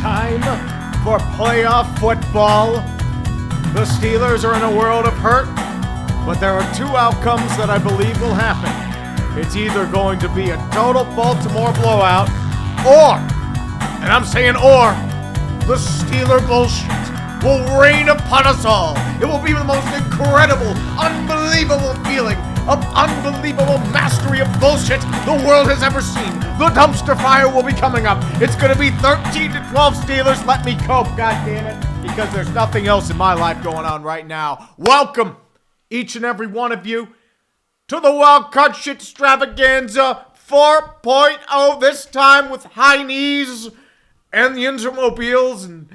time for playoff football. The Steelers are in a world of hurt, but there are two outcomes that I believe will happen. It's either going to be a total Baltimore blowout, or, and I'm saying or, the Steeler bullshit will rain upon us all. It will be the most incredible, unbelievable feeling of unbelievable mastery of bullshit the world has ever seen. The dumpster fire will be coming up. It's going to be 13-12 Steelers. Let me cope, goddammit, because there's nothing else in my life going on right now. Welcome, each and every one of you, to the Wildcard Shitstravaganza 4.0, this time with high knees and the Intermobiles, and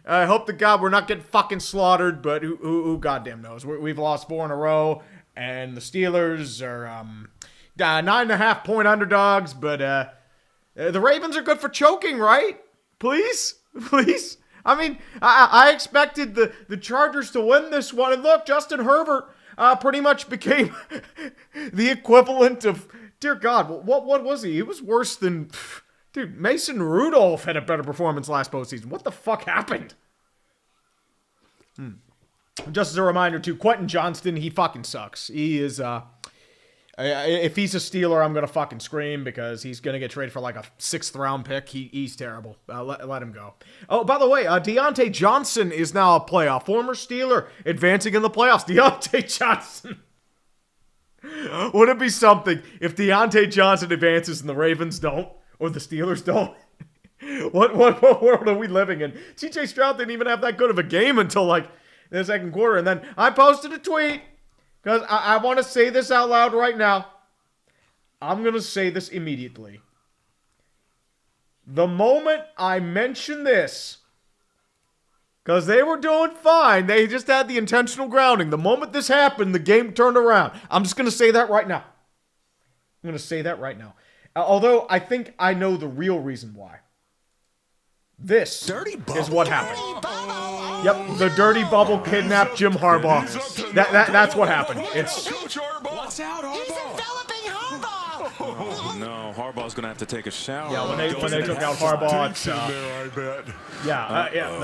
I hope to God we're not getting fucking slaughtered, but who goddamn knows. We've lost 4 in a row, and the Steelers are 9.5 point underdogs, but the Ravens are good for choking, right? Please? I mean, I expected the Chargers to win this one, and look, Justin Herbert pretty much became the equivalent of, dear God, what was he? He was worse than... Dude, Mason Rudolph had a better performance last postseason. What the fuck happened? Just as a reminder, too, Quentin Johnston, he fucking sucks. He is, if he's a Steeler, I'm going to fucking scream because he's going to get traded for like a 6th round pick. He's terrible. Let him go. Oh, by the way, Deontay Johnson is now a playoff. Former Steeler advancing in the playoffs. Deontay Johnson. Would it be something if Deontay Johnson advances and the Ravens don't? Or the Steelers don't? What world are we living in? CJ Stroud didn't even have that good of a game until like the second quarter. And then I posted a tweet because I want to say this out loud right now. I'm going to say this immediately. The moment I mention this, because they were doing fine, they just had the intentional grounding. The moment this happened, the game turned around. I'm just going to say that right now. I'm going to say that right now. Although I think I know the real reason why. This is what happened. Yep, the dirty bubble kidnapped Jim Harbaugh. That's what happened. It's What's out, Harbaugh? He's enveloping Harbaugh. Oh, no, Harbaugh's gonna have to take a shower. yeah. When they took out Harbaugh, it's I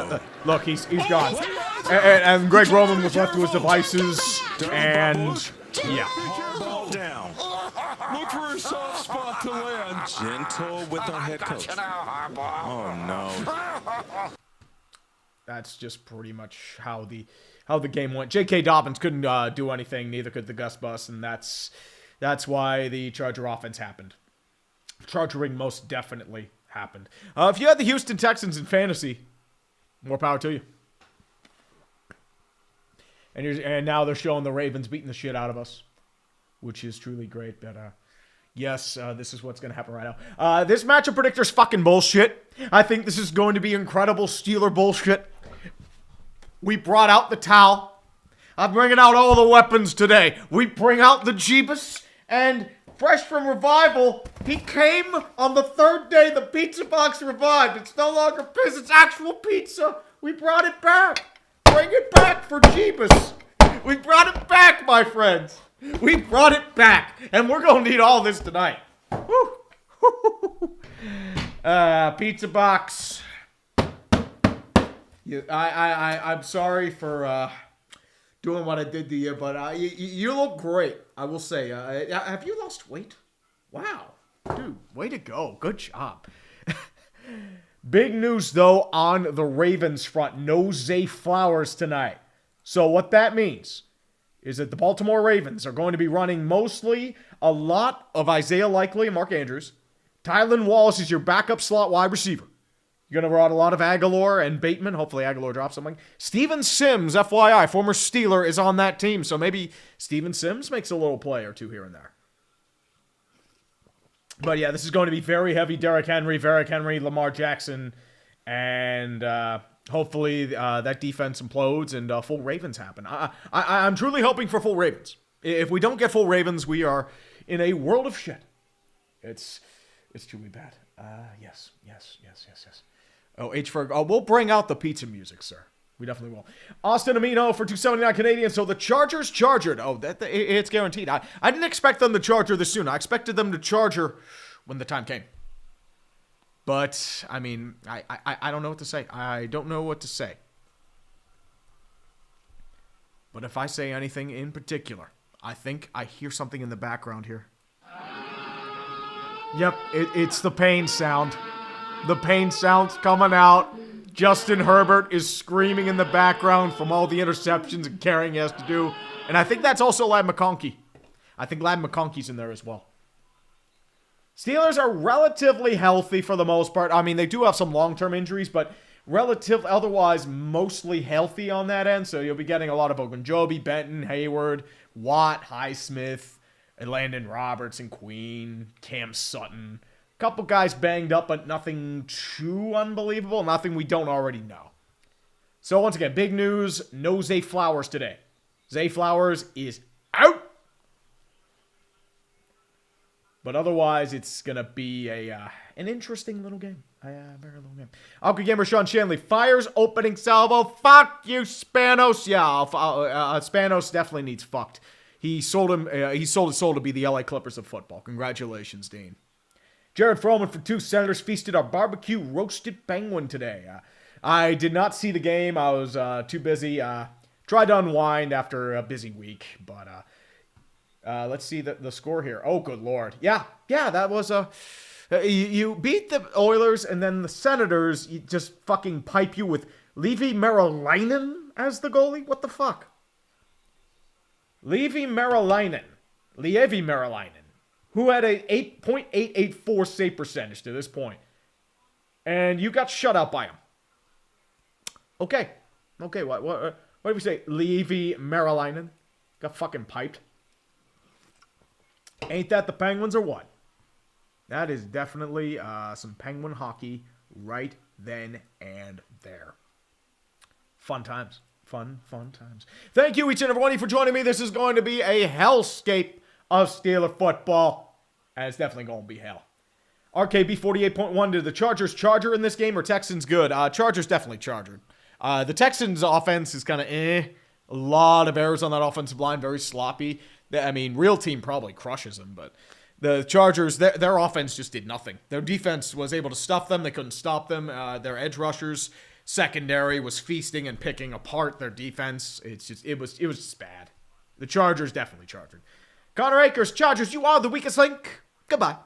bet. look, he's gone. And Greg Roman was left to his devices, and yeah. Ball down. Look for a soft spot to land. Gentle with our head coach. Oh no. That's just pretty much how the game went. J.K. Dobbins couldn't do anything, neither could the Gus Bus, and that's why the Charger offense happened. Chargering most definitely happened. If you had the Houston Texans in fantasy, more power to you. And now they're showing the Ravens beating the shit out of us, which is truly great. But yes, this is what's going to happen right now. This matchup predictor's fucking bullshit. I think this is going to be incredible Steeler bullshit. We brought out the towel. I'm bringing out all the weapons today. We bring out the Jeebus, and fresh from revival, he came on the 3rd day the pizza box revived. It's no longer piss, it's actual pizza. We brought it back. Bring it back for Jeebus. We brought it back, my friends. We brought it back, and we're going to need all this tonight. Woo. Pizza box. Yeah, I'm sorry for doing what I did to you, but you look great, I will say. Have you lost weight? Wow. Dude, way to go. Good job. Big news, though, on the Ravens front. No Zay Flowers tonight. So what that means is that the Baltimore Ravens are going to be running mostly a lot of Isaiah Likely and Mark Andrews. Tylan Wallace is your backup slot wide receiver. You're going to run a lot of Aguilar and Bateman. Hopefully Aguilar drops something. Steven Sims, FYI, former Steeler, is on that team. So maybe Steven Sims makes a little play or two here and there. But yeah, this is going to be very heavy Derrick Henry, Lamar Jackson, and hopefully that defense implodes and full Ravens happen. I'm truly hoping for full Ravens. If we don't get full Ravens, we are in a world of shit. It's truly bad. Yes. Oh, we'll bring out the pizza music, sir. We definitely will. Austin Amino for $2.79 Canadian. So the Chargers chargered. Oh, it's guaranteed. I didn't expect them to charger this soon. I expected them to charger when the time came. But, I mean, I don't know what to say. I don't know what to say. But if I say anything in particular, I think I hear something in the background here. Yep, it's the pain sound. The pain sound's coming out. Justin Herbert is screaming in the background from all the interceptions and carrying he has to do. And I think that's also Ladd McConkey. I think Ladd McConkey's in there as well. Steelers are relatively healthy for the most part. I mean, they do have some long-term injuries, but otherwise mostly healthy on that end. So you'll be getting a lot of Ogunjobi, Benton, Hayward, Watt, Highsmith, and Landon Robertson, Queen, Cam Sutton. A couple guys banged up, but nothing too unbelievable. Nothing we don't already know. So once again, big news. No Zay Flowers today. Zay Flowers is out. But otherwise, it's going to be an interesting little game. Very little game. Alka Gamer Sean Shanley fires opening salvo. Fuck you, Spanos. Yeah, Spanos definitely needs fucked. He sold his soul to be the LA Clippers of football. Congratulations, Dean. Jared Froman for 2 Senators feasted our barbecue roasted penguin today. I did not see the game. I was too busy. Tried to unwind after a busy week, but let's see the score here. Oh, good Lord. Yeah, that was you beat the Oilers, and then the Senators just fucking pipe you with Levi Merrilainen as the goalie? What the fuck? Levi Merrilainen, who had a 8.884 save percentage to this point. And you got shut out by him. Okay, what do we say? Levi Merrilainen got fucking piped. Ain't that the Penguins or what? That is definitely some Penguin hockey right then and there. Fun times. Fun times. Thank you each and every one of you for joining me. This is going to be a hellscape of Steeler football. And it's definitely going to be hell. RKB 48.1, did the Chargers charger in this game or Texans good? Chargers definitely chargered. The Texans offense is kind of A lot of errors on that offensive line, very sloppy. I mean, real team probably crushes them, but the Chargers, their offense just did nothing. Their defense was able to stuff them. They couldn't stop them. Their edge rushers, secondary was feasting and picking apart their defense. It was just bad. The Chargers definitely chargered. Connor Akers, Chargers, you are the weakest link. Goodbye.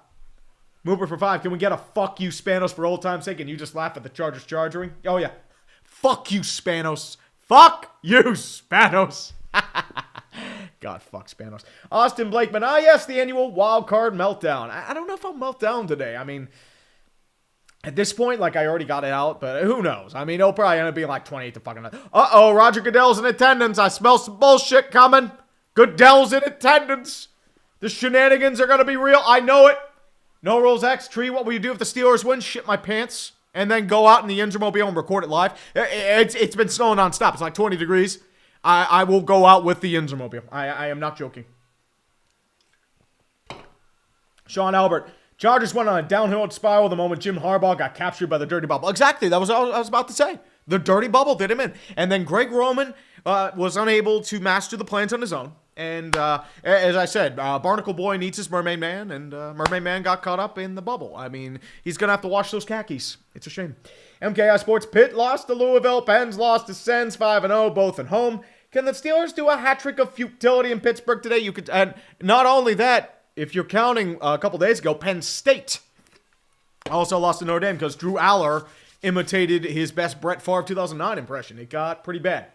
Mooper for 5. Can we get a fuck you, Spanos, for old time's sake? And you just laugh at the Chargers charging? Oh, yeah. Fuck you, Spanos. Fuck you, Spanos. God, fuck Spanos. Austin Blakeman. Yes, the annual wild card meltdown. I don't know if I'll melt down today. I mean, at this point, like, I already got it out, but who knows? I mean, it'll probably end up being like 28 to fucking... Uh-oh, Roger Goodell's in attendance. I smell some bullshit coming. Goodell's in attendance. The shenanigans are going to be real. I know it. No Rules X. Tree, what will you do if the Steelers win? Shit my pants. And then go out in the Ingermobile and record it live. It's been snowing nonstop. It's like 20 degrees. I will go out with the Ingermobile. I am not joking. Sean Albert. Chargers went on a downhill spiral the moment Jim Harbaugh got captured by the dirty bubble. Exactly. That was what I was about to say. The dirty bubble did him in. And then Greg Roman was unable to master the plans on his own. And as I said, Barnacle Boy needs his Mermaid Man, and Mermaid Man got caught up in the bubble. I mean, he's going to have to wash those khakis. It's a shame. MKI Sports, Pitt lost to Louisville, Pens lost to Sens, 5-0, both at home. Can the Steelers do a hat trick of futility in Pittsburgh today? You could, and not only that, if you're counting a couple days ago, Penn State also lost to Notre Dame because Drew Aller imitated his best Brett Favre 2009 impression. It got pretty bad.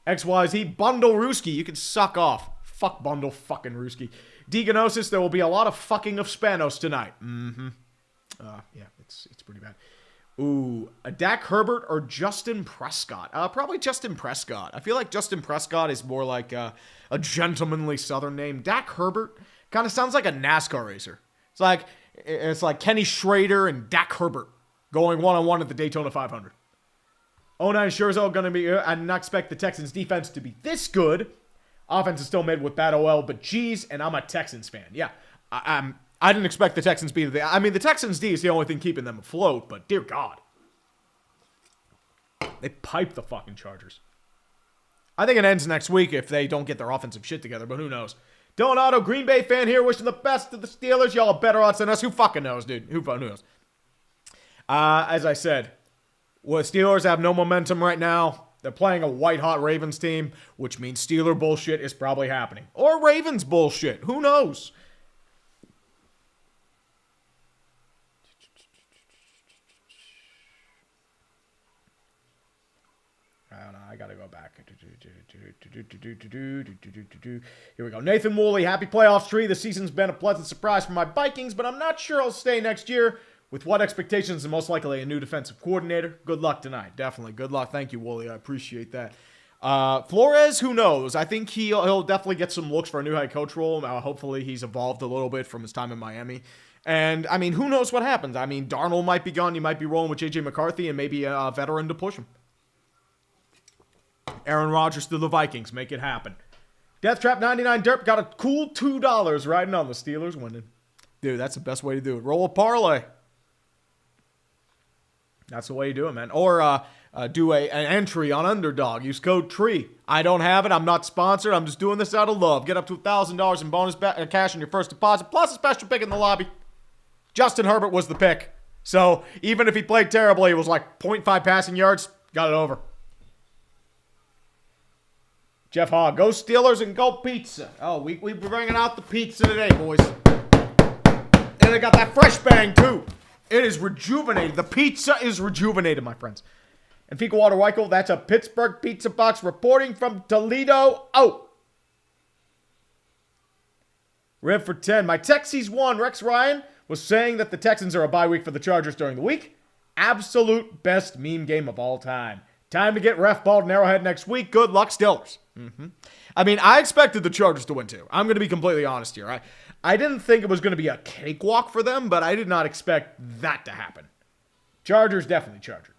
XYZ, Bundle Ruski. You can suck off. Fuck Bundle fucking Ruski. Deganosis, there will be a lot of fucking of Spanos tonight. Yeah, it's pretty bad. Ooh, a Dak Herbert or Justin Prescott? Probably Justin Prescott. I feel like Justin Prescott is more like a gentlemanly Southern name. Dak Herbert kind of sounds like a NASCAR racer. It's like Kenny Schrader and Dak Herbert going one-on-one at the Daytona 500. 09 sure as hell going to be... I did not expect the Texans defense to be this good. Offense is still made with bad OL, but geez, and I'm a Texans fan. Yeah, I didn't expect the Texans be... the Texans D is the only thing keeping them afloat, but dear God. They piped the fucking Chargers. I think it ends next week if they don't get their offensive shit together, but who knows. Dylan Otto, Green Bay fan here, wishing the best to the Steelers. Y'all are better odds than us. Who fucking knows, dude? Who knows? As I said, well, Steelers have no momentum right now. They're playing a white-hot Ravens team, which means Steeler bullshit is probably happening. Or Ravens bullshit. Who knows? I don't know. I gotta go back. Here we go. Nathan Woolley, happy playoffs tree. The season's been a pleasant surprise for my Vikings, but I'm not sure I'll stay next year. With what expectations and most likely a new defensive coordinator? Good luck tonight. Definitely. Good luck. Thank you, Woolley. I appreciate that. Flores, who knows? I think he'll definitely get some looks for a new head coach role. Hopefully he's evolved a little bit from his time in Miami. And, I mean, who knows what happens? I mean, Darnold might be gone. You might be rolling with J.J. McCarthy and maybe a veteran to push him. Aaron Rodgers to the Vikings. Make it happen. Deathtrap 99 Derp got a cool $2 riding on the Steelers winning. Dude, that's the best way to do it. Roll a parlay. That's the way you do it, man. Or do an entry on Underdog. Use code TREE. I don't have it. I'm not sponsored. I'm just doing this out of love. Get up to $1,000 in bonus cash on your first deposit, plus a special pick in the lobby. Justin Herbert was the pick. So even if he played terribly, it was like 0.5 passing yards. Got it over. Jeff Hogg, go Steelers and go pizza. Oh, we're bringing out the pizza today, boys. And they got that fresh bang, too. It is rejuvenated. The pizza is rejuvenated, my friends. And Fika Water Weichel, that's a Pittsburgh pizza box reporting from Toledo. Oh. Rib for 10. My Texies won. Rex Ryan was saying that the Texans are a bye week for the Chargers during the week. Absolute best meme game of all time. Time to get ref balled in Arrowhead next week. Good luck, Steelers. I mean, I expected the Chargers to win too. I'm going to be completely honest here. I didn't think it was going to be a cakewalk for them, but I did not expect that to happen. Chargers, definitely Chargers.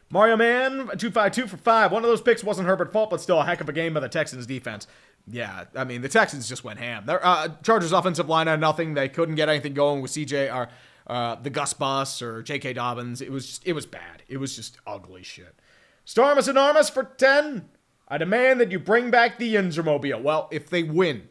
Mario Man, 252 for 5. One of those picks wasn't Herbert's fault, but still a heck of a game by the Texans defense. Yeah, I mean, the Texans just went ham. Their Chargers offensive line had nothing. They couldn't get anything going with CJ or the Gus Bus or J.K. Dobbins. It was bad. It was just ugly shit. Stormus Enormous for 10. I demand that you bring back the Yinzermobile. Well, if they win.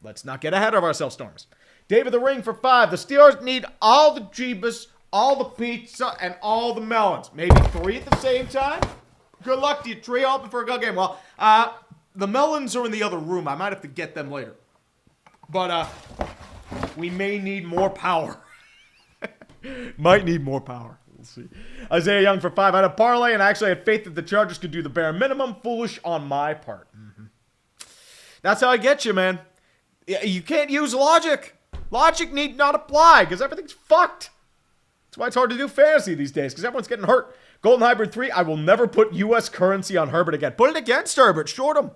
Let's not get ahead of ourselves, Storms. David the Ring for 5. The Steelers need all the Jeebus, all the pizza, and all the melons. Maybe 3 at the same time? Good luck to you, Tree. Open for a good game. Well, the melons are in the other room. I might have to get them later. But, we may need more power. Might need more power. We'll see. Isaiah Young for 5. I had a parlay, and I actually had faith that the Chargers could do the bare minimum. Foolish on my part. That's how I get you, man. You can't use logic. Logic need not apply, because everything's fucked. That's why it's hard to do fantasy these days, because everyone's getting hurt. Golden Hybrid 3, I will never put U.S. currency on Herbert again. Put it against Herbert. Short him.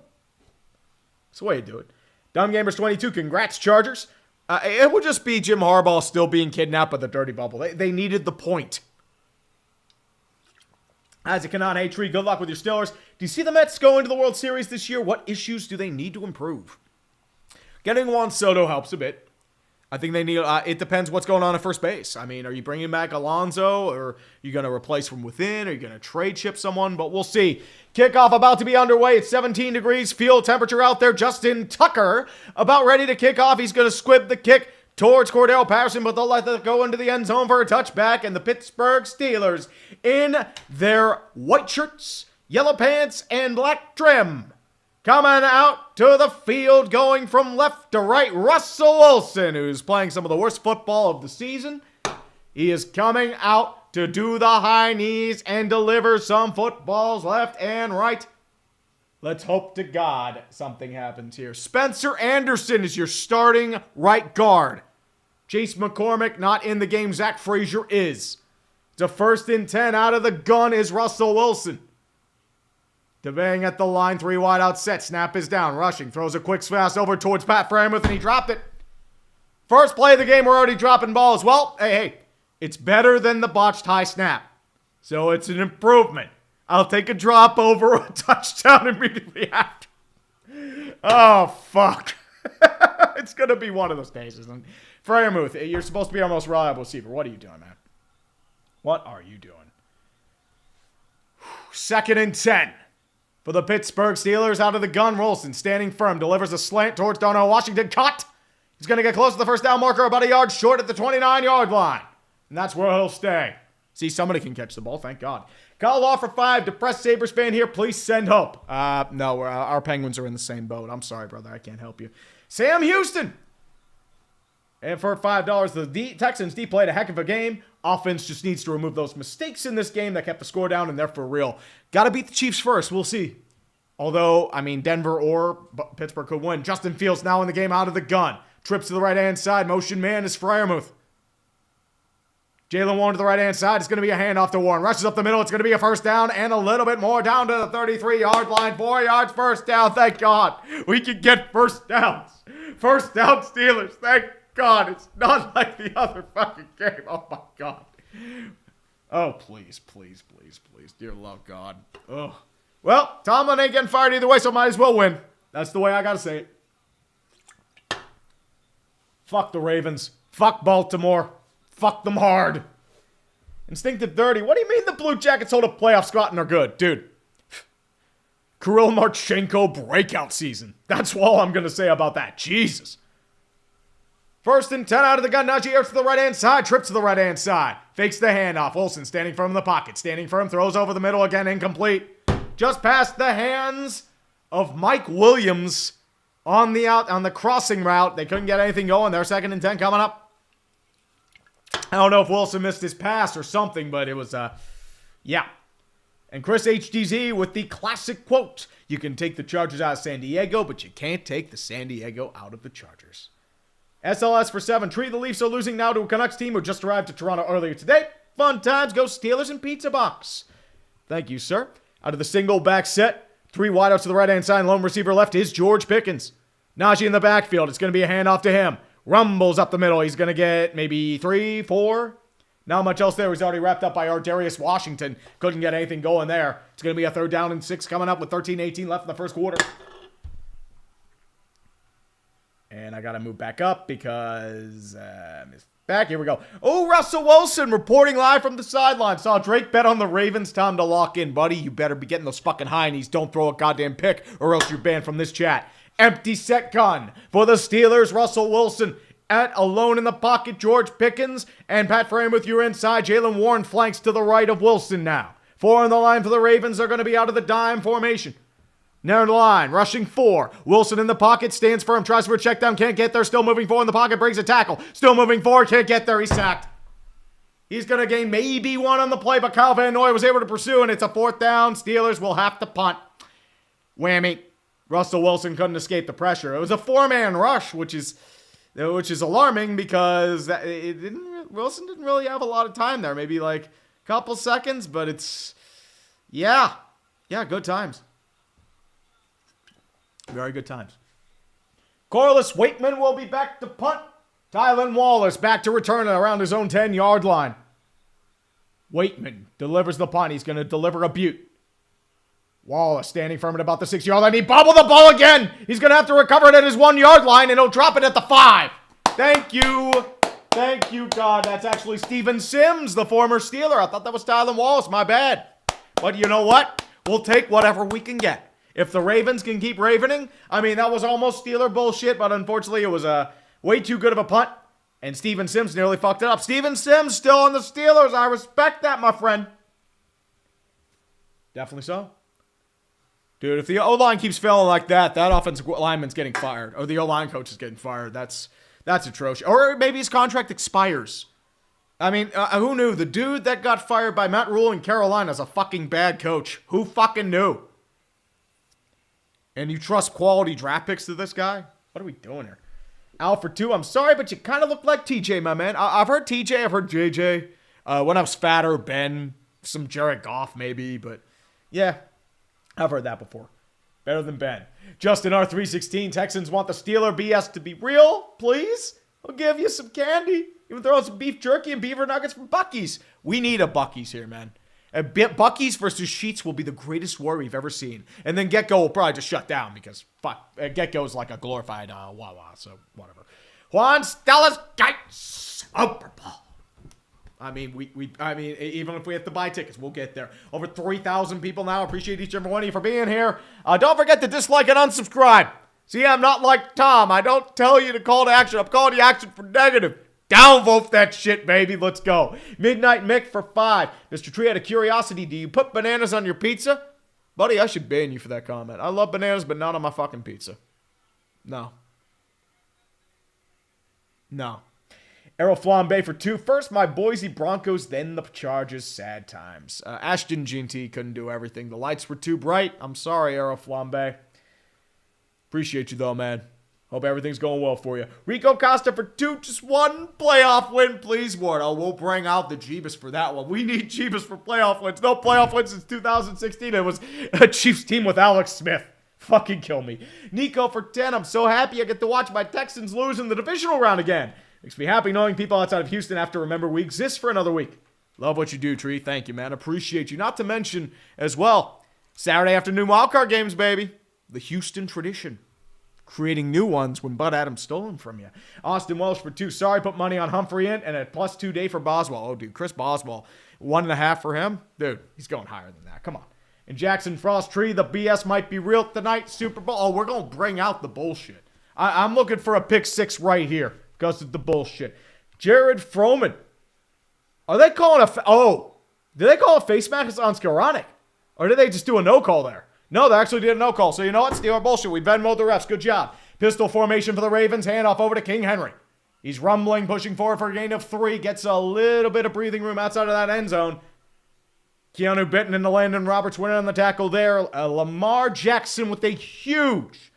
That's the way you do it. Dumb Gamers 22, congrats, Chargers. It would just be Jim Harbaugh still being kidnapped by the dirty bubble. They needed the point. Isaac Kanan, hey Tree, good luck with your Steelers. Do you see the Mets go into the World Series this year? What issues do they need to improve? Getting Juan Soto helps a bit. I think they need, it depends what's going on at first base. I mean, are you bringing back Alonso, or are you going to replace from within? Are you going to trade ship someone? But we'll see. Kickoff about to be underway. It's 17 degrees. Field temperature out there. Justin Tucker about ready to kick off. He's going to squib the kick towards Cordell Patterson, but they'll let it go into the end zone for a touchback. And the Pittsburgh Steelers in their white shirts, yellow pants, and black trim. Coming out to the field, going from left to right, Russell Wilson, who's playing some of the worst football of the season. He is coming out to do the high knees and deliver some footballs left and right. Let's hope to God something happens here. Spencer Anderson is your starting right guard. Chase McCormick not in the game. Zach Frazier is. It's a 1st and 10 out of the gun is Russell Wilson. DeBang at the line, 3 wide out set. Snap is down. Rushing. Throws a quick pass over towards Pat Freiermuth, and he dropped it. First play of the game, we're already dropping balls. Well, hey. It's better than the botched high snap. So it's an improvement. I'll take a drop over a touchdown immediately after. Oh, fuck. It's going to be one of those days, isn't it? Freiermuth, you're supposed to be our most reliable receiver. What are you doing, man? What are you doing? 2nd and 10. For the Pittsburgh Steelers, out of the gun, Wilson standing firm, delivers a slant towards Darnell Washington. Caught. He's going to get close to the first down marker, about a yard short at the 29-yard line. And that's where he'll stay. See, somebody can catch the ball, thank God. Call off for 5. Depressed Sabres fan here, please send hope. No, our Penguins are in the same boat. I'm sorry, brother, I can't help you. Sam Houston. And for $5, the Texans D played a heck of a game. Offense just needs to remove those mistakes in this game that kept the score down, and they're for real. Got to beat the Chiefs first. We'll see. Although, I mean, Denver or Pittsburgh could win. Justin Fields now in the game out of the gun. Trips to the right-hand side. Motion man is Freiermuth. Jalen Warren to the right-hand side. It's going to be a handoff to Warren. Rushes up the middle. It's going to be a first down and a little bit more down to the 33-yard line. 4 yards first down. Thank God. We can get first downs. First down Steelers. Thank God. It's not like the other fucking game. Oh, my God. Oh, please, please, please, please. Dear love God. Oh. Well, Tomlin ain't getting fired either way, so might as well win. That's the way I got to say it. Fuck the Ravens. Fuck Baltimore. Fuck them hard. Instinctive 30. What do you mean the Blue Jackets hold a playoff spot and are good? Dude. Kirill Marchenko breakout season. That's all I'm going to say about that. Jesus. First and 10 out of the gun. Najee Harris to the right-hand side. Trips to the right-hand side. Fakes the handoff. Olsen standing firm in the pocket. Standing firm. Throws over the middle again. Incomplete. Just past the hands of Mike Williams on the crossing route. They couldn't get anything going. They're 2nd and 10 coming up. I don't know if Wilson missed his pass or something, but it was, yeah. And Chris HDZ with the classic quote, you can take the Chargers out of San Diego, but you can't take the San Diego out of the Chargers. SLS for 7. Tree the Leafs are losing now to a Canucks team who just arrived to Toronto earlier today. Fun times, go Steelers and Pizza Box. Thank you, sir. Out of the single back set, 3 wideouts to the right-hand side, lone receiver left is George Pickens. Najee in the backfield, it's going to be a handoff to him. Rumbles up the middle. He's going to get maybe 3, 4. Not much else there. He's already wrapped up by Ardarius Washington. Couldn't get anything going there. It's going to be a 3rd down and 6 coming up with 13-18 left in the first quarter. And I got to move back up because back. Here we go. Oh, Russell Wilson reporting live from the sideline. Saw Drake bet on the Ravens. Time to lock in, buddy. You better be getting those fucking high knees. Don't throw a goddamn pick or else you're banned from this chat. Empty set gun for the Steelers. Russell Wilson at alone in the pocket. George Pickens and Pat Freiermuth, you're inside. Jalen Warren flanks to the right of Wilson now. 4 on the line for the Ravens. They're going to be out of the dime formation. Near the line, rushing 4. Wilson in the pocket, stands firm, tries for a check down, can't get there. Still moving forward in the pocket, brings a tackle. Still moving forward, can't get there. He's sacked. He's going to gain maybe 1 on the play, but Kyle Van Noy was able to pursue, and it's a 4th down. Steelers will have to punt. Whammy. Russell Wilson couldn't escape the pressure. It was a 4-man rush, which is alarming because Wilson didn't really have a lot of time there. Maybe like a couple seconds, but it's, yeah, good times. Very good times. Corliss Waitman will be back to punt. Tylan Wallace back to return around his own 10-yard line. Waitman delivers the punt. He's going to deliver a butte. Wallace standing firm at about the 6-yard line. He bobbled the ball again. He's going to have to recover it at his 1-yard line, and he'll drop it at the 5. Thank you. Thank you, God. That's actually Steven Sims, the former Steeler. I thought that was Tylan Wallace. My bad. But you know what? We'll take whatever we can get. If the Ravens can keep ravening, I mean, that was almost Steeler bullshit, but unfortunately it was way too good of a punt, and Steven Sims nearly fucked it up. Steven Sims still on the Steelers. I respect that, my friend. Definitely so. Dude, if the O-line keeps failing like that, that offensive lineman's getting fired, or the O-line coach is getting fired. That's atrocious. Or maybe his contract expires. I mean, who knew? The dude that got fired by Matt Rule in Carolina is a fucking bad coach. Who fucking knew? And you trust quality draft picks to this guy? What are we doing here? Al for 2. I'm sorry, but you kind of look like TJ, my man. I've heard TJ. I've heard JJ. When I was fatter, Ben. Some Jared Goff, maybe. But, yeah. I've heard that before. Better than Ben. Justin R316. Texans want the Steeler BS to be real, please. I'll give you some candy. Even throw some beef jerky and beaver nuggets from Buc-ee's. We need a Buc-ee's here, man. Buc-ee's versus Sheetz will be the greatest war we've ever seen. And then Get-Go will probably just shut down because, fuck, Get-Go is like a glorified Wawa, so whatever. Juan Stella's got Super Bowl. I mean, even if we have to buy tickets, we'll get there. Over 3,000 people now. Appreciate each and every one of you for being here. Don't forget to dislike and unsubscribe. See, I'm not like Tom. I don't tell you to call to action. I'm calling the action for negative. Downvote that shit, baby. Let's go. Midnight Mick for 5. Mr. Tree had a curiosity. Do you put bananas on your pizza? Buddy, I should ban you for that comment. I love bananas, but not on my fucking pizza. No. No. Errol Flambe for 2. First, my Boise Broncos, then the Chargers. Sad times. Ashton GT couldn't do everything. The lights were too bright. I'm sorry, Errol Flambe. Appreciate you, though, man. Hope everything's going well for you. Rico Costa for 2. Just one playoff win, please, Ward. Oh, we'll bring out the Jeebus for that one. We need Jeebus for playoff wins. No playoff wins since 2016. It was a Chiefs team with Alex Smith. Fucking kill me. Nico for 10. I'm so happy I get to watch my Texans lose in the divisional round again. Makes me happy knowing people outside of Houston have to remember we exist for another week. Love what you do, Tree. Thank you, man. Appreciate you. Not to mention, as well, Saturday afternoon wildcard games, baby. The Houston tradition. Creating new ones when Bud Adams stole them from you. Austin Welsh for 2. Sorry, put money on Humphrey in and a +2 day for Boswell. Oh, dude, Chris Boswell. 1.5 for him? Dude, he's going higher than that. Come on. And Jackson Frost Tree, the BS might be real tonight. Super Bowl. Oh, we're going to bring out the bullshit. I'm looking for a pick 6 right here because of the bullshit. Jared Froman. Are they calling did they call a face mask on Skoranek? Or did they just do a no call there? No, they actually did a no call. So you know what? Steeler bullshit. We Venmo'd the refs. Good job. Pistol formation for the Ravens. Handoff over to King Henry. He's rumbling, pushing forward for a gain of 3. Gets a little bit of breathing room outside of that end zone. Keanu Benton and the Landon Roberts winning on the tackle there. Lamar Jackson with a huge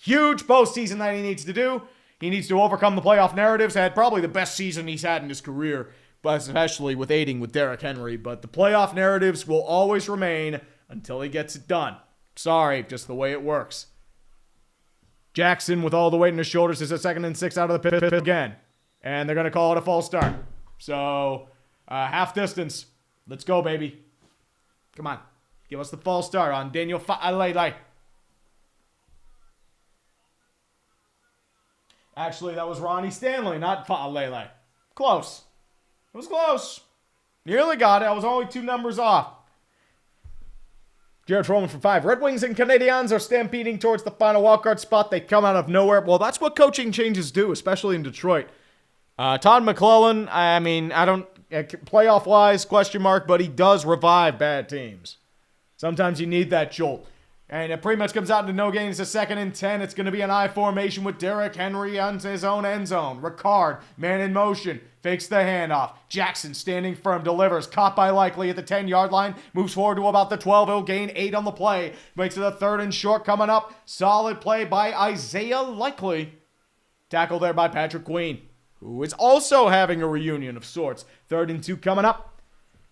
postseason that he needs to do. He needs to overcome the playoff narratives. Had probably the best season he's had in his career, but especially with aiding with Derrick Henry. But the playoff narratives will always remain until he gets it done. Sorry, just the way it works. Jackson, with all the weight in his shoulders, is a 2nd and 6 out of the pit again. And they're going to call it a false start. So, half distance. Let's go, baby. Come on. Give us the false start on Daniel Fa'alele. Actually, that was Ronnie Stanley, not Fa'alele. Close. It was close. Nearly got it. I was only 2 numbers off. Jared Froman for 5. Red Wings and Canadiens are stampeding towards the final wildcard spot. They come out of nowhere. Well, that's what coaching changes do, especially in Detroit. Todd McClellan, I mean, I don't, playoff-wise, question mark, but he does revive bad teams. Sometimes you need that jolt. And it pretty much comes out into no gains. It's a 2nd and 10. It's going to be an I formation with Derrick Henry on his own end zone. Ricard, man in motion, fakes the handoff. Jackson standing firm, delivers. Caught by Likely at the 10-yard line. Moves forward to about the 12. He'll gain 8 on the play. Makes it a 3rd and short coming up. Solid play by Isaiah Likely. Tackle there by Patrick Queen, who is also having a reunion of sorts. 3rd and 2 coming up.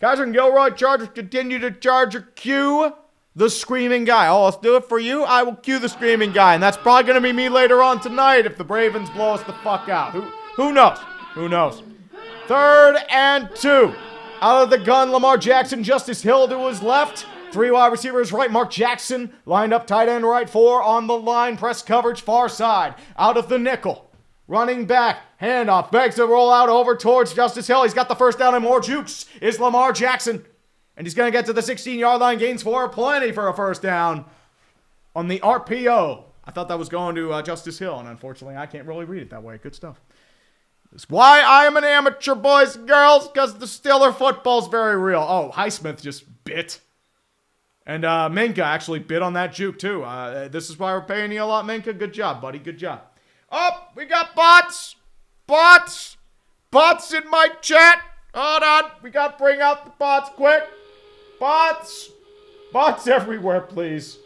Kaiser and Gilroy, Chargers continue to charge or cue the screaming guy. Oh, let's do it for you. I will cue the screaming guy. And that's probably going to be me later on tonight if the Ravens blow us the fuck out. Who knows? Who knows? 3rd and 2. Out of the gun, Lamar Jackson, Justice Hill to his left. 3 wide receivers right. Mark Jackson lined up tight end right. 4 on the line. Press coverage far side. Out of the nickel. Running back. Handoff. Begs to roll out over towards Justice Hill. He's got the first down and more jukes. Is Lamar Jackson. And he's going to get to the 16-yard line. Gains 4. Plenty for a first down on the RPO. I thought that was going to Justice Hill, and unfortunately, I can't really read it that way. Good stuff. That's why I am an amateur, boys and girls, because the Steeler football's very real. Oh, Highsmith just bit. And Minka actually bit on that juke, too. This is why we're paying you a lot, Minka. Good job, buddy. Good job. Oh, we got bots. Bots. Bots in my chat. Hold on. We got to bring out the bots quick. Bots! Bots everywhere, please.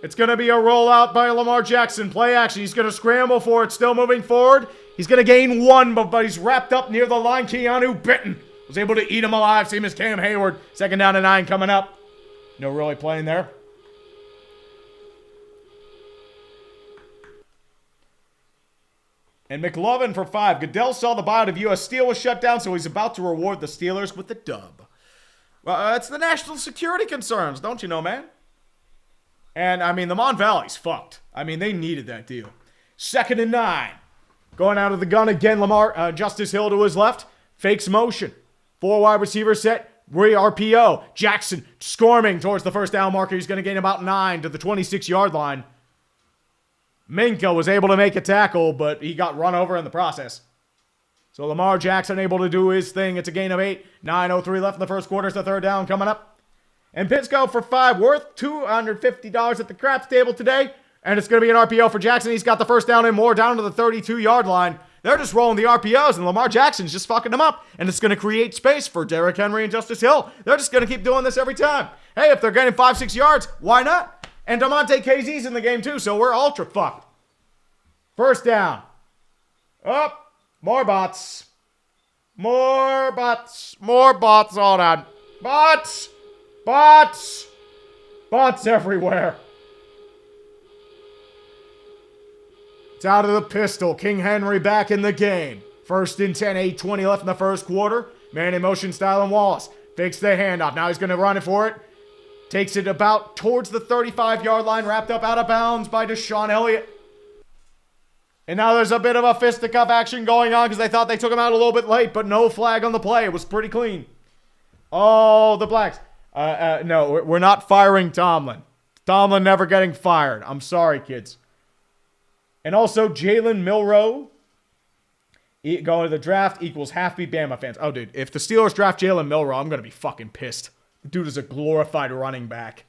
It's going to be a rollout by Lamar Jackson. Play action. He's going to scramble for it. Still moving forward. He's going to gain 1, but he's wrapped up near the line. Keanu Benton was able to eat him alive. Same as Cam Hayward. 2nd down and 9 coming up. No really playing there. And McLovin for 5. Goodell saw the buyout of U.S. Steel was shut down, so he's about to reward the Steelers with the dub. Well, it's the national security concerns, don't you know, man? And, I mean, the Mon Valley's fucked. I mean, they needed that deal. 2nd and 9. Going out of the gun again, Lamar. Justice Hill to his left. Fakes motion. 4 wide receiver set. RPO. Jackson storming towards the first down marker. He's going to gain about 9 to the 26-yard line. Minka was able to make a tackle, but he got run over in the process. So Lamar Jackson able to do his thing. It's a gain of 8. 9:03 left in the first quarter. It's the third down coming up. And Pittsburgh for 5, worth $250 at the craps table today. And it's going to be an RPO for Jackson. He's got the first down and more down to the 32-yard line. They're just rolling the RPOs, and Lamar Jackson's just fucking them up. And it's going to create space for Derrick Henry and Justice Hill. They're just going to keep doing this every time. Hey, if they're getting 5-6 yards, why not? And Damontae KZ's in the game too, so we're ultra fucked. First down. Up. More bots. More bots. More bots. Hold on. Bots. Bots. Bots everywhere. It's out of the pistol. King Henry back in the game. First and 10, 8:20 left in the first quarter. Man in motion, Stylen Wallace. Fakes the handoff. Now he's going to run it for it. Takes it about towards the 35-yard line. Wrapped up out of bounds by Deshaun Elliott. And now there's a bit of a fisticuff action going on because they thought they took him out a little bit late, but no flag on the play. It was pretty clean. Oh, the Blacks. No, we're not firing Tomlin. Tomlin never getting fired. I'm sorry, kids. And also, Jalen Milroe going to the draft equals half-beat Bama fans. Oh, dude, if the Steelers draft Jalen Milroe, I'm going to be fucking pissed. The dude is a glorified running back.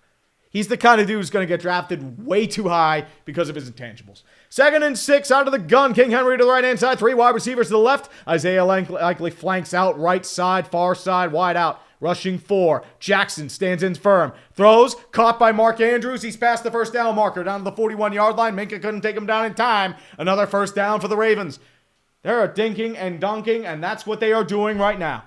He's the kind of dude who's going to get drafted way too high because of his intangibles. 2nd and 6 out of the gun. King Henry to the right-hand side. 3 wide receivers to the left. Isaiah likely flanks out right side, far side, wide out. Rushing 4. Jackson stands in firm. Throws. Caught by Mark Andrews. He's past the first down marker. Down to the 41-yard line. Minka couldn't take him down in time. Another first down for the Ravens. They're dinking and dunking, and that's what they are doing right now.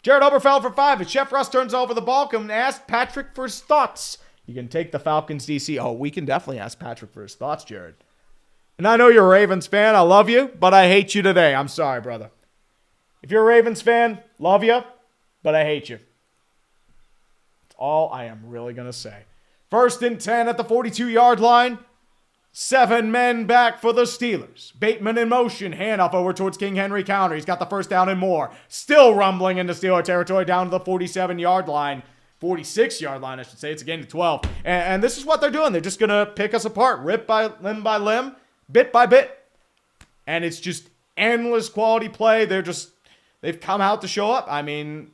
Jared Oberfeld for 5. As Chef Russ turns over the ball, come and ask Patrick for his thoughts. You can take the Falcons DC. Oh, we can definitely ask Patrick for his thoughts, Jared. And I know you're a Ravens fan. I love you, but I hate you today. I'm sorry, brother. If you're a Ravens fan, love you, but I hate you. That's all I am really going to say. 1st and 10 at the 42-yard line. 7 men back for the Steelers. Bateman in motion. Handoff over towards King Henry counter. He's got the first down and more. Still rumbling into Steeler territory down to the 47-yard line. 46-yard line, I should say. It's a gain of 12. And this is what they're doing. They're just going to pick us apart. Rip by limb, bit by bit. And it's just endless quality play. They've come out to show up. I mean,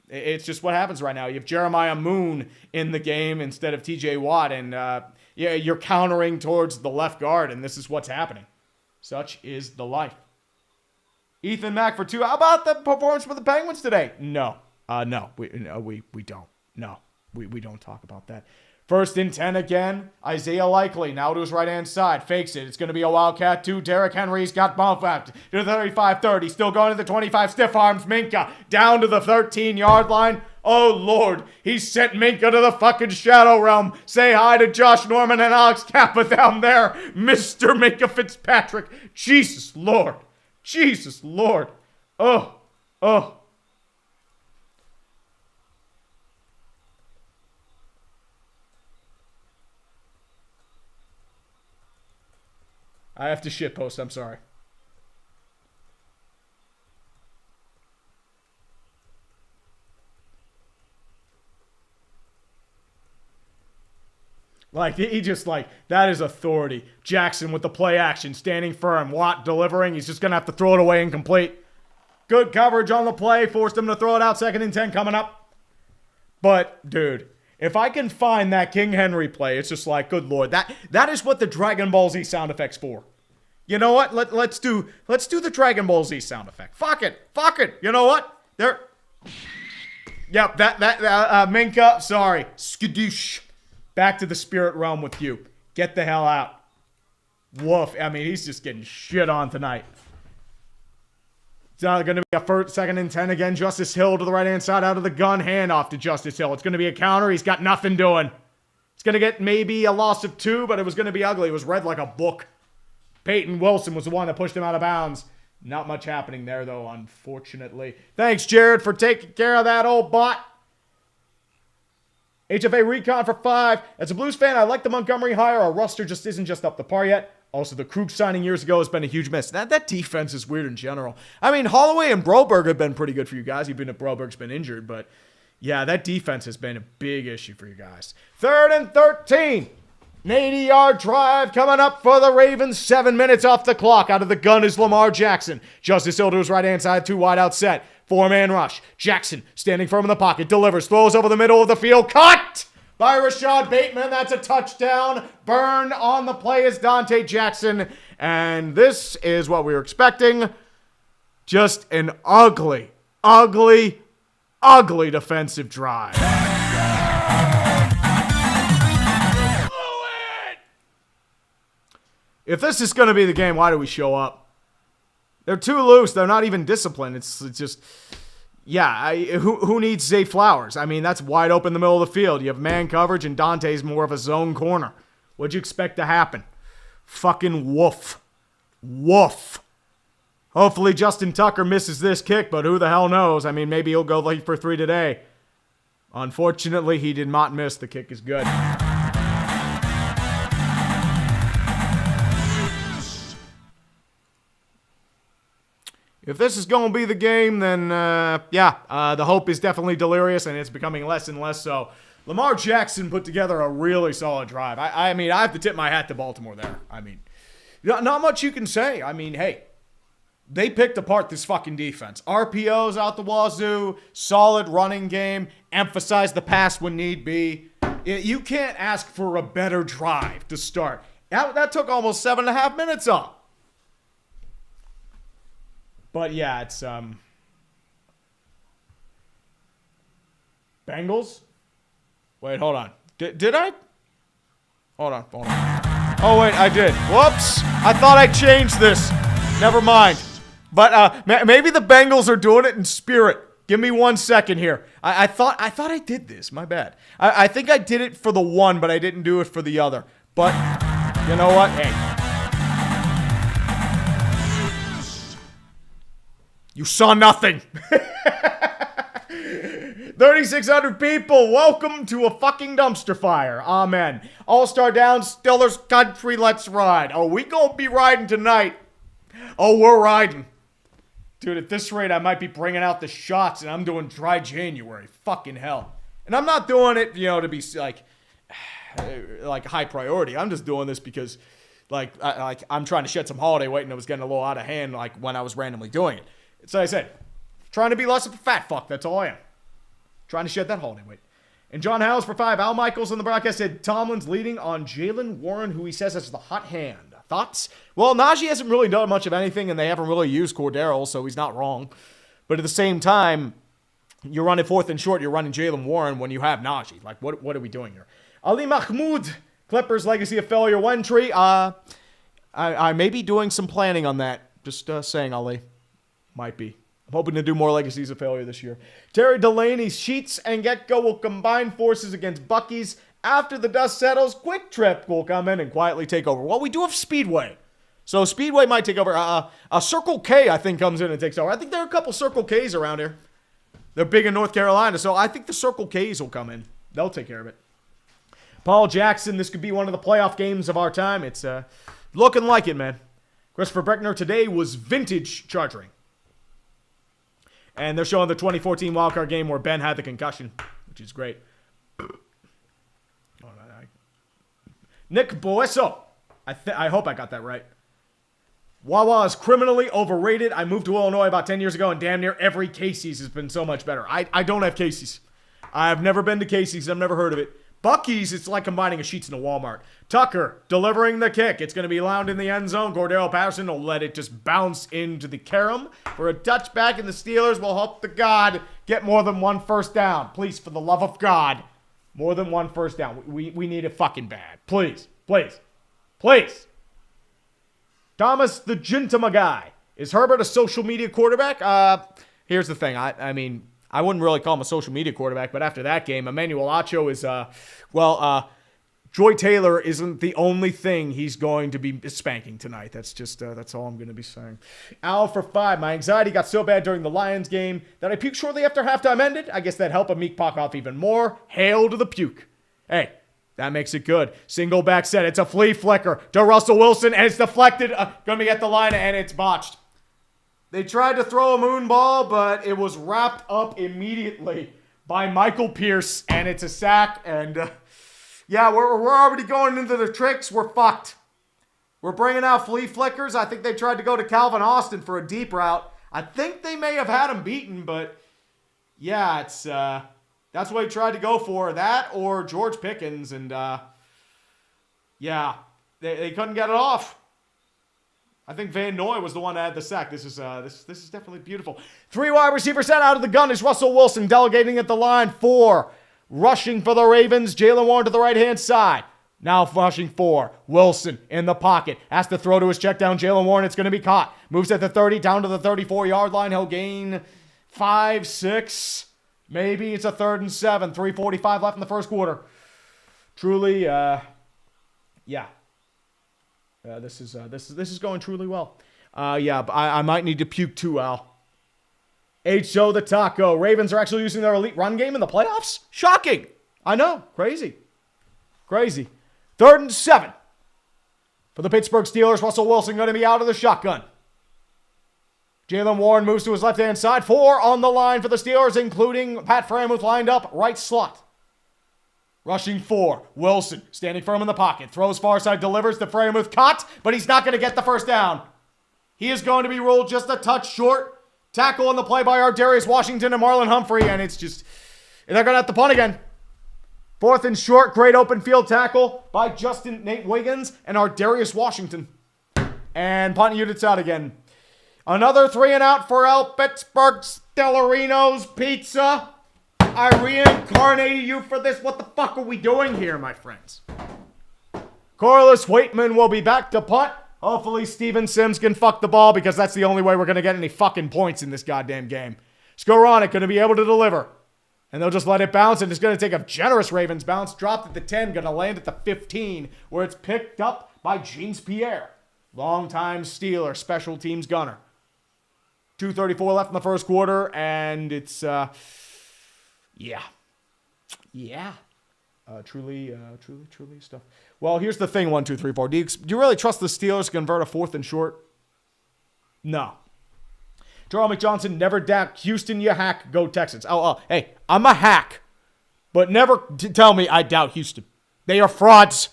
it's just what happens right now. You have Jeremiah Moon in the game instead of TJ Watt. And you're countering towards the left guard. And this is what's happening. Such is the life. Ethan Mack for 2. How about the performance for the Penguins today? No. We don't. No, we don't talk about that. 1st and 10 again. Isaiah Likely now to his right-hand side. Fakes it. It's going to be a Wildcat 2. Derrick Henry's got bumped up to the 35-30. Still going to the 25. Stiff arms Minka down to the 13-yard line. Oh, Lord. He sent Minka to the fucking shadow realm. Say hi to Josh Norman and Alex Kappa down there. Mr. Minka Fitzpatrick. Jesus, Lord. Jesus, Lord. Oh. I have to shitpost. I'm sorry. He just that is authority. Jackson with the play action, standing firm. Watt delivering. He's just going to have to throw it away incomplete. Good coverage on the play. Forced him to throw it out. 2nd and 10 coming up. But, dude, if I can find that King Henry play, it's just good Lord. That is what the Dragon Ball Z sound effect's for. You know what? Let's do the Dragon Ball Z sound effect. Fuck it. You know what? Yep, Minka, sorry. Skadoosh. Back to the spirit realm with you. Get the hell out. Woof. I mean, he's just getting shit on tonight. It's going to be a 2nd and 10 again. Justice Hill to the right-hand side out of the gun. Handoff to Justice Hill. It's going to be a counter. He's got nothing doing. It's going to get maybe a loss of 2, but it was going to be ugly. It was read like a book. Peyton Wilson was the one that pushed him out of bounds. Not much happening there, though, unfortunately. Thanks, Jared, for taking care of that old bot. HFA Recon for 5. As a Blues fan, I like the Montgomery hire. Our roster just isn't just up to par yet. Also, the Krug signing years ago has been a huge miss. That defense is weird in general. I mean, Holloway and Broberg have been pretty good for you guys, even if Broberg's been injured. But, yeah, that defense has been a big issue for you guys. 3rd and 13. An 80-yard drive coming up for the Ravens. 7 minutes off the clock. Out of the gun is Lamar Jackson. Justice Hill to his right-hand side. 2 wide out set. 4-man rush. Jackson standing firm in the pocket. Delivers. Throws over the middle of the field. Caught by Rashad Bateman. That's a touchdown. Burn on the play is Dante Jackson. And this is what we were expecting. Just an ugly, ugly, ugly defensive drive. If this is going to be the game, why do we show up? They're too loose. They're not even disciplined. It's just, yeah, who needs Zay Flowers? I mean, that's wide open in the middle of the field. You have man coverage, and Dante's more of a zone corner. What'd you expect to happen? Fucking woof. Woof. Hopefully Justin Tucker misses this kick, but who the hell knows? I mean, maybe he'll go late for 3 today. Unfortunately, he did not miss. The kick is good. If this is going to be the game, then, the hope is definitely delirious, and it's becoming less and less so. Lamar Jackson put together a really solid drive. I mean, I have to tip my hat to Baltimore there. I mean, not much you can say. I mean, hey, they picked apart this fucking defense. RPOs out the wazoo, solid running game, emphasize the pass when need be. You can't ask for a better drive to start. That took almost 7.5 minutes off. But yeah, it's Bengals. Wait, hold on. Did I? Hold on. Oh wait, I did. Whoops! I thought I changed this. Never mind. But maybe the Bengals are doing it in spirit. Give me 1 second here. I thought I did this. My bad. I think I did it for the one, but I didn't do it for the other. But you know what? Hey. You saw nothing. 3,600 people. Welcome to a fucking dumpster fire. Amen. All-Star down. Steelers country. Let's ride. Oh, we gonna be riding tonight. Oh, we're riding. Dude, at this rate, I might be bringing out the shots, and I'm doing dry January. Fucking hell. And I'm not doing it, to be like high priority. I'm just doing this because, I'm trying to shed some holiday weight, and it was getting a little out of hand, when I was randomly doing it. So I said, trying to be less of a fat fuck. That's all I am. Trying to shed that holiday weight. And John Howes for 5. Al Michaels on the broadcast said Tomlin's leading on Jalen Warren, who he says has the hot hand. Thoughts? Well, Najee hasn't really done much of anything, and they haven't really used Cordero, so he's not wrong. But at the same time, you're running 4th and short, you're running Jalen Warren when you have Najee. What are we doing here? Ali Mahmoud, Clippers legacy of failure 1 tree. I may be doing some planning on that. Just saying, Ali. Might be. I'm hoping to do more legacies of failure this year. Terry Delaney, Sheets and Getgo will combine forces against Bucky's. After the dust settles, Quick Trip will come in and quietly take over. Well, we do have Speedway. So Speedway might take over. A Circle K, I think, comes in and takes over. I think there are a couple Circle Ks around here. They're big in North Carolina, so I think the Circle Ks will come in. They'll take care of it. Paul Jackson, this could be one of the playoff games of our time. It's looking like it, man. Christopher Breckner today was vintage charging. And they're showing the 2014 wildcard game where Ben had the concussion, which is great. Nick Boeso. I hope I got that right. Wawa is criminally overrated. I moved to Illinois about 10 years ago, and damn near every Casey's has been so much better. I don't have Casey's. I've never been to Casey's. I've never heard of it. Bucky's, it's like combining a Sheetz and a Walmart. Tucker delivering the kick. It's going to be loud in the end zone. Cordero Patterson will let it just bounce into the carom for a touchback, and the Steelers will hope to God get more than 1 first down. Please, for the love of God, more than 1 first down. We need it fucking bad. Please. Thomas the Gintama guy. Is Herbert a social media quarterback? Here's the thing. I mean, I wouldn't really call him a social media quarterback, but after that game, Emmanuel Acho is, Joy Taylor isn't the only thing he's going to be spanking tonight. That's all I'm going to be saying. Al for 5. My anxiety got so bad during the Lions game that I puked shortly after halftime ended. I guess that helped a Meek pop off even more. Hail to the puke. Hey, that makes it good. Single back set. It's a flea flicker to Russell Wilson, and it's deflected. Going to get the line, and it's botched. They tried to throw a moon ball, but it was wrapped up immediately by Michael Pierce, and it's a sack, and Yeah, we're already going into the tricks. We're fucked. We're bringing out flea flickers. I think they tried to go to Calvin Austin for a deep route. I think they may have had him beaten, but yeah, it's that's what he tried to go for. That or George Pickens, and yeah, they couldn't get it off. I think Van Noy was the one that had the sack. This is definitely beautiful. 3 wide receiver set out of the gun is Russell Wilson delegating at the line. 4 rushing for the Ravens. Jalen Warren to the right-hand side. Now rushing 4. Wilson in the pocket. Has to throw to his check down. Jalen Warren, it's going to be caught. Moves at the 30, down to the 34-yard line. He'll gain 5, 6. Maybe it's a 3rd and 7. 3:45 left in the first quarter. Truly, yeah. This is going truly well. Yeah, but I might need to puke too, Al. H.O. the Taco. Ravens are actually using their elite run game in the playoffs? Shocking. I know. Crazy. 3rd and 7. For the Pittsburgh Steelers, Russell Wilson going to be out of the shotgun. Jalen Warren moves to his left-hand side. 4 on the line for the Steelers, including Pat Freiermuth lined up right slot. Rushing 4. Wilson standing firm in the pocket. Throws far side, delivers to Freiermuth. Caught, but he's not going to get the first down. He is going to be ruled just a touch short. Tackle on the play by Darius Washington and Marlon Humphrey, and it's just, they're going to have to punt again. 4th and short, great open field tackle by Justin Nate Wiggins and Darius Washington. And punt units out again. Another 3 and out for El Pittsburgh Stellarino's Pizza. I reincarnated you for this. What the fuck are we doing here, my friends? Corliss Waitman will be back to punt. Hopefully Steven Sims can fuck the ball because that's the only way we're going to get any fucking points in this goddamn game. Skoranek going to be able to deliver. And they'll just let it bounce, and it's going to take a generous Ravens bounce. Dropped at the 10, going to land at the 15, where it's picked up by James Pierre. Longtime Steeler, special teams gunner. 2:34 left in the first quarter, and it's, yeah. Truly stuff. Well, here's the thing, 1, 2, 3, 4. Do you really trust the Steelers to convert a 4th and short? No. Jarrell McJohnson, never doubt. Houston, you hack. Go Texans. Hey, I'm a hack. But never tell me I doubt Houston. They are frauds.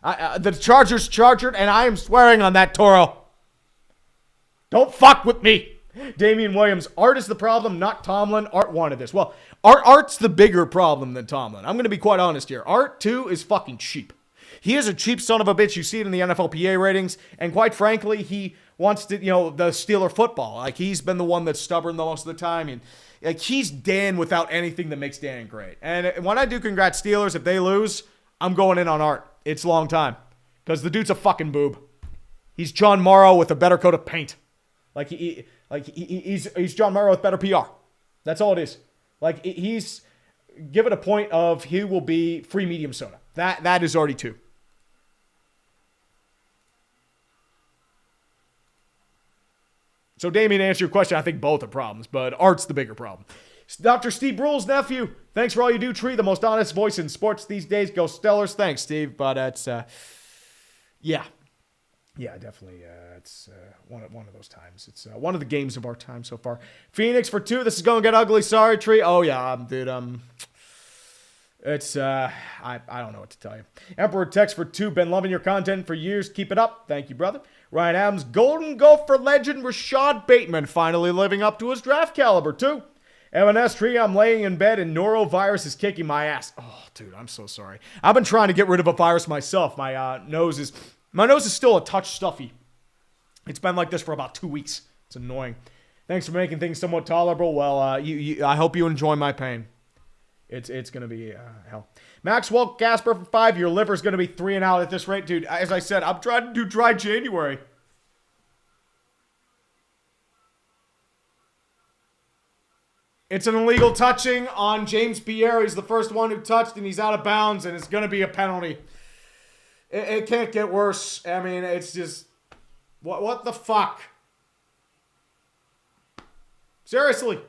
The Chargers chargered, and I am swearing on that, Toro. Don't fuck with me. Damian Williams, Art is the problem, not Tomlin. Art wanted this. Well, Art's the bigger problem than Tomlin. I'm going to be quite honest here. Art, too, is fucking cheap. He is a cheap son of a bitch. You see it in the NFLPA ratings. And quite frankly, he wants to, the Steeler football. Like, he's been the one that's stubborn the most of the time. And like, he's Dan without anything that makes Dan great. And when I do congrats Steelers, if they lose, I'm going in on Art. It's a long time. Because the dude's a fucking boob. He's John Morrow with a better coat of paint. He's John Morrow with better PR. That's all it is. Like, he's, give it a point of, he will be free medium soda. That is already 2. So, Damien, to answer your question, I think both are problems, but Art's the bigger problem. Dr. Steve Brule's nephew, thanks for all you do, Tree, the most honest voice in sports these days. Go Stellars. Thanks, Steve, but it's, yeah. Yeah, definitely. It's one of those times. It's one of the games of our time so far. Phoenix for 2. This is going to get ugly. Sorry, Tree. Oh, yeah, dude. It's, I don't know what to tell you. Emperor Text for 2. Been loving your content for years. Keep it up. Thank you, brother. Ryan Adams, Golden Gopher legend Rashad Bateman finally living up to his draft caliber, too. M&S Tree, I'm laying in bed and norovirus is kicking my ass. Oh, dude, I'm so sorry. I've been trying to get rid of a virus myself. My nose is still a touch stuffy. It's been like this for about 2 weeks. It's annoying. Thanks for making things somewhat tolerable. Well, I hope you enjoy my pain. It's going to be hell. Maxwell Gasper for 5. Your liver's going to be 3 and out at this rate. Dude, as I said, I'm trying to do dry January. It's an illegal touching on James Pierre. He's the first one who touched, and he's out of bounds, and it's going to be a penalty. It can't get worse. I mean, it's just... What the fuck? Seriously.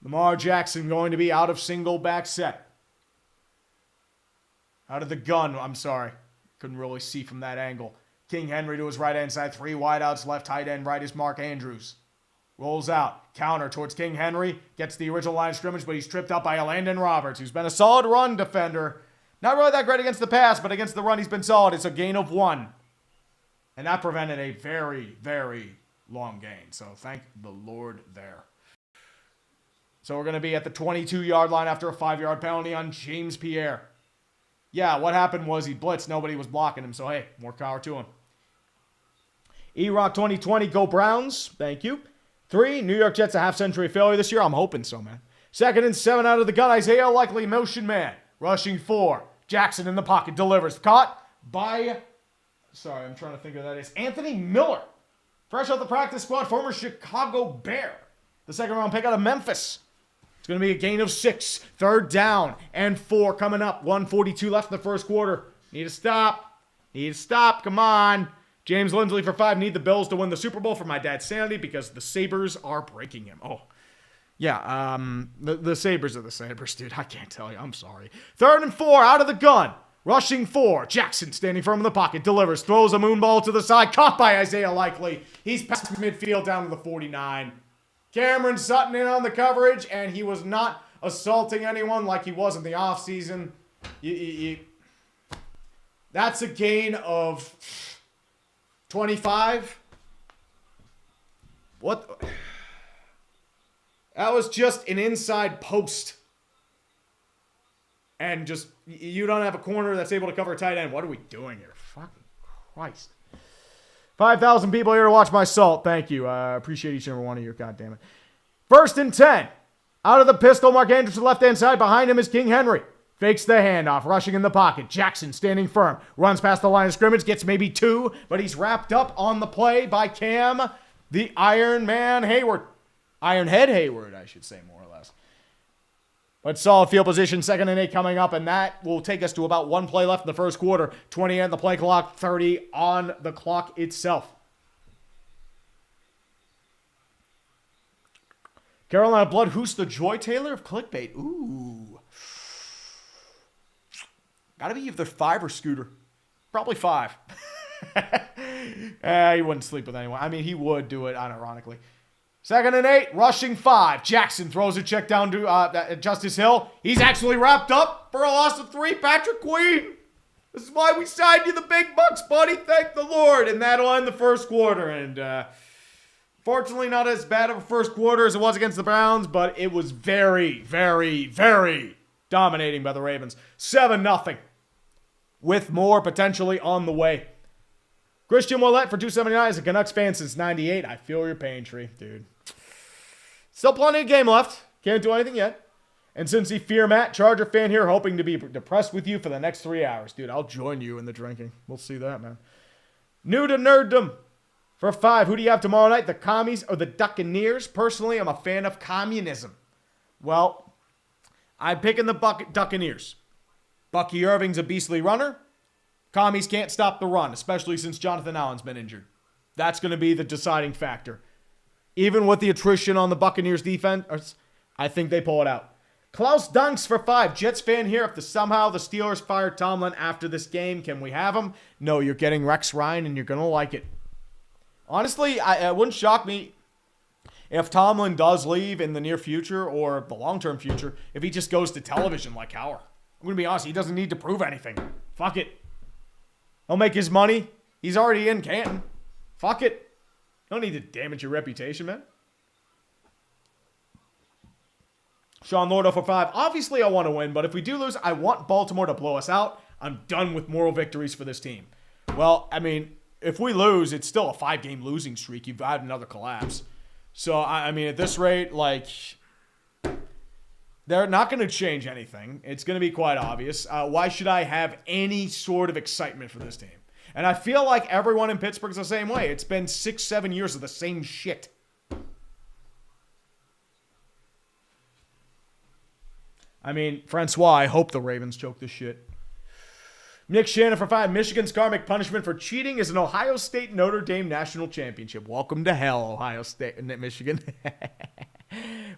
Lamar Jackson going to be out of single back set. Out of the gun, I'm sorry. Couldn't really see from that angle. King Henry to his right-hand side. 3 wideouts. Left tight end. Right is Mark Andrews. Rolls out. Counter towards King Henry. Gets the original line of scrimmage, but he's tripped up by Landon Roberts, who's been a solid run defender. Not really that great against the pass, but against the run, he's been solid. It's a gain of 1. And that prevented a very, very long gain. So thank the Lord there. So we're going to be at the 22-yard line after a 5-yard penalty on James Pierre. Yeah, what happened was he blitzed. Nobody was blocking him. So, hey, more power to him. E-Rock 2020, go Browns. Thank you. 3, New York Jets a half-century failure this year. I'm hoping so, man. 2nd and 7 out of the gun. Isaiah Likely, motion man. Rushing 4. Jackson in the pocket. Delivers. Caught by... Sorry, I'm trying to think who that is. Anthony Miller. Fresh out the practice squad. Former Chicago Bear. The 2nd-round pick out of Memphis. It's going to be a gain of 6. 3rd down and 4 coming up. 1:42 left in the first quarter. Need to stop. Need to stop. Come on. James Lindsley for 5. Need the Bills to win the Super Bowl for my dad's sanity because the Sabres are breaking him. Oh, yeah. The Sabres are the Sabres, dude. I can't tell you. I'm sorry. 3rd and 4 out of the gun. Rushing 4. Jackson standing firm in the pocket. Delivers. Throws a moonball to the side. Caught by Isaiah Likely. He's past midfield down to the 49. Cameron Sutton in on the coverage, and he was not assaulting anyone like he was in the offseason. That's a gain of 25. What? That was just an inside post. And just, you don't have a corner that's able to cover a tight end. What are we doing here? Fucking Christ. 5,000 people here to watch my salt. Thank you. I appreciate each and every one of you. God damn it. 1st and 10. Out of the pistol, Mark Andrews to the left-hand side. Behind him is King Henry. Fakes the handoff. Rushing in the pocket. Jackson standing firm. Runs past the line of scrimmage. Gets maybe 2. But he's wrapped up on the play by Cam, the Iron Man Hayward. Ironhead Hayward, I should say, more or less. But solid field position, 2nd and 8 coming up, and that will take us to about 1 play left in the first quarter. 28 on the play clock, 30 on the clock itself. Carolina Blood, who's the Joy Taylor of clickbait? Ooh. Gotta be either 5 or Scooter. Probably 5. He wouldn't sleep with anyone. I mean, he would do it unironically. 2nd and 8, rushing 5. Jackson throws a check down to Justice Hill. He's actually wrapped up for a loss of 3. Patrick Queen. This is why we signed you the big bucks, buddy. Thank the Lord. And that'll end the first quarter. And fortunately, not as bad of a first quarter as it was against the Browns, but it was very, very, very dominating by the Ravens. 7-0. With more potentially on the way. Christian Willett for $2.79 is a Canucks fan since 98. I feel your pain, Tree, dude. Still plenty of game left. Can't do anything yet. And since he fear Matt, Charger fan here, hoping to be depressed with you for the next 3 hours. Dude, I'll join you in the drinking. We'll see that, man. New to nerddom for 5. Who do you have tomorrow night? The Commies or the Buccaneers? Personally, I'm a fan of communism. Well, I'm picking the Buccaneers. Bucky Irving's a beastly runner. Commies can't stop the run, especially since Jonathan Allen's been injured. That's going to be the deciding factor. Even with the attrition on the Buccaneers defense, I think they pull it out. Klaus Dunks for 5. Jets fan here. If somehow the Steelers fire Tomlin after this game, can we have him? No, you're getting Rex Ryan, and you're going to like it. Honestly, it wouldn't shock me if Tomlin does leave in the near future or the long-term future, if he just goes to television like Howard. I'm going to be honest, he doesn't need to prove anything. Fuck it. He'll make his money. He's already in Canton. Fuck it. Don't need to damage your reputation, man. Sean Lordo for 5. Obviously, I want to win, but if we do lose, I want Baltimore to blow us out. I'm done with moral victories for this team. Well, I mean, if we lose, it's still a 5-game losing streak. You've had another collapse. So, I mean, at this rate, like, they're not going to change anything. It's going to be quite obvious. Why should I have any sort of excitement for this team? And I feel like everyone in Pittsburgh is the same way. It's been 6-7 years of the same shit. I mean, Francois, I hope the Ravens choke this shit. Nick Shannon for 5. Michigan's karmic punishment for cheating is an Ohio State Notre Dame national championship. Welcome to hell, Ohio State and Michigan.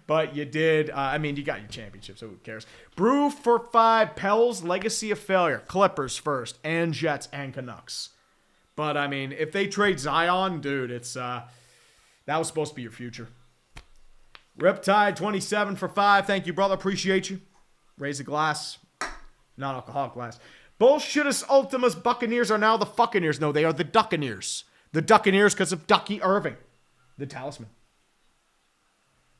But you did. I mean, you got your championship, so who cares? Brew for 5. Pels, legacy of failure. Clippers first, and Jets, and Canucks. But, I mean, if they trade Zion, dude, it's, that was supposed to be your future. Riptide, 27 for 5. Thank you, brother. Appreciate you. Raise a glass. Non-alcoholic glass. Bullshittus Ultimas Buccaneers are now the Fuccaneers. No, they are the Duccaneers. The Duccaneers because of Ducky Irving, the talisman.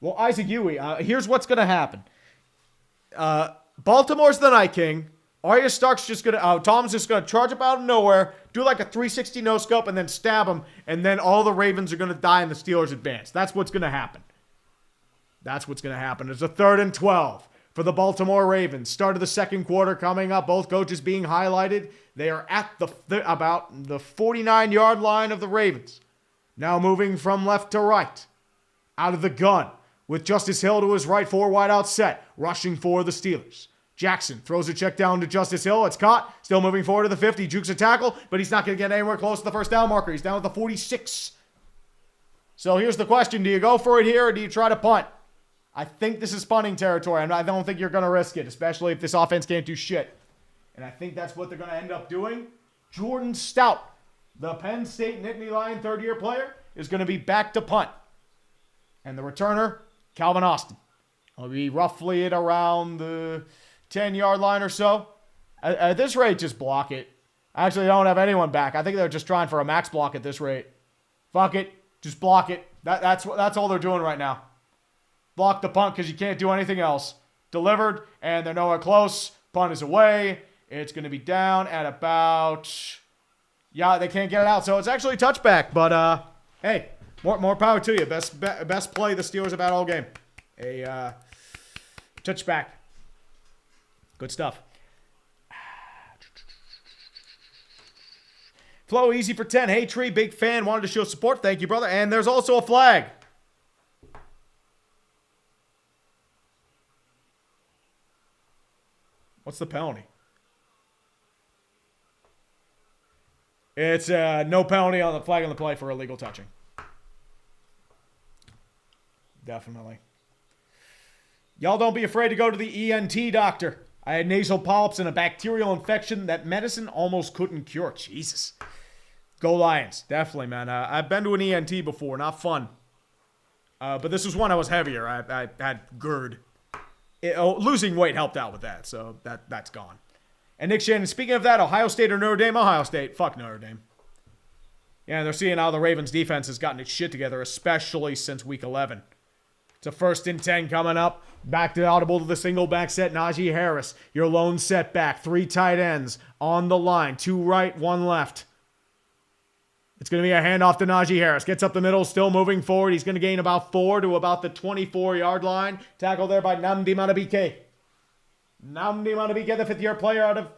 Well, Isaac Huey, here's what's going to happen. Baltimore's the Night King. Arya Stark's just going to, Tom's just going to charge up out of nowhere, do like a 360 no-scope, and then stab him, and then all the Ravens are going to die and the Steelers advance. That's what's going to happen. That's what's going to happen. It's a 3rd and 12 for the Baltimore Ravens. Start of the second quarter coming up. Both coaches being highlighted. They are at about the 49-yard line of the Ravens. Now moving from left to right. Out of the gun. With Justice Hill to his right, 4 wide out set. Rushing for the Steelers. Jackson throws a check down to Justice Hill. It's caught. Still moving forward to the 50. Jukes a tackle, but he's not going to get anywhere close to the first down marker. He's down at the 46. So here's the question. Do you go for it here or do you try to punt? I think this is punting territory. I don't think you're going to risk it, especially if this offense can't do shit. And I think that's what they're going to end up doing. Jordan Stout, the Penn State Nittany Lion third-year player, is going to be back to punt. And the returner, Calvin Austin. Will be roughly at around the 10-yard line or so. At this rate, just block it. Actually, they don't have anyone back. I think they're just trying for a max block at this rate. Fuck it. Just block it. That's all they're doing right now. Block the punt because you can't do anything else. Delivered, and they're nowhere close. Punt is away. It's going to be down at about... Yeah, they can't get it out. So it's actually a touchback. But, hey, more power to you. Best play the Steelers have had all game. A touchback. Good stuff. Flow easy for 10. Hey, Tree, big fan. Wanted to show support. Thank you, brother. And there's also a flag. What's the penalty? It's no penalty on the flag on the play for illegal touching. Definitely. Y'all don't be afraid to go to the ENT doctor. I had nasal polyps and a bacterial infection that medicine almost couldn't cure. Jesus. Go Lions. Definitely, man. I've been to an ENT before. Not fun. But this was one I was heavier. I had GERD. Losing weight helped out with that, so that's gone. And Nick Shannon, speaking of that, Ohio State or Notre Dame? Ohio State. Fuck Notre Dame. Yeah, they're seeing how the Ravens defense has gotten its shit together, especially since week 11. It's a 1st and 10 coming up. Back to audible to the single back set. Najee Harris, your lone setback. 3 tight ends on the line. 2 right, 1 left. It's going to be a handoff to Najee Harris. Gets up the middle, still moving forward. He's going to gain about 4 to about the 24-yard line. Tackle there by Nnamdi Madubuike. Nnamdi Madubuike, the 5th-year player out of...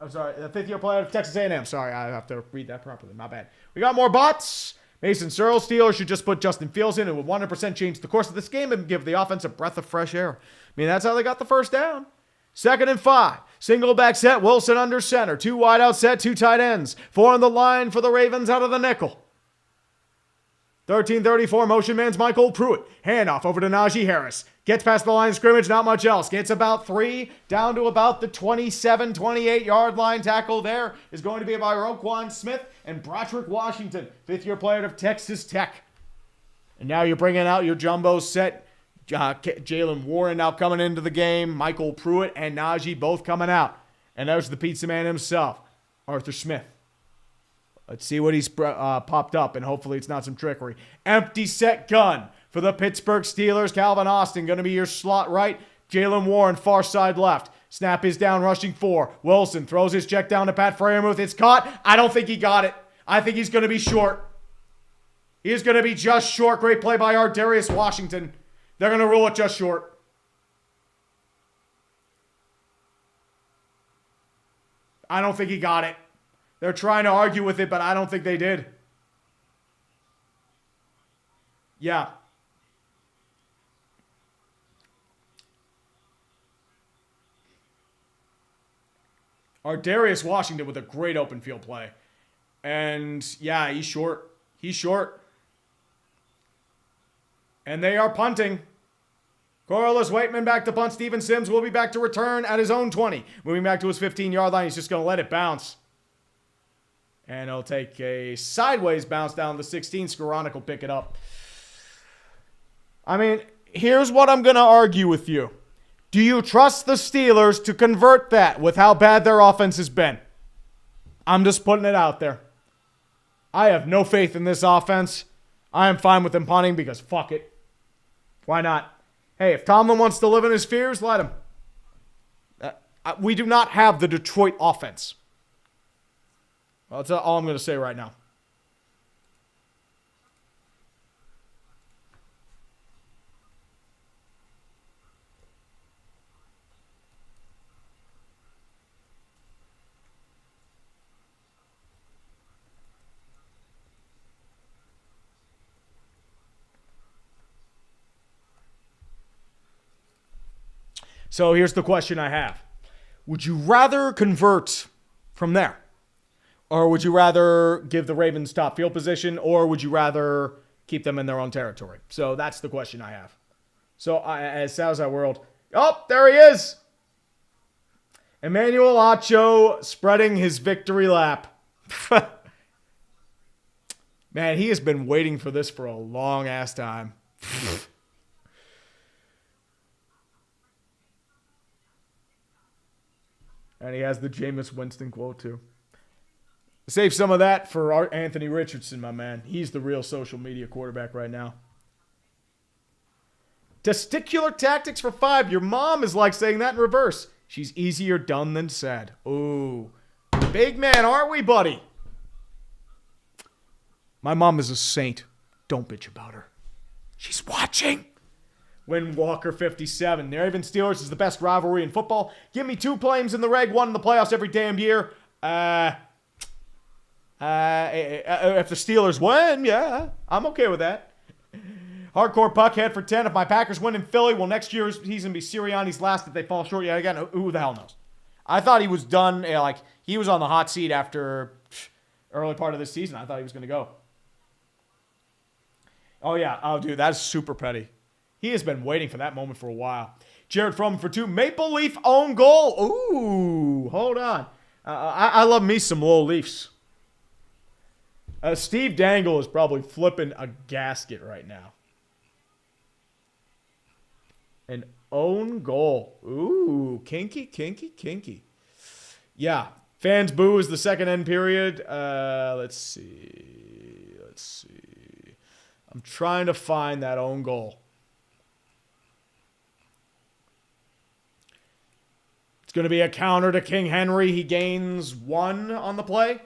I'm sorry, the 5th-year player out of Texas A&M. Sorry, I have to read that properly. My bad. We got more bots. Mason Searle, Steelers should just put Justin Fields in. It would 100% change the course of this game and give the offense a breath of fresh air. I mean, that's how they got the first down. 2nd and 5. Single back set. Wilson under center. 2 wide out set. 2 tight ends. 4 on the line for the Ravens out of the nickel. 13-34. Motion man's Michael Pruitt. Handoff over to Najee Harris. Gets past the line of scrimmage. Not much else. Gets about 3 down to about the 27, 28-yard line. Tackle there is going to be by Roquan Smith and Broderick Washington, 5th-year player of Texas Tech. And now you're bringing out your jumbo set. Jalen Warren now coming into the game. Michael Pruitt and Najee both coming out. And there's the pizza man himself, Arthur Smith. Let's see what he's popped up, and hopefully it's not some trickery. Empty set gun for the Pittsburgh Steelers. Calvin Austin going to be your slot right. Jalen Warren far side left. Snap is down, rushing 4. Wilson throws his check down to Pat Freiermuth. It's caught. I don't think he got it. I think he's going to be short. He's going to be just short. Great play by Ardarius Washington. They're going to rule it just short. I don't think he got it. They're trying to argue with it, but I don't think they did. Yeah. Ardarius Washington with a great open field play. And, yeah, he's short. He's short. And they are punting. Scoreless, Waitman back to punt. Steven Sims will be back to return at his own 20. Moving back to his 15-yard line. He's just going to let it bounce. And he'll take a sideways bounce down the 16. Skoranek will pick it up. I mean, here's what I'm going to argue with you. Do you trust the Steelers to convert that with how bad their offense has been? I'm just putting it out there. I have no faith in this offense. I am fine with them punting because fuck it. Why not? Hey, if Tomlin wants to live in his fears, let him. We do not have the Detroit offense. Well, that's all I'm going to say right now. So here's the question I have. Would you rather convert from there? Or would you rather give the Ravens top field position? Or would you rather keep them in their own territory? So that's the question I have. So as sad as that world. Oh, there he is. Emmanuel Acho spreading his victory lap. Man, he has been waiting for this for a long ass time. And he has the Jameis Winston quote, too. Save some of that for Anthony Richardson, my man. He's the real social media quarterback right now. Testicular tactics for 5. Your mom is like saying that in reverse. She's easier done than said. Ooh. Big man, aren't we, buddy? My mom is a saint. Don't bitch about her. She's watching. Win Walker 57. The Ravens Steelers is the best rivalry in football. Give me 2 claims in the reg, 1 in the playoffs every damn year. If the Steelers win, yeah, I'm okay with that. Hardcore Puckhead for 10. If my Packers win in Philly, will next year's season be Sirianni's last if they fall short yet again? Who the hell knows? I thought he was done. Like, he was on the hot seat after early part of this season. I thought he was going to go. Oh, yeah. Oh, dude, that's super petty. He has been waiting for that moment for a while. Jared Fromm for 2. Maple Leaf own goal. Ooh, hold on. I love me some low Leafs. Steve Dangle is probably flipping a gasket right now. An own goal. Ooh, kinky, kinky, kinky. Yeah, fans boo is the second end period. Let's see. I'm trying to find that own goal. It's going to be a counter to King Henry. He gains 1 on the play.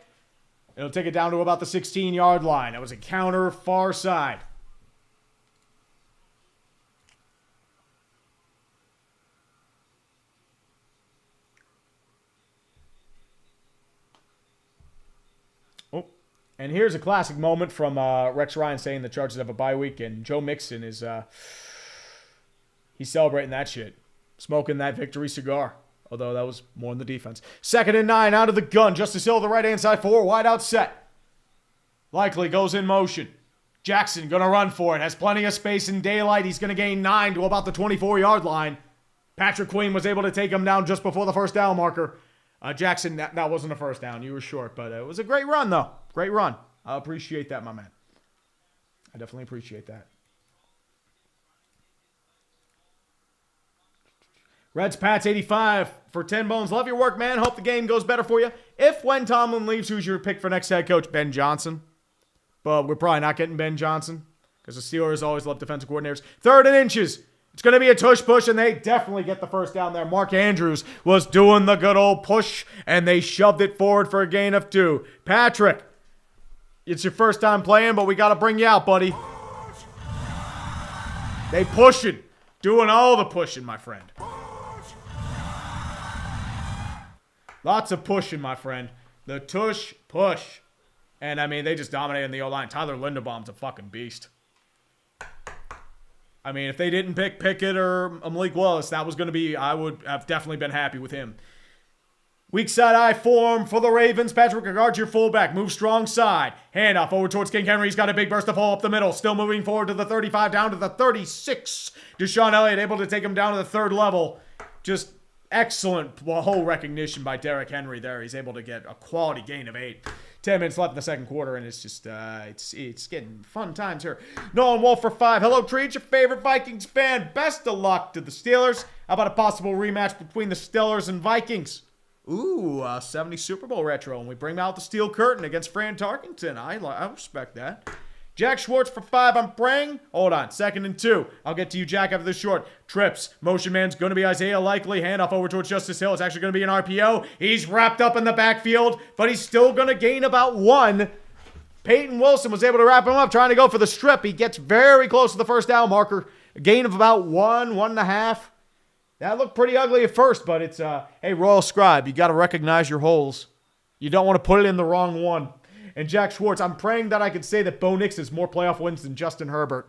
It'll take it down to about the 16-yard line. It was a counter far side. Oh, and here's a classic moment from Rex Ryan saying the Chargers have a bye week, and Joe Mixon is he's celebrating that shit, smoking that victory cigar. Although that was more in the defense. 2nd and 9 out of the gun. Justice Hill, the right-hand side, 4. Wide out set. Likely goes in motion. Jackson going to run for it. Has plenty of space in daylight. He's going to gain 9 to about the 24-yard line. Patrick Queen was able to take him down just before the first down marker. Jackson, that wasn't a first down. You were short, but it was a great run, though. Great run. I appreciate that, my man. I definitely appreciate that. Reds Pats 85 for 10 bones. Love your work, man. Hope the game goes better for you. If when Tomlin leaves, who's your pick for next head coach? Ben Johnson. But we're probably not getting Ben Johnson because the Steelers always love defensive coordinators. 3rd and inches. It's going to be a tush push, and they definitely get the first down there. Mark Andrews was doing the good old push, and they shoved it forward for a gain of 2. Patrick, it's your first time playing, but we got to bring you out, buddy. They pushing. Doing all the pushing, my friend. Lots of pushing, my friend. The tush push. And, I mean, they just dominated the O-line. Tyler Linderbaum's a fucking beast. I mean, if they didn't pick Pickett or Malik Willis, that was going to be, I would have definitely been happy with him. Weak side I form for the Ravens. Patrick Ricard, your fullback. Move strong side. Handoff over towards King Henry. He's got a big burst of hole up the middle. Still moving forward to the 35, down to the 36. Deshaun Elliott able to take him down to the third level. Just excellent hole recognition by Derrick Henry there. He's able to get a quality gain of 8. 10 minutes left in the second quarter, and it's just, it's getting fun times here. Nolan Wolf for 5. Hello, Treat, your favorite Vikings fan. Best of luck to the Steelers. How about a possible rematch between the Steelers and Vikings? Ooh, 70 Super Bowl retro, and we bring out the steel curtain against Fran Tarkenton. I respect that. Jack Schwartz for 5. I'm praying. Hold on. 2nd and 2. I'll get to you, Jack, after this short. Trips. Motion man's going to be Isaiah Likely. Handoff over towards Justice Hill. It's actually going to be an RPO. He's wrapped up in the backfield, but he's still going to gain about 1. Peyton Wilson was able to wrap him up, trying to go for the strip. He gets very close to the first down marker. A gain of about 1.5. That looked pretty ugly at first, but it's, hey, Royal Scribe, you got to recognize your holes. You don't want to put it in the wrong one. And Jack Schwartz, I'm praying that I can say that Bo Nix has more playoff wins than Justin Herbert.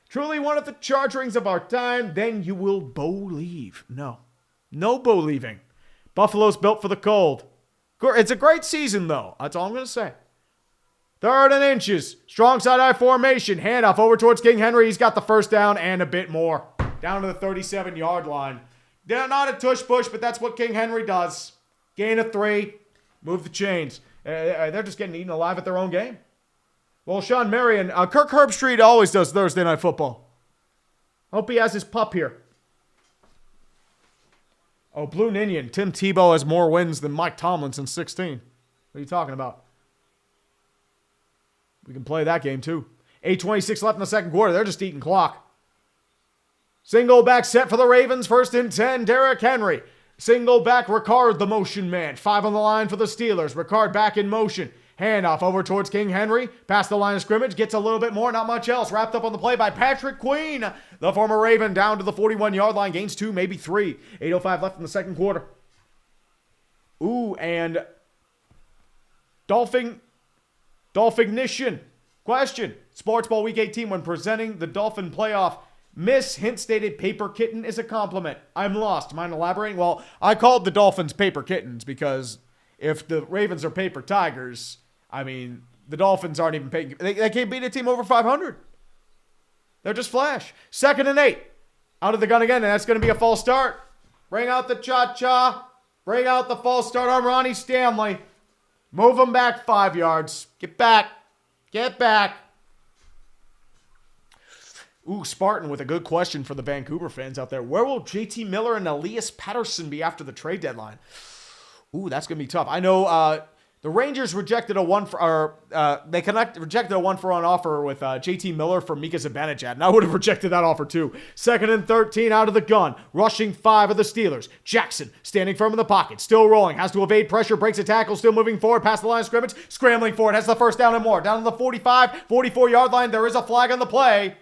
Truly one of the charge rings of our time, then you will believe. No believing. Buffalo's built for the cold. It's a great season, though. That's all I'm going to say. 3rd and inches. Strong side I formation. Handoff over towards King Henry. He's got the first down and a bit more. Down to the 37-yard line. They're not a tush push, but that's what King Henry does. Gain of 3. Move the chains. They're just getting eaten alive at their own game. Well, Sean Marion, Kirk Herbstreit always does Thursday Night Football. Hope he has his pup here. Oh, Blue Ninian. Tim Tebow has more wins than Mike Tomlinson in 16. What are you talking about? We can play that game too. 8:26 left in the second quarter. They're just eating clock. Single back set for the Ravens. 1st and 10, Derrick Henry. Single back, Ricard, the motion man. 5 on the line for the Steelers. Ricard back in motion. Handoff over towards King Henry. Past the line of scrimmage. Gets a little bit more, not much else. Wrapped up on the play by Patrick Queen. The former Raven down to the 41-yard line. Gains 2, maybe 3. 8:05 left in the second quarter. Ooh, and Dolphignition. Question. Sports Ball Week 18 when presenting the Dolphin playoff. Miss Hint stated paper kitten is a compliment. I'm lost. Mind elaborating? Well, I called the Dolphins paper kittens because if the Ravens are paper tigers, I mean, the Dolphins aren't even paying. They can't beat a team over 500. They're just flash. 2nd and 8. Out of the gun again, and that's going to be a false start. Bring out the cha-cha. Bring out the false start on Ronnie Stanley. Move them back 5 yards. Get back. Get back. Ooh, Spartan with a good question for the Vancouver fans out there. Where will JT Miller and Elias Patterson be after the trade deadline? Ooh, that's going to be tough. I know the Rangers rejected a rejected a 1-for-1 offer with JT Miller for Mika Zibanejad, and I would have rejected that offer too. 2nd and 13 out of the gun. Rushing 5 of the Steelers. Jackson standing firm in the pocket. Still rolling. Has to evade pressure. Breaks a tackle. Still moving forward past the line of scrimmage. Scrambling forward. Has the first down and more. Down to the 45, 44-yard line. There is a flag on the play.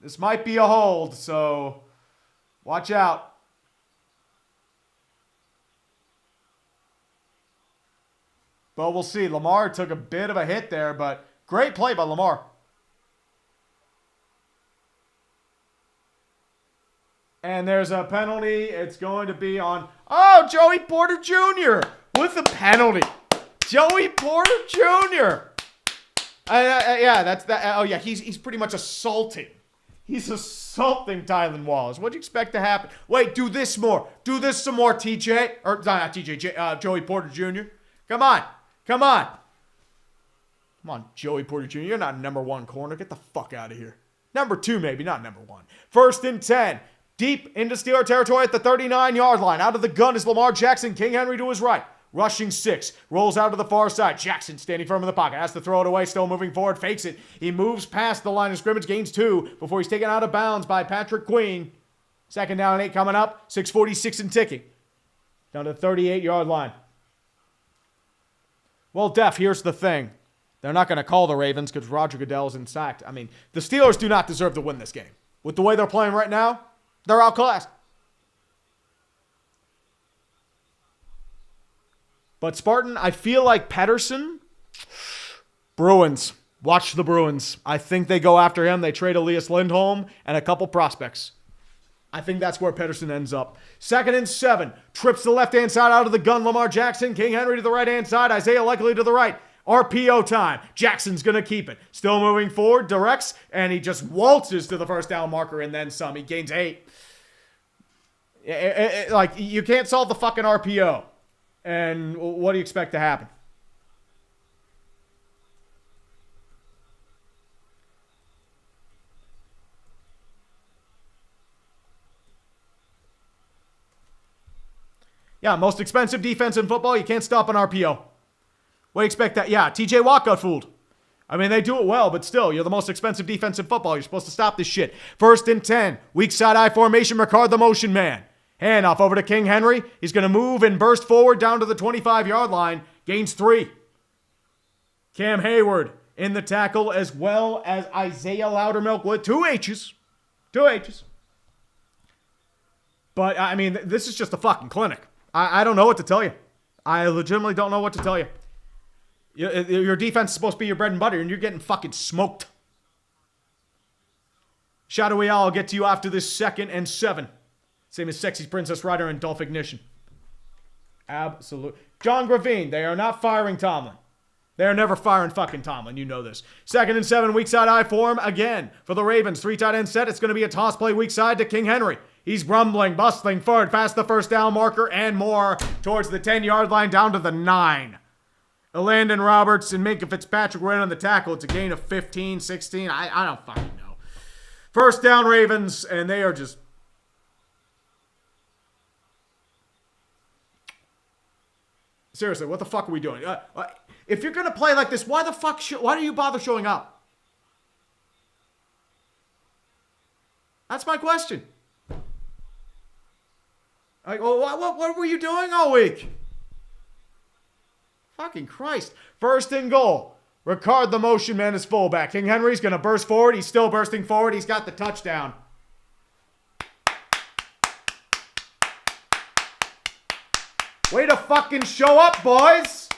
This might be a hold, so watch out. But we'll see. Lamar took a bit of a hit there, but great play by Lamar. And there's a penalty. It's going to be on, Joey Porter Jr. with a penalty. Joey Porter Jr. Yeah, that's that. Oh, yeah, he's pretty much assaulting. He's assaulting Tylan Wallace. What'd you expect to happen? Wait, do this more. Do this some more, TJ. Or, not TJ, Joey Porter Jr. Come on. Come on. Come on, Joey Porter Jr. You're not number 1 corner. Get the fuck out of here. Number 2, maybe, not number 1. 1st and 10. Deep into Steeler territory at the 39-yard line. Out of the gun is Lamar Jackson. King Henry to his right. Rushing 6. Rolls out to the far side. Jackson standing firm in the pocket. Has to throw it away. Still moving forward. Fakes it. He moves past the line of scrimmage. Gains 2 before he's taken out of bounds by Patrick Queen. 2nd down and 8 coming up. 6:46 and ticking. Down to the 38-yard line. Well, Def, here's the thing. They're not going to call the Ravens because Roger Goodell's in sacked. I mean, the Steelers do not deserve to win this game. With the way they're playing right now, they're outclassed. But Spartan, I feel like Patterson, Bruins. Watch the Bruins. I think they go after him. They trade Elias Lindholm and a couple prospects. I think that's where Pedersen ends up. 2nd and 7. Trips to the left-hand side out of the gun. Lamar Jackson. King Henry to the right-hand side. Isaiah likely to the right. RPO time. Jackson's going to keep it. Still moving forward. Directs. And he just waltzes to the first down marker and then some. He gains 8. Like, you can't solve the fucking RPO. And what do you expect to happen? Yeah, most expensive defense in football. You can't stop an RPO. What do you expect that? Yeah, TJ Watt got fooled. I mean, they do it well, but still, you're the most expensive defense in football. You're supposed to stop this shit. 1st and 10. Weak side I formation. Ricard the motion man. Handoff over to King Henry. He's going to move and burst forward down to the 25-yard line. Gains 3. Cam Hayward in the tackle as well as Isaiah Loudermilk with 2 H's. 2 H's. But, I mean, this is just a fucking clinic. I don't know what to tell you. I legitimately don't know what to tell you. Your defense is supposed to be your bread and butter, and you're getting fucking smoked. Shadowy Owl will get to you after this 2nd and 7. Same as Sexy Princess Rider and Dolph Ignition. Absolute. John Gravine, they are not firing Tomlin. They are never firing fucking Tomlin. You know this. 2nd and 7, weak side I form again. For the Ravens, 3 tight end set. It's going to be a toss play weak side to King Henry. He's rumbling, bustling forward, past the first down marker and more towards the 10-yard line down to the 9. Landon Roberts and Minka Fitzpatrick were in on the tackle. It's a gain of 15, 16. I don't fucking know. First down Ravens, and they are just... Seriously, what the fuck are we doing? If you're going to play like this, why do you bother showing up? That's my question. Like, well, what were you doing all week? Fucking Christ. 1st and goal. Ricard the motion man is fullback. King Henry's going to burst forward. He's still bursting forward. He's got the touchdown. Way to fucking show up, boys.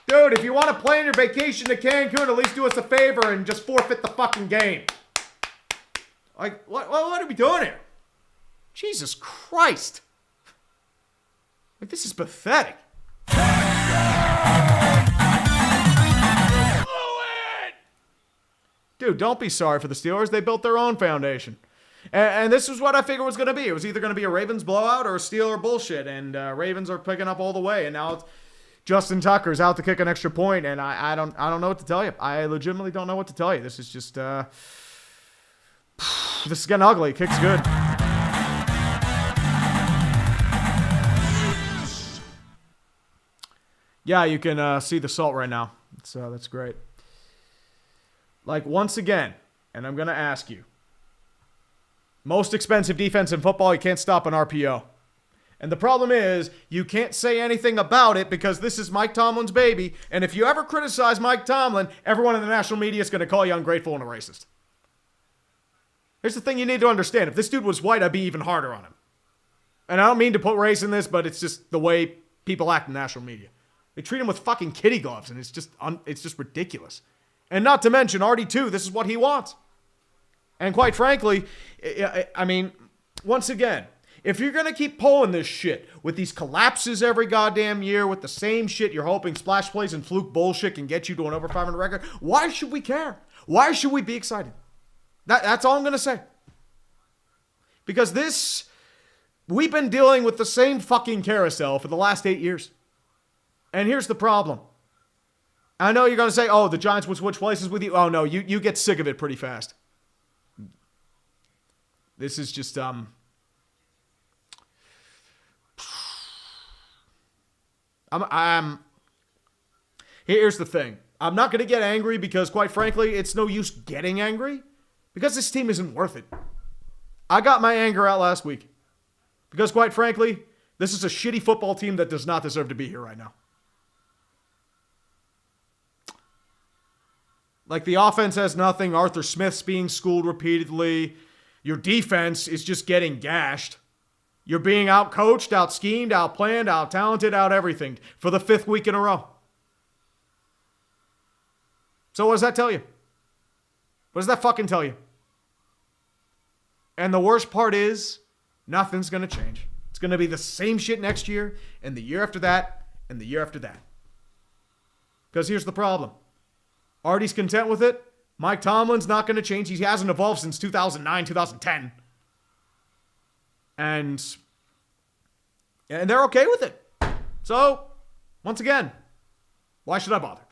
Dude, if you want to plan your vacation to Cancun, at least do us a favor and just forfeit the fucking game. Like, what are we doing here? Jesus Christ. Like, this is pathetic. Dude, don't be sorry for the Steelers. They built their own foundation. And this is what I figured was going to be. It was either going to be a Ravens blowout or a Steeler bullshit. And Ravens are picking up all the way. And now it's Justin Tucker's out to kick an extra point. And I don't know what to tell you. I legitimately don't know what to tell you. This is just... this is getting ugly. Kick's good. Yeah, you can see the salt right now. That's great. Like, once again, and I'm going to ask you, most expensive defense in football, you can't stop an RPO. And the problem is, you can't say anything about it because this is Mike Tomlin's baby. And if you ever criticize Mike Tomlin, everyone in the national media is going to call you ungrateful and a racist. Here's the thing you need to understand. If this dude was white, I'd be even harder on him. And I don't mean to put race in this, but it's just the way people act in national media. They treat him with fucking kitty gloves, and it's just ridiculous. And not to mention, RD2, this is what he wants. And quite frankly, I mean, once again, if you're going to keep pulling this shit with these collapses every goddamn year with the same shit you're hoping splash plays and fluke bullshit can get you to an over 500 record, why should we care? Why should we be excited? That's all I'm going to say. Because we've been dealing with the same fucking carousel for the last 8 years. And here's the problem. I know you're going to say, oh, the Giants would switch places with you. Oh, no, you get sick of it pretty fast. This is just, here's the thing. I'm not going to get angry because, quite frankly, it's no use getting angry because this team isn't worth it. I got my anger out last week because, quite frankly, this is a shitty football team that does not deserve to be here right now. Like, the offense has nothing. Arthur Smith's being schooled repeatedly. Your defense is just getting gashed. You're being out-coached, out-schemed, out-planned, out-talented, out-everything for the 5th week in a row. So what does that tell you? What does that fucking tell you? And the worst part is, nothing's going to change. It's going to be the same shit next year, and the year after that, and the year after that. Because here's the problem. Artie's content with it. Mike Tomlin's not going to change. He hasn't evolved since 2009, 2010. And they're okay with it. So, once again, why should I bother?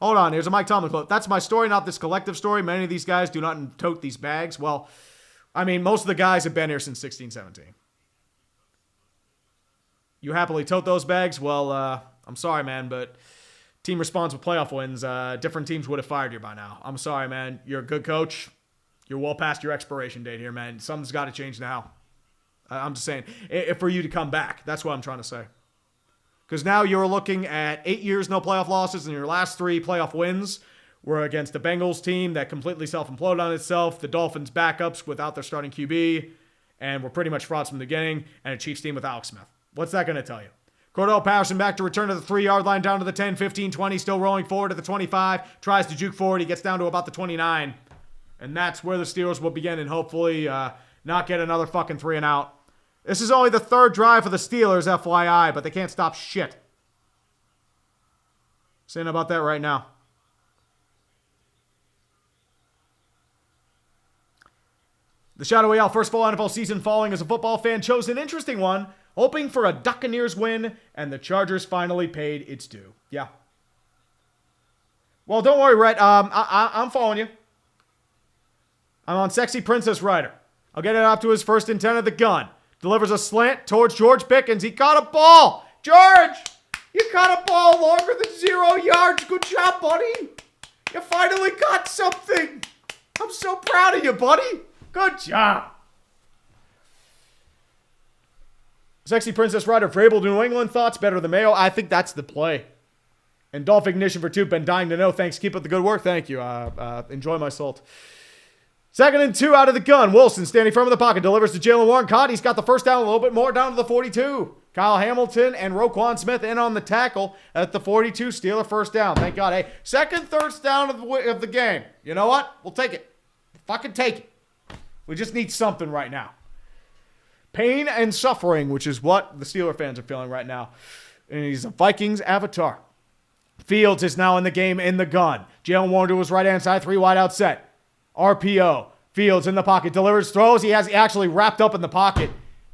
Hold on, here's a Mike Tomlin quote. That's my story, not this collective story. Many of these guys do not tote these bags. Well, I mean, most of the guys have been here since 16, 17. You happily tote those bags? Well, I'm sorry, man, but team responds with playoff wins. Different teams would have fired you by now. I'm sorry, man. You're a good coach. You're well past your expiration date here, man. Something's got to change now. I'm just saying, for you to come back. That's what I'm trying to say. Because now you're looking at 8 years, no playoff losses, and your last 3 playoff wins were against the Bengals team that completely self-imploded on itself, the Dolphins backups without their starting QB, and were pretty much frauds from the beginning, and a Chiefs team with Alex Smith. What's that going to tell you? Cordell Patterson back to return to the 3-yard line, down to the 10, 15, 20, still rolling forward to the 25, tries to juke forward, he gets down to about the 29, and that's where the Steelers will begin and hopefully not get another fucking 3 and out. This is only the 3rd drive for the Steelers, FYI, but they can't stop shit. Saying about that right now. The Shadowy Owl, first full NFL season following as a football fan, chose an interesting one, hoping for a Buccaneers win, and the Chargers finally paid its due. Yeah. Well, don't worry, Rhett. I'm following you. I'm on Sexy Princess Rider. I'll get it up to his first intent of the gun. Delivers a slant towards George Pickens. He caught a ball. George, you caught a ball longer than 0 yards. Good job, buddy. You finally got something. I'm so proud of you, buddy. Good job. Sexy Princess Rider, Vrabel, New England thoughts better than Mayo. I think that's the play. And Dolph Ignition for 2, been dying to know. Thanks. Keep up the good work. Thank you. Enjoy my salt. 2nd and 2 out of the gun. Wilson standing firm in the pocket. Delivers to Jalen Warren. Caught. He's got the first down a little bit more down to the 42. Kyle Hamilton and Roquan Smith in on the tackle at the 42. Steeler first down. Thank God. Hey, 2nd, 3rd down of the game. You know what? We'll take it. Fucking take it. We just need something right now. Pain and suffering, which is what the Steeler fans are feeling right now. And he's a Vikings avatar. Fields is now in the game in the gun. Jalen Warren to his right-hand side. 3 wide out set. RPO. Fields in the pocket. Delivers, throws. He has actually wrapped up in the pocket.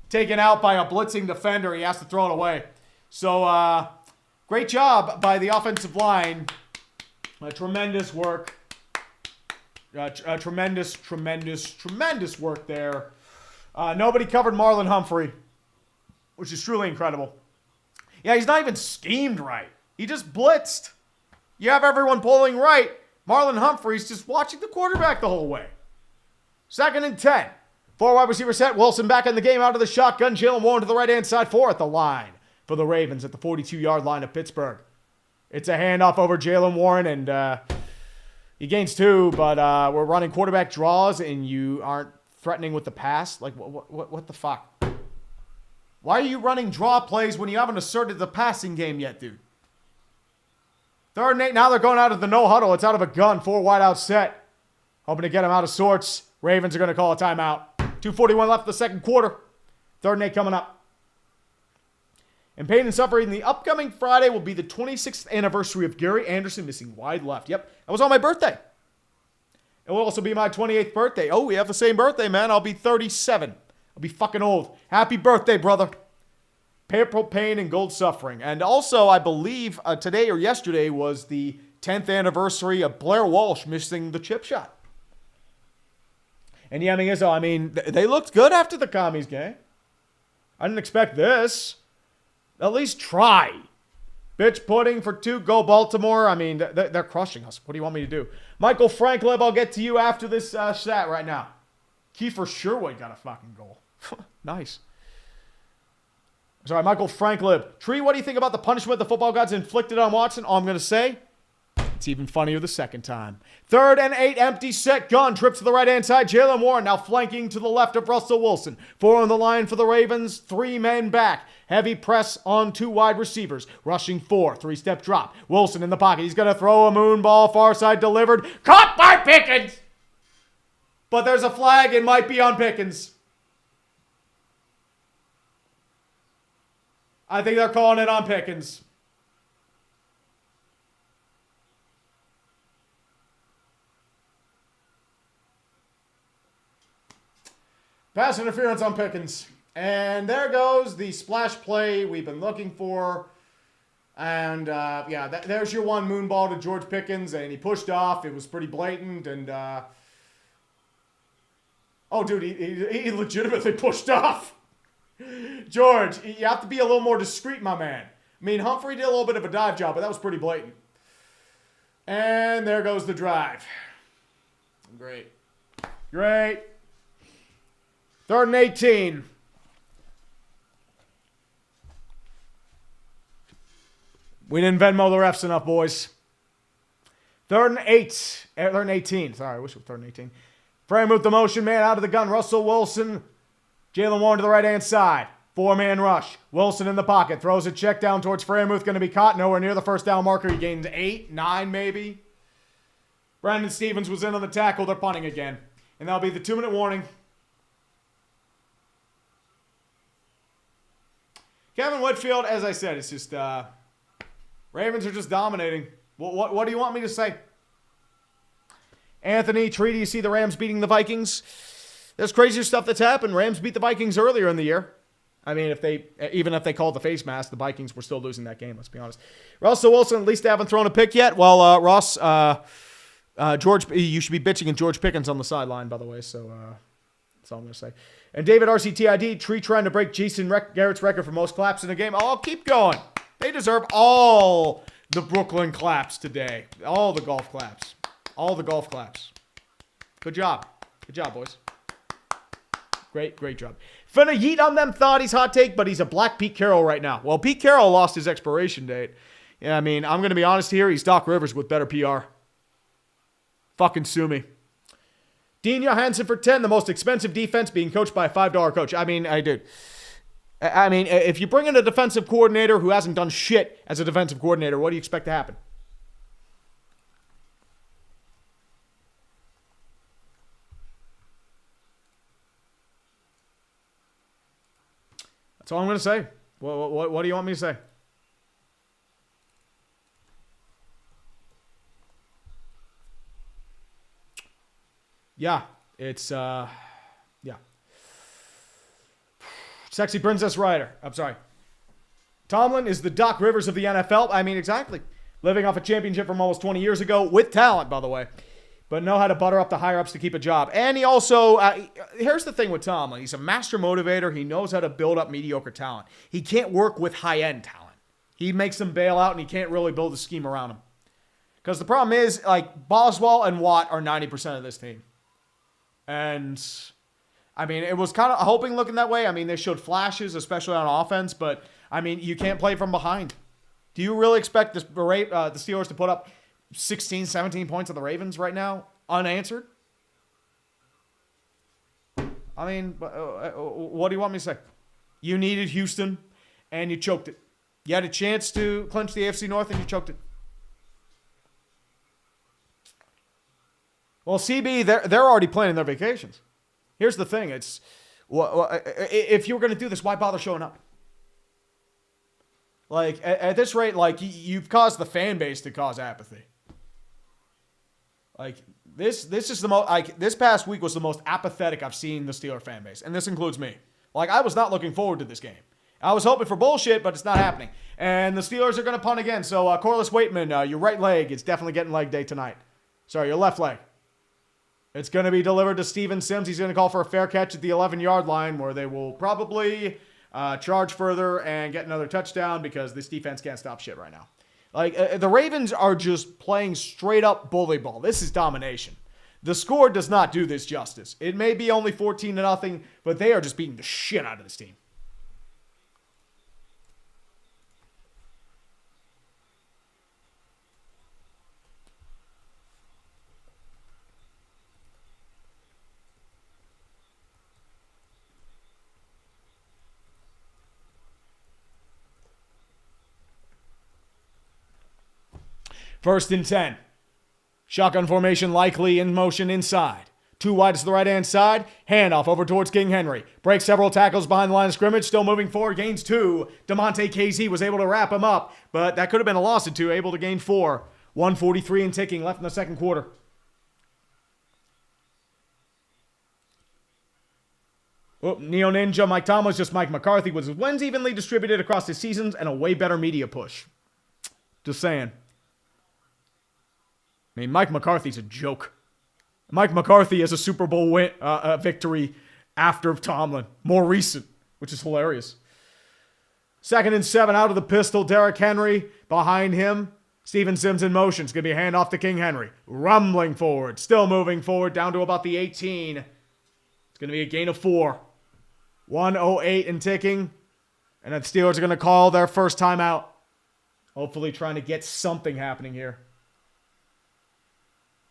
Taken out by a blitzing defender. He has to throw it away. So, great job by the offensive line. Tremendous work. Tremendous work there. Nobody covered Marlon Humphrey, which is truly incredible. Yeah, he's not even schemed right. He just blitzed. You have everyone pulling right. Marlon Humphrey's just watching the quarterback the whole way. 2nd and 10. 4 wide receiver set. Wilson back in the game out of the shotgun. Jalen Warren to the right-hand side. 4 at the line for the Ravens at the 42-yard line of Pittsburgh. It's a handoff over Jalen Warren, and he gains 2, but we're running quarterback draws, and you aren't threatening with the pass. Like, what the fuck? Why are you running draw plays when you haven't asserted the passing game yet, dude? 3rd and 8. Now they're going out of the no huddle. It's out of a gun. 4 wide out set. Hoping to get him out of sorts. Ravens are going to call a timeout. 2:41 left the 2nd quarter. 3rd and 8 coming up. And pain and suffering, the upcoming Friday will be the 26th anniversary of Gary Anderson missing wide left. Yep, that was on my birthday. It will also be my 28th birthday. Oh, we have the same birthday, man. I'll be 37. I'll be fucking old. Happy birthday, brother. Purple pain and gold suffering. And also, I believe today or yesterday was the 10th anniversary of Blair Walsh missing the chip shot. And Yemi Izzo, I mean, they looked good after the Commies game. I didn't expect this. At least try. Bitch pudding for 2. Go Baltimore. I mean, they're crushing us. What do you want me to do? Michael Franklin, I'll get to you after this stat right now. Kiefer Sherwood got a fucking goal. Nice. Sorry, Michael Franklin. Tree, what do you think about the punishment the football gods inflicted on Watson? All I'm going to say, it's even funnier the second time. 3rd and 8, empty set gun. Trip to the right-hand side. Jalen Warren now flanking to the left of Russell Wilson. 4 on the line for the Ravens. 3 men back. Heavy press on 2 wide receivers. Rushing 4. 3-step drop. Wilson in the pocket. He's going to throw a moon ball. Far side delivered. Caught by Pickens. But there's a flag. It might be on Pickens. I think they're calling it on Pickens. Pass interference on Pickens. And there goes the splash play we've been looking for. And, there's your one moon ball to George Pickens. And he pushed off. It was pretty blatant. And, oh, dude, he legitimately pushed off. George, you have to be a little more discreet, my man. I mean, Humphrey did a little bit of a dive job, but that was pretty blatant. And there goes the drive. Great. 3rd and 18. We didn't Venmo the refs enough, boys. 3rd and 18. Sorry, I wish it was 3rd and 18. Frame with the motion man out of the gun. Russell Wilson. Jalen Warren to the right-hand side. 4-man rush. Wilson in the pocket. Throws a check down towards Freiermuth. Going to be caught. Nowhere near the first down marker. He gained 8, 9 maybe. Brandon Stevens was in on the tackle. They're punting again. And that'll be the 2-minute warning. Kevin Whitfield, as I said, it's just... Ravens are just dominating. What do you want me to say? Anthony, Tree, do you see the Rams beating the Vikings? There's crazier stuff that's happened. Rams beat the Vikings earlier in the year. I mean, even if they called the face mask, the Vikings were still losing that game, let's be honest. Russell Wilson, at least they haven't thrown a pick yet. Well, Ross, George, you should be bitching at George Pickens on the sideline, by the way, so that's all I'm going to say. And David RCTID, Tree trying to break Jason Garrett's record for most claps in a game. Oh, keep going. They deserve all the Brooklyn claps today. All the golf claps. All the golf claps. Good job. Good job, boys. Great job. Finna yeet on them thought he's hot take, but he's a black Pete Carroll right now. Well, Pete Carroll lost his expiration date. Yeah, I mean, I'm going to be honest here. He's Doc Rivers with better PR. Fucking sue me. Dean Johansson for 10, the most expensive defense being coached by a $5 coach. I mean, if you bring in a defensive coordinator who hasn't done shit as a defensive coordinator, what do you expect to happen? That's all I'm going to say. What do you want me to say? Yeah, it's, yeah. Sexy Princess Ryder. I'm sorry. Tomlin is the Doc Rivers of the NFL. I mean, exactly. Living off a championship from almost 20 years ago with talent, by the way. But know how to butter up the higher-ups to keep a job. And he also, here's the thing with Tomlin. He's a master motivator. He knows how to build up mediocre talent. He can't work with high-end talent. He makes them bail out, and he can't really build a scheme around them. Because the problem is, like, Boswell and Watt are 90% of this team. And, I mean, it was kind of hoping looking that way. I mean, they showed flashes, especially on offense. But, I mean, you can't play from behind. Do you really expect the Steelers to put up 16, 17 points on the Ravens right now, unanswered? I mean, what do you want me to say? You needed Houston, and you choked it. You had a chance to clinch the AFC North, and you choked it. Well, CB, they're already planning their vacations. Here's the thing. It's if you were going to do this, why bother showing up? Like, at this rate, like, you've caused the fan base to cause apathy. Like, this is the most, like, this past week was the most apathetic I've seen the Steeler fan base. And this includes me. Like, I was not looking forward to this game. I was hoping for bullshit, but it's not happening. And the Steelers are going to punt again. So, Corliss Waitman, your right leg is definitely getting leg day tonight. Sorry, your left leg. It's going to be delivered to Steven Sims. He's going to call for a fair catch at the 11-yard line where they will probably charge further and get another touchdown because this defense can't stop shit right now. Like, the Ravens are just playing straight-up bully ball. This is domination. The score does not do this justice. It may be only 14-0, but they are just beating the shit out of this team. First and 10. Shotgun formation likely in motion inside. Two wide to the right-hand side. Handoff over towards King Henry. Breaks several tackles behind the line of scrimmage. Still moving forward. Gains 2. DeMonte KZ was able to wrap him up, but that could have been a loss of 2. Able to gain 4. 1:43 and ticking left in the second quarter. Oh, Neo Ninja, Mike Tomlin's just Mike McCarthy, with his wins evenly distributed across his seasons and a way better media push. Just saying. I mean, Mike McCarthy's a joke. Mike McCarthy has a Super Bowl victory after Tomlin. More recent, which is hilarious. 2nd and 7 out of the pistol. Derrick Henry behind him. Steven Sims in motion. It's going to be a handoff to King Henry. Rumbling forward. Still moving forward down to about the 18. It's going to be a gain of 4. 1:08 and ticking. And the Steelers are going to call their first timeout. Hopefully trying to get something happening here.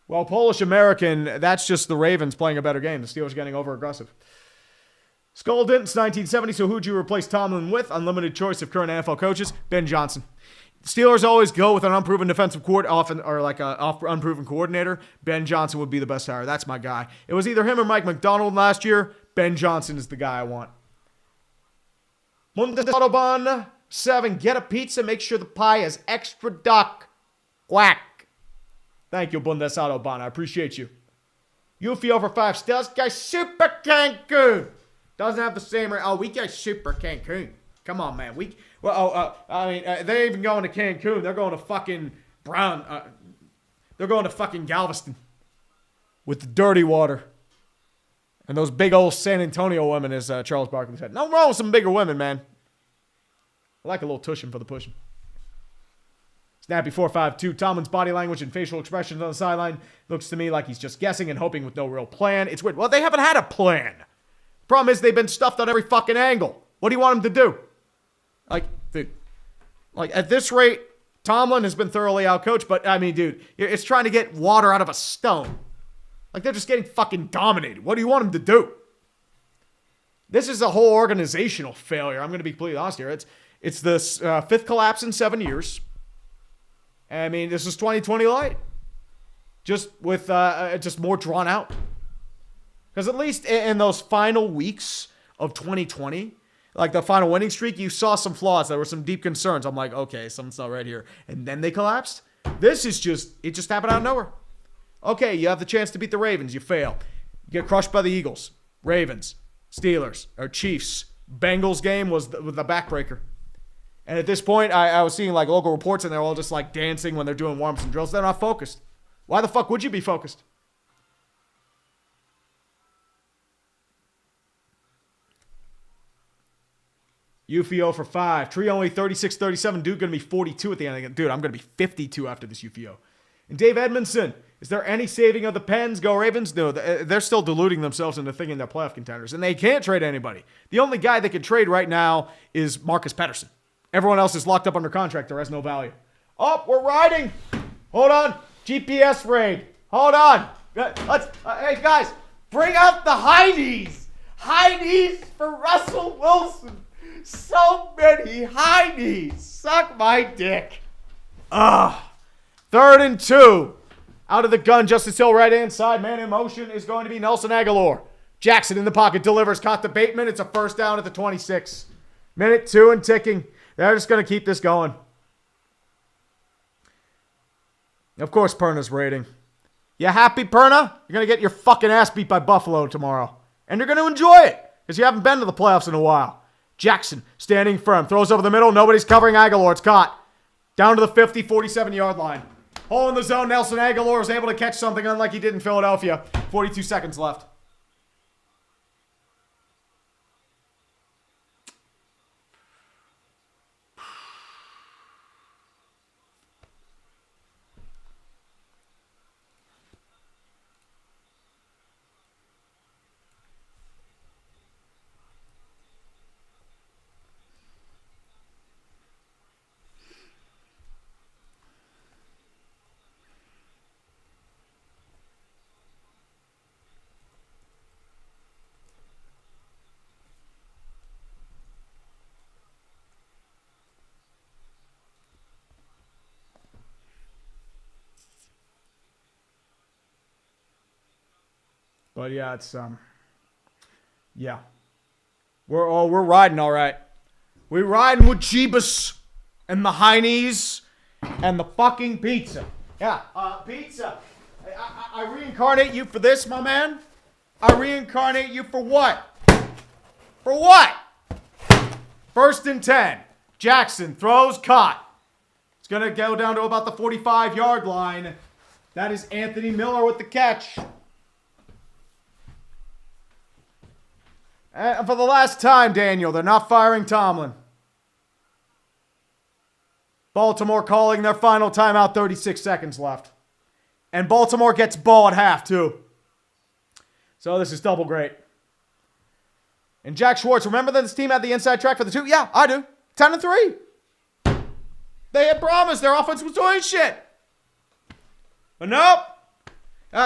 Well, Polish-American, that's just the Ravens playing a better game. The Steelers getting over-aggressive. Skull Dent's 1970, so who'd you replace Tomlin with? Unlimited choice of current NFL coaches. Ben Johnson. Steelers always go with an unproven defensive unproven coordinator. Ben Johnson would be the best hire. That's my guy. It was either him or Mike McDonald last year. Ben Johnson is the guy I want. Autobahn 7. Get a pizza. Make sure the pie has extra duck. Quack. Thank you, Bundesautobahn. I appreciate you. Yuffie over 5. Still guy Super Cancun. Doesn't have the same. Oh, we got Super Cancun. Come on, man. They're even going to Cancun. They're going to fucking they're going to fucking Galveston with the dirty water. And those big old San Antonio women, as Charles Barkley said. No wrong with some bigger women, man. I like a little tushing for the pushing. Snappy 4-5-2. Tomlin's body language and facial expressions on the sideline looks to me like he's just guessing and hoping with no real plan. It's weird. Well, they haven't had a plan. Problem is they've been stuffed on every fucking angle. What do you want them to do? Dude. At this rate, Tomlin has been thoroughly outcoached, but, I mean, dude, it's trying to get water out of a stone. They're just getting fucking dominated. What do you want them to do? This is a whole organizational failure. I'm going to be completely honest here. It's the 5th collapse in 7 years. I mean, this is 2020 light. Just with just more drawn out. Because at least in those final weeks of 2020, like the final winning streak, you saw some flaws. There were some deep concerns. I'm like, okay, something's not right here. And then they collapsed. This is it just happened out of nowhere. Okay, you have the chance to beat the Ravens. You fail. You get crushed by the Eagles. Ravens, Steelers, or Chiefs. Bengals game was the backbreaker. And at this point, I was seeing local reports, and they're all just dancing when they're doing warm-ups and drills. They're not focused. Why the fuck would you be focused? UFO for 5. Tree only 36-37. Dude, going to be 42 at the end of the game. Dude, I'm going to be 52 after this UFO. And Dave Edmondson. Is there any saving of the Pens? Go Ravens? No, they're still deluding themselves into thinking they're playoff contenders. And they can't trade anybody. The only guy they can trade right now is Marcus Pettersson. Everyone else is locked up under contract or has no value. Oh, we're riding. Hold on. GPS raid. Hold on. Hey, guys, bring out the high knees. High knees for Russell Wilson. So many high knees. Suck my dick. 3rd and 2. Out of the gun, Justice Hill right-hand side. Man in motion is going to be Nelson Aguilar. Jackson in the pocket delivers. Caught the Bateman. It's a first down at the 26. Minute 2 and ticking. They're just going to keep this going. Of course, Perna's raiding. You happy, Perna? You're going to get your fucking ass beat by Buffalo tomorrow. And you're going to enjoy it because you haven't been to the playoffs in a while. Jackson standing firm. Throws over the middle. Nobody's covering Aguilar. It's caught. Down to the 50, 47-yard line. Hole in the zone. Nelson Aguilar was able to catch something unlike he did in Philadelphia. 42 seconds left. But yeah, it's yeah. We're riding all right. We're riding with Jeebus and the Heinies and the fucking pizza. Yeah, pizza. I reincarnate you for this, my man. I reincarnate you for what? For what? 1st and 10. Jackson throws, caught. It's going to go down to about the 45-yard line. That is Anthony Miller with the catch. And for the last time, Daniel, they're not firing Tomlin. Baltimore calling their final timeout, 36 seconds left. And Baltimore gets ball at half, too. So this is double great. And Jack Schwartz, remember that this team had the inside track for the 2? Yeah, I do. 10-3. They had promised their offense was doing shit. But nope.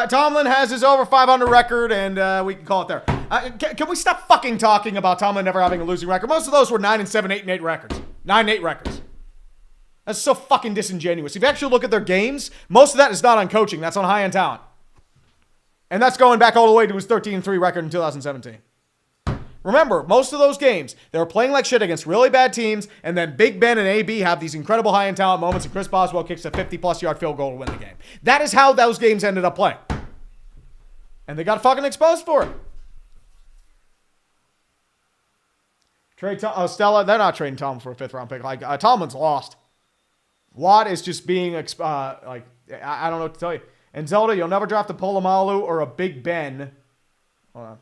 Tomlin has his over 500 record, and we can call it there. Can we stop fucking talking about Tomlin never having a losing record? Most of those were 9-7, 8-8 records. 9-8 records. That's so fucking disingenuous. If you actually look at their games, most of that is not on coaching. That's on high-end talent. And that's going back all the way to his 13-3 record in 2017. Remember, most of those games, they were playing like shit against really bad teams, and then Big Ben and AB have these incredible high-end talent moments, and Chris Boswell kicks a 50-plus yard field goal to win the game. That is how those games ended up playing. And they got fucking exposed for it. Stella, they're not trading Tomlin for a 5th-round pick. Tomlin's lost. Watt is just being, I don't know what to tell you. And Zelda, you'll never draft a Polamalu or a Big Ben. Hold on.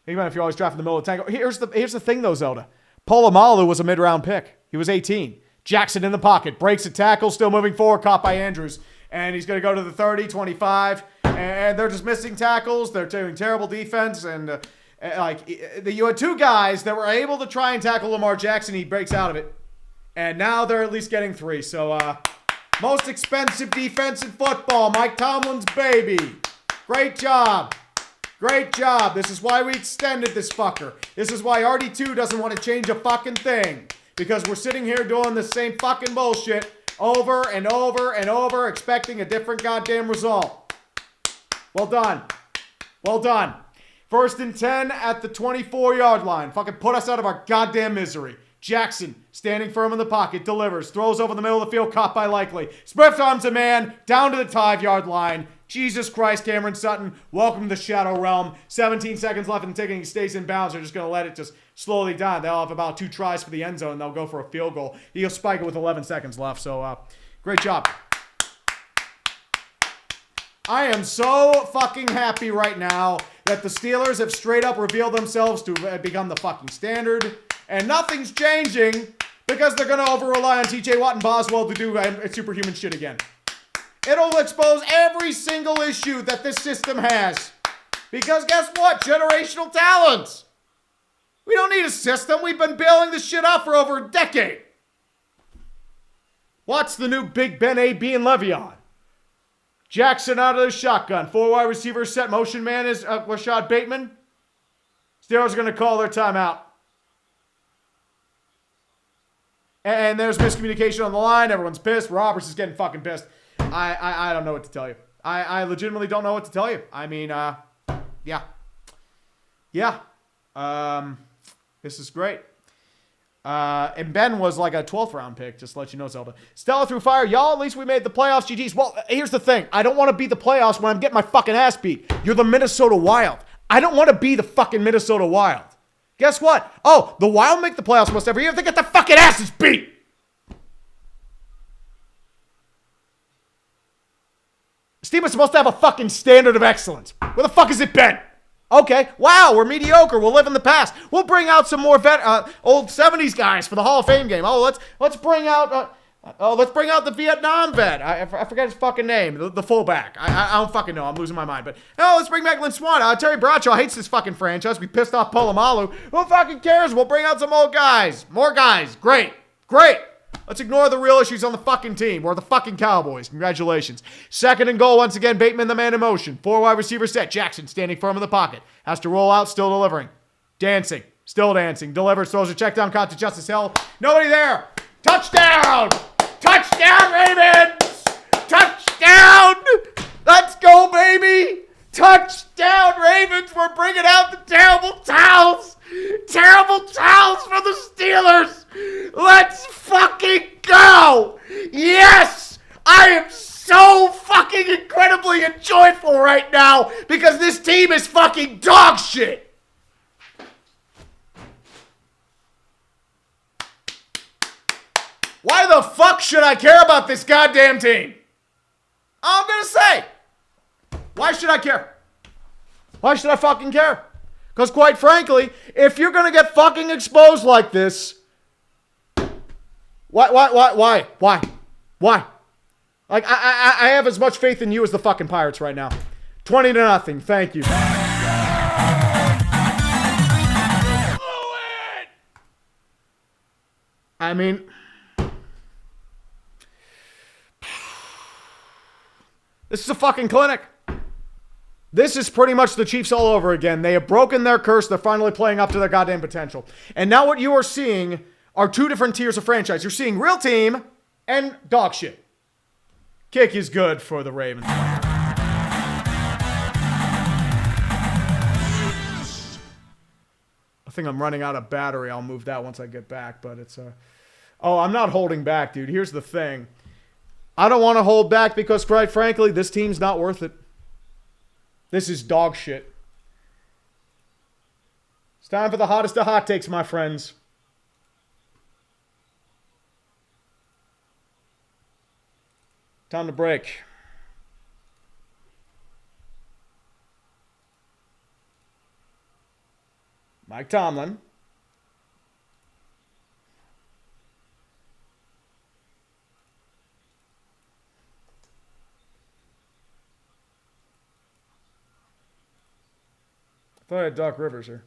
Even if you're always drafting in the middle of the tango. Here's the thing, though, Zelda. Polamalu was a mid-round pick. He was 18. Jackson in the pocket. Breaks a tackle. Still moving forward. Caught by Andrews. And he's going to go to the 30, 25. And they're just missing tackles. They're doing terrible defense. And, you had 2 guys that were able to try and tackle Lamar Jackson. He breaks out of it. And now they're at least getting 3. So, most expensive defense in football. Mike Tomlin's baby. Great job. Great job. This is why we extended this fucker. This is why RD2 doesn't want to change a fucking thing. Because we're sitting here doing the same fucking bullshit over and over and over, expecting a different goddamn result. Well done. Well done. 1st and 10 at the 24-yard line. Fucking put us out of our goddamn misery. Jackson, standing firm in the pocket, delivers, throws over the middle of the field, caught by Likely. Spread arms a man, down to the 5-yard line. Jesus Christ, Cameron Sutton, welcome to the Shadow Realm. 17 seconds left and ticking. He stays in bounds. They're just going to let it just slowly down. They'll have about 2 tries for the end zone, and they'll go for a field goal. He'll spike it with 11 seconds left, so great job. I am so fucking happy right now that the Steelers have straight up revealed themselves to become the fucking standard, and nothing's changing because they're going to over-rely on TJ Watt and Boswell to do superhuman shit again. It'll expose every single issue that this system has. Because guess what? Generational talent. We don't need a system. We've been bailing this shit out for over a decade. What's the new Big Ben, AB, and Le'Veon? Jackson out of the shotgun. 4 wide receivers set. Motion man is Rashad Bateman. Steelers are going to call their timeout. And there's miscommunication on the line. Everyone's pissed. Roberts is getting fucking pissed. I don't know what to tell you. I legitimately don't know what to tell you. I mean, yeah. Yeah. This is great. And Ben was like a 12th round pick, just to let you know, Zelda. Stella through fire. Y'all, at least we made the playoffs. GG's. Well, here's the thing. I don't want to beat the playoffs when I'm getting my fucking ass beat. You're the Minnesota Wild. I don't want to be the fucking Minnesota Wild. Guess what? Oh, the Wild make the playoffs almost every year. They get their fucking asses beat. This team is supposed to have a fucking standard of excellence. Where the fuck has it been? Okay, wow, we're mediocre. We'll live in the past. We'll bring out some more old 70s guys for the Hall of Fame game. Oh, let's bring out the Vietnam vet. I forget his fucking name. The fullback. I don't fucking know. I'm losing my mind. But let's bring back Lynn Swan. Terry Bradshaw hates this fucking franchise. We pissed off Polamalu. Who fucking cares? We'll bring out some old guys. More guys. Great. Let's ignore the real issues on the fucking team. We're the fucking Cowboys. Congratulations. 2nd and goal once again. Bateman, the man in motion. 4 wide receiver set. Jackson standing firm in the pocket. Has to roll out. Still delivering. Dancing. Still dancing. Delivers. Throws a check down count to Justice Hill. Nobody there. Touchdown. Touchdown, Ravens. Touchdown. Let's go, baby. Touchdown, Ravens. We're bringing out the terrible towels. Terrible towels for the Steelers. Let's fucking go. Yes. I am so fucking incredibly joyful right now because this team is fucking dog shit. Why the fuck should I care about this goddamn team? I'm gonna say. Why should I care? Why should I fucking care? Because quite frankly, if you're gonna get fucking exposed like this, why? Like, I have as much faith in you as the fucking Pirates right now. 20-0. Thank you. I mean, this is a fucking clinic. This is pretty much the Chiefs all over again. They have broken their curse. They're finally playing up to their goddamn potential. And now what you are seeing are two different tiers of franchise. You're seeing real team and dog shit. Kick is good for the Ravens. I think I'm running out of battery. I'll move that once I get back, but it's Oh, I'm not holding back, dude. Here's the thing. I don't want to hold back because, quite frankly, this team's not worth it. This is dog shit. It's time for the hottest of hot takes, my friends. Time to break. Mike Tomlin. I thought I had Doc Rivers here.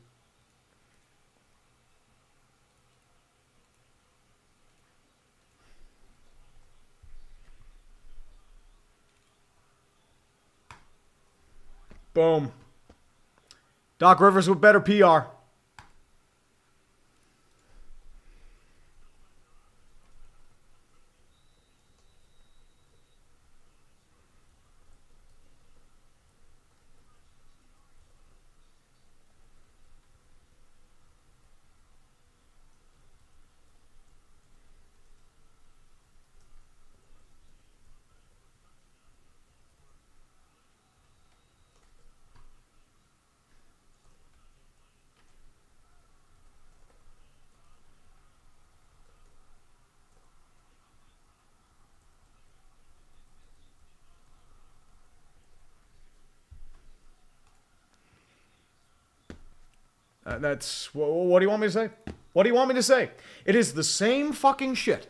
Boom. Doc Rivers with better PR. What do you want me to say? What do you want me to say? It is the same fucking shit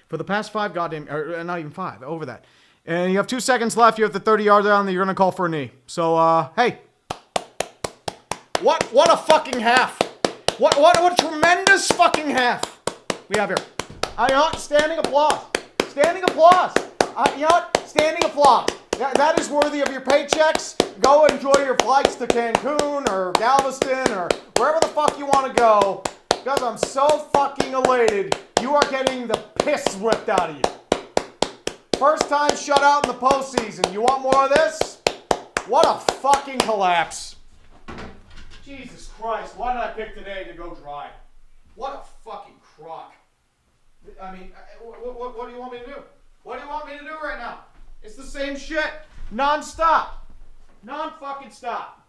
for the past five goddamn, or not even five, over that. And you have 2 seconds left. You have the 30-yard down that you're going to call for a knee. So, hey. What a fucking half. What a tremendous fucking half we have here. Standing applause. Standing applause. Standing applause. That is worthy of your paychecks. Go enjoy your flights to Cancun or Galveston or wherever the fuck you want to go. Because I'm so fucking elated. You are getting the piss whipped out of you. First time shutout in the postseason. You want more of this? What a fucking collapse. Jesus Christ. Why did I pick today to go dry? What a fucking crock. I mean, what do you want me to do? What do you want me to do right now? It's the same shit. Non-stop. Non-fucking stop.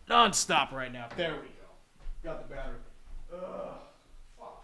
Non-stop right now. There we go. Got the battery. Ugh. Fuck.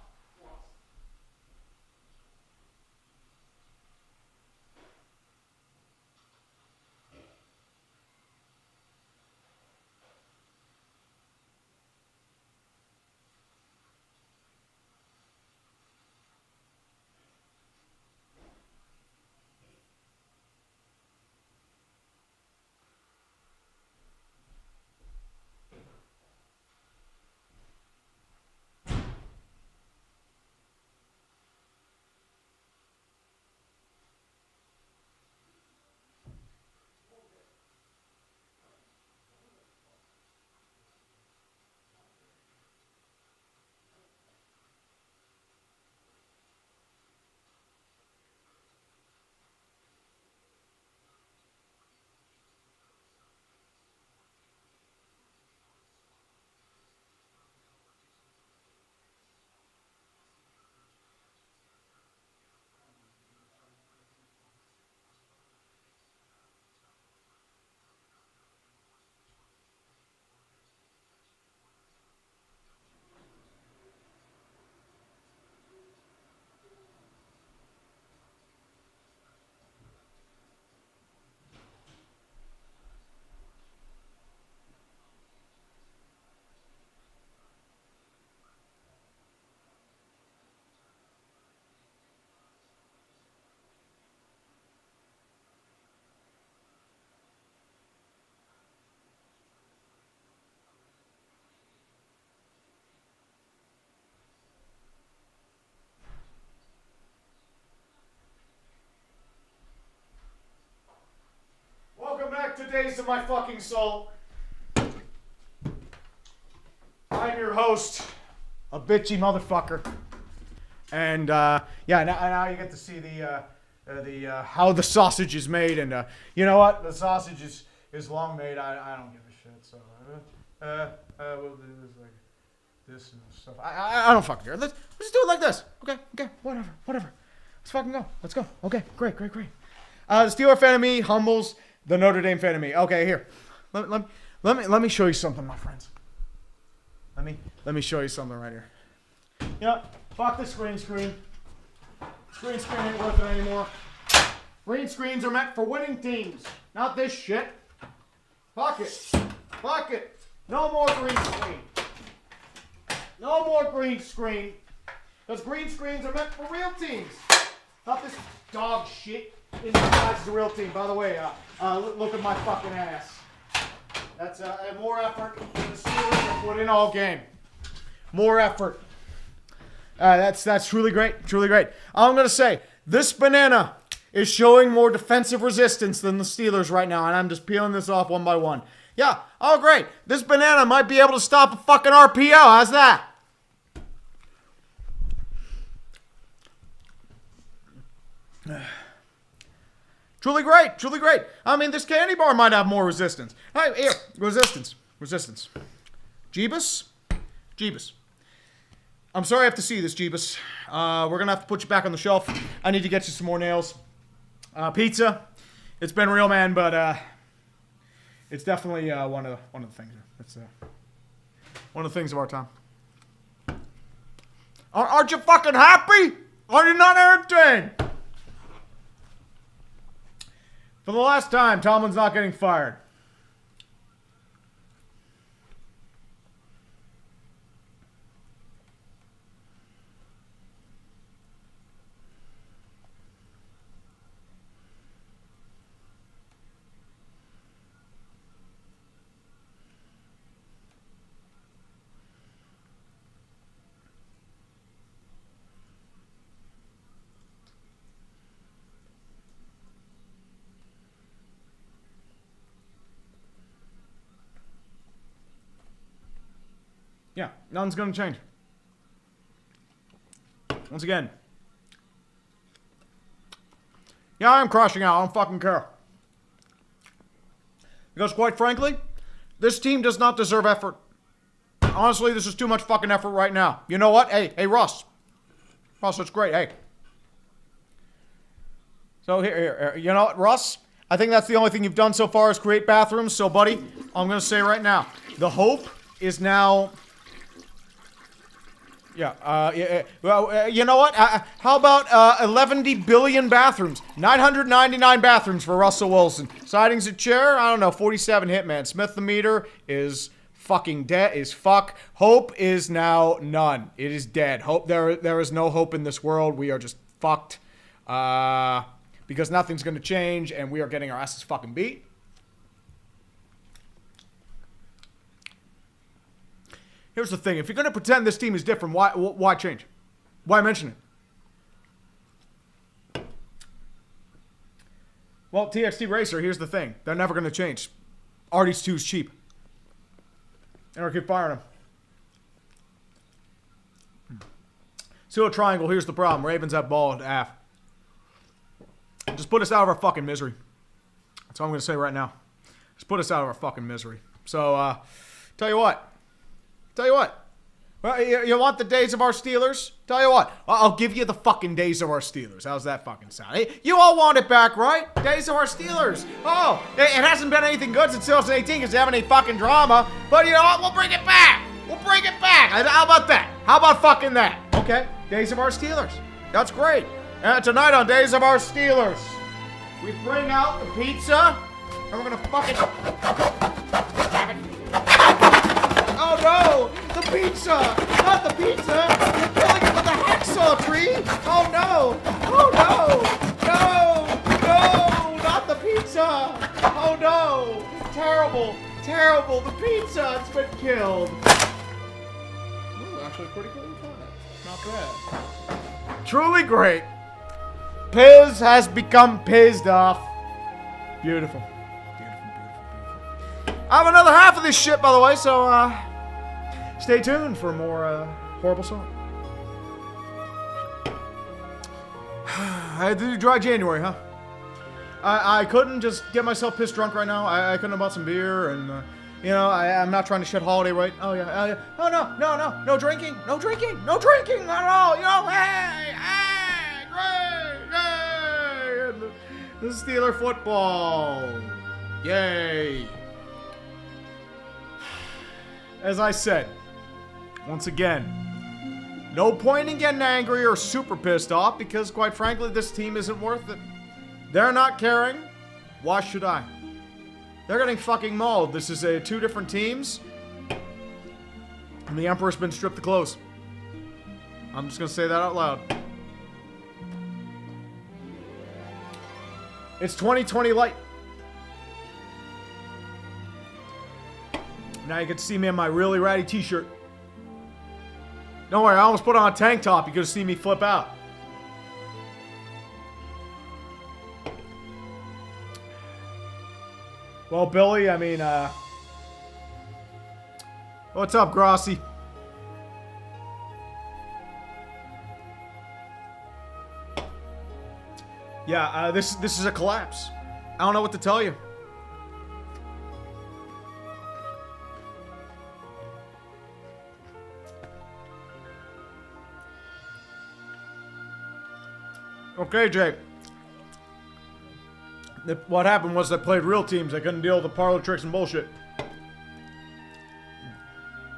days of my fucking soul. I'm your host, a bitchy motherfucker. And yeah, now you get to see the how the sausage is made, and you know what? The sausage is long made. I don't give a shit. So we'll do this like this and stuff. I don't fucking care. Let's just do it like this. Okay, whatever. Let's fucking go. Let's go. Okay, great. The Steeler fan of me humbles the Notre Dame fan of me. Okay, here. Let me show you something, my friends. Let me show you something right here. You know, fuck this green screen. Green screen ain't worth it anymore. Green screens are meant for winning teams, not this shit. Fuck it. No more green screen. No more green screen. Because green screens are meant for real teams. Not this dog shit inside the real team. By the way, look at my fucking ass. That's more effort than the Steelers have put in all game. More effort. That's truly great. I'm going to say, this banana is showing more defensive resistance than the Steelers right now, and I'm just peeling this off one by one. Yeah, oh great. This banana might be able to stop a fucking RPO. How's that? Truly great. I mean, this candy bar might have more resistance. Hey, here, resistance. Jeebus. I'm sorry I have to see this, Jeebus. We're gonna have to put you back on the shelf. I need to get you some more nails. Pizza. It's been real, man, but it's definitely one of the things. It's one of the things of our time. Aren't you fucking happy? Are you not entertained? For the last time, Tomlin's not getting fired. Yeah, nothing's gonna change. Once again. Yeah, I'm crashing out. I don't fucking care. Because quite frankly, this team does not deserve effort. Honestly, this is too much fucking effort right now. You know what? Hey, Russ. Russ, it's great. Hey. So here. You know what, Russ? I think that's the only thing you've done so far is create bathrooms. So, buddy, I'm gonna say right now, the hope is now... Yeah, well, you know what? How about 11 billion bathrooms? 999 bathrooms for Russell Wilson. Sightings at chair? I don't know, 47 hitman. Smith the meter is fucking dead, is fuck. Hope is now none. It is dead. Hope, there is no hope in this world. We are just fucked. Because nothing's gonna change and we are getting our asses fucking beat. Here's the thing. If you're going to pretend this team is different, why change? Why mention it? Well, TXT Racer, here's the thing. They're never going to change. RD2's cheap. And we'll keep firing them. Seal triangle, here's the problem. Ravens have ball at half. Just put us out of our fucking misery. That's all I'm going to say right now. Just put us out of our fucking misery. So, tell you what. Well, you want the days of our Steelers? Tell you what, I'll give you the fucking days of our Steelers. How's that fucking sound? Hey, you all want it back, right? Days of our Steelers. Oh, it hasn't been anything good since 2018 because they haven't any fucking drama. But you know what? We'll bring it back. How about that? How about fucking that? Okay, days of our Steelers. That's great. Tonight on Days of Our Steelers, we bring out the pizza, and we're gonna fucking... Oh no! The pizza! Not the pizza! You're killing it with the hacksaw tree! Oh no! Oh no! No! Not the pizza! Oh no! Terrible! The pizza! It's been killed! Ooh, actually pretty cool. Not bad. Truly great. Piz has become pizzed off. Beautiful. I have another half of this shit, by the way, so stay tuned for more horrible song. I had to do dry January, huh? I couldn't just get myself pissed drunk right now. I couldn't have bought some beer, and you know, I'm not trying to shit holiday right. Oh yeah. Oh no drinking, no drinking at all. You know, hey, great, yay! The Steeler football, yay! As I said, once again, no point in getting angry or super pissed off because, quite frankly, this team isn't worth it. They're not caring. Why should I? They're getting fucking mauled. This is two different teams. And the Emperor's been stripped of clothes. I'm just going to say that out loud. It's 2020 light. Now you get to see me in my really ratty t-shirt. Don't worry, I almost put on a tank top. You could have seen me flip out. Well, Billy, I mean, what's up, Grossi? Yeah, this is a collapse. I don't know what to tell you. Okay, Jake. What happened was they played real teams. They couldn't deal with the parlor tricks and bullshit.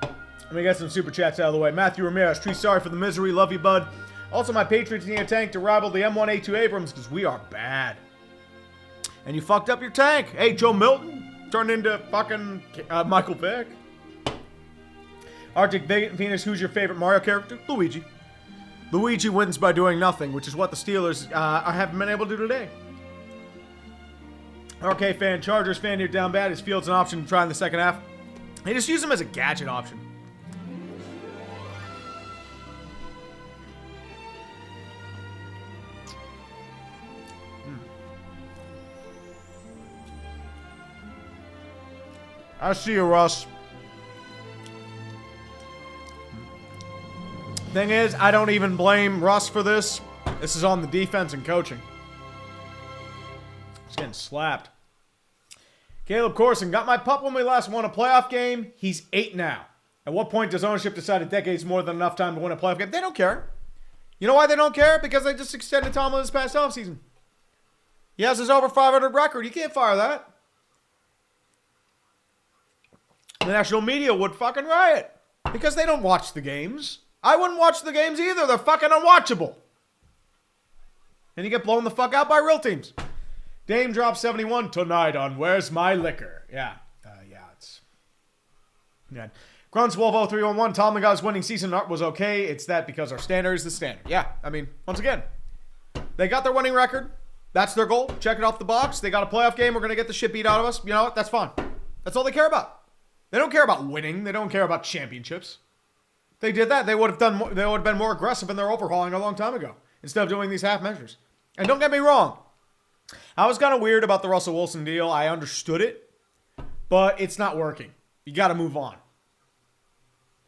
Let me get some super chats out of the way. Matthew Ramirez, tree sorry for the misery. Love you, bud. Also, my Patriots need a tank to rival the M1A2 Abrams because we are bad. And you fucked up your tank. Hey, Joe Milton turned into fucking Michael Vick. Arctic Venus, who's your favorite Mario character? Luigi. Luigi wins by doing nothing, which is what the Steelers haven't been able to do today. RK fan, Chargers fan, you're down bad. His Fields an option to try in the second half. They just use him as a gadget option. I see you, Russ. Thing is, I don't even blame Russ for this. This is on the defense and coaching. He's getting slapped. Caleb Corson, got my pup when we last won a playoff game. He's 8 now. At what point does ownership decide a decade's more than enough time to win a playoff game? They don't care. You know why they don't care? Because they just extended Tomlin this past offseason. He has his over 500 record. You can't fire that. The national media would fucking riot. Because they don't watch the games. I wouldn't watch the games either. They're fucking unwatchable. And you get blown the fuck out by real teams. Dame dropped 71 tonight on Where's My Liquor? Yeah. It's... Yeah. Grunts Wolf 0311, Tomlin got his winning season was okay. It's that because our standard is the standard. Yeah, I mean, once again, they got their winning record. That's their goal. Check it off the box. They got a playoff game. We're going to get the shit beat out of us. You know what? That's fine. That's all they care about. They don't care about winning. They don't care about championships. If they did that, they would have done more, they would have been more aggressive in their overhauling a long time ago instead of doing these half measures. And don't get me wrong. I was kind of weird about the Russell Wilson deal. I understood it, but it's not working. You got to move on.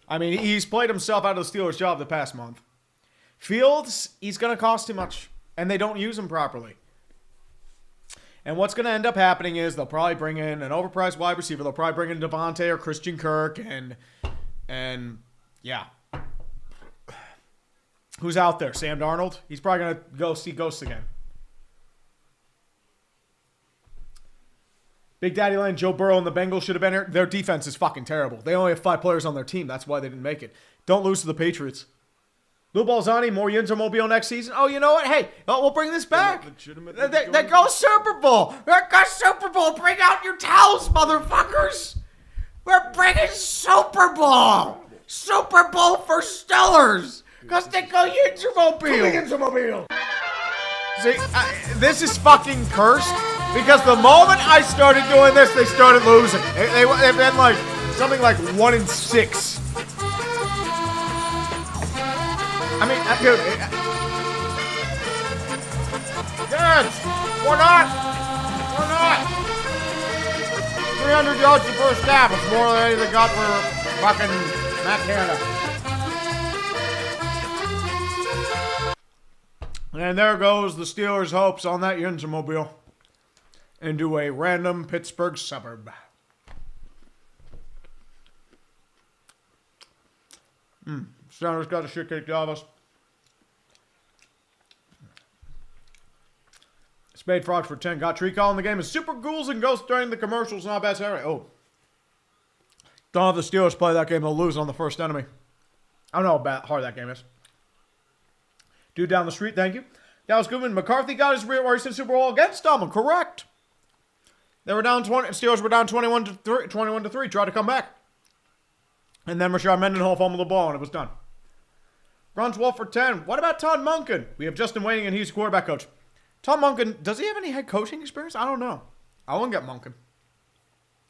I mean, he's played himself out of the Steelers' job the past month. Fields, he's going to cost too much, and they don't use him properly. And what's going to end up happening is they'll probably bring in an overpriced wide receiver. They'll probably bring in Devontae or Christian Kirk, and yeah. Who's out there? Sam Darnold? He's probably going to go see ghosts again. Big Daddy Lane, Joe Burrow and the Bengals should have been here. Their defense is fucking terrible. They only have 5 players on their team. That's why they didn't make it. Don't lose to the Patriots. Lou Balzani, more Yinzer Mobile next season. Oh, you know what? Hey, we'll bring this back. They go Super Bowl. They go Super Bowl. Bring out your towels, motherfuckers. We're bringing Super Bowl. Super Bowl for Stellars. Because they go Yinzer Mobile. See, this is fucking cursed. Because the moment I started doing this, they started losing. They've been like something like 1-6. I mean, dude. Yes, we're not. 300 yards the first half. It's more than they got for fucking Matt Canada. And there goes the Steelers' hopes on that Yinzermobile into a random Pittsburgh suburb. Steelers got the shit kicked out of us. Spade Frogs for 10. Got tree call in the game. And Super Ghouls and Ghosts during the commercials. Not bad Saturday. Oh. Don't have the Steelers play that game. They'll lose on the first enemy. I don't know how hard that game is. Dude down the street, thank you. Dallas Goodman. McCarthy got his rear recent Super Bowl against them. Correct. They were down 20. Steelers were down 21-3. Tried to come back. And then Rashard Mendenhall fumbled the ball and it was done. Grunts Wolf for 10. What about Todd Monken? We have Justin Waiting and he's quarterback coach. Todd Monken, does he have any head coaching experience? I don't know. I won't get Monken.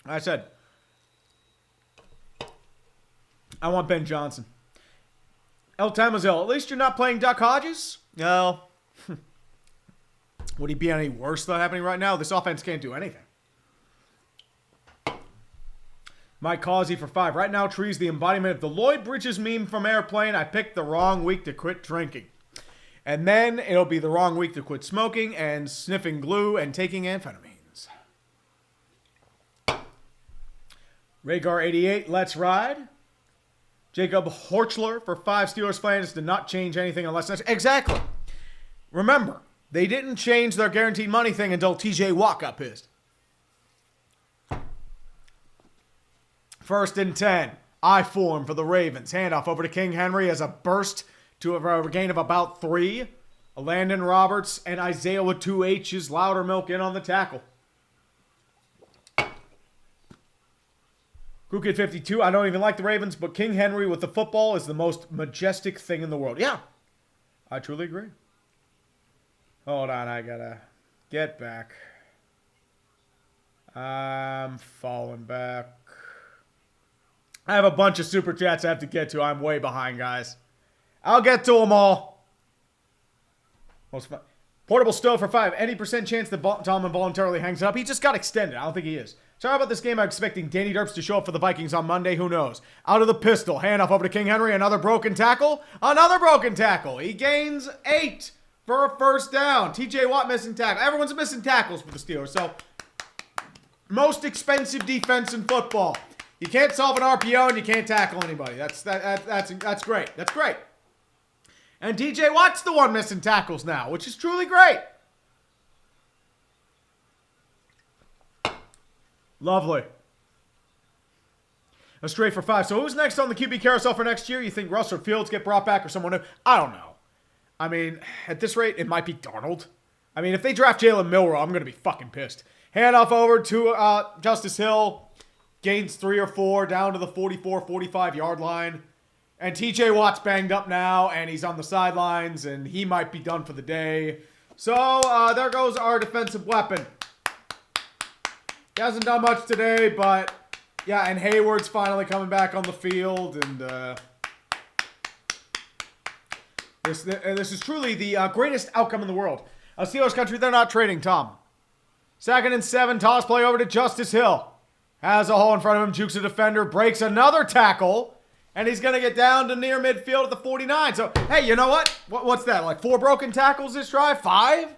I said, I want Ben Johnson. El Tamazil, at least you're not playing Duck Hodges? No. Would he be any worse than happening right now? This offense can't do anything. Mike Causey for 5. Right now, Tree's the embodiment of the Lloyd Bridges meme from Airplane. I picked the wrong week to quit drinking. And then it'll be the wrong week to quit smoking and sniffing glue and taking amphetamines. Rhaegar 88, let's ride. Jacob Horchler for 5. Steelers fans did not change anything unless that's exactly. Remember, they didn't change their guaranteed money thing until TJ Watt got pissed. 1st and 10. I form for the Ravens. Handoff over to King Henry as a burst to a gain of about 3. Landon Roberts and Isaiah with 2 H's. Loudermilk in on the tackle. Crooked 52. I don't even like the Ravens, but King Henry with the football is the most majestic thing in the world. Yeah, I truly agree. Hold on, I gotta get back. I'm falling back. I have a bunch of super chats I have to get to. I'm way behind, guys. I'll get to them all. Most fun. Portable stove for 5. Any % chance that Tom involuntarily hangs it up? He just got extended. I don't think he is. Sorry about this game. I'm expecting Danny Derps to show up for the Vikings on Monday. Who knows? Out of the pistol. Handoff over to King Henry. Another broken tackle. Another broken tackle. He gains 8 for a 1st down. TJ Watt missing tackle. Everyone's missing tackles for the Steelers. So, most expensive defense in football. You can't solve an RPO and you can't tackle anybody. That's great. That's great. And TJ Watt's the one missing tackles now, which is truly great. Lovely. A straight for 5. So who's next on the QB carousel for next year? You think Russ or Fields get brought back or someone new? I don't know. I mean, at this rate, it might be Darnold. I mean, if they draft Jalen Milroe, I'm going to be fucking pissed. Handoff over to Justice Hill. Gains 3 or 4 down to the 44, 45 yard line. And TJ Watt's banged up now, and he's on the sidelines, and he might be done for the day. So, there goes our defensive weapon. He hasn't done much today, but, yeah, and Hayward's finally coming back on the field, and this is truly the greatest outcome in the world. Steelers country, they're not trading, Tom. 2nd and 7, toss play over to Justice Hill. Has a hole in front of him, jukes a defender, breaks another tackle, and he's going to get down to near midfield at the 49. So, hey, you know what? What's that, like 4 broken tackles this drive? 5?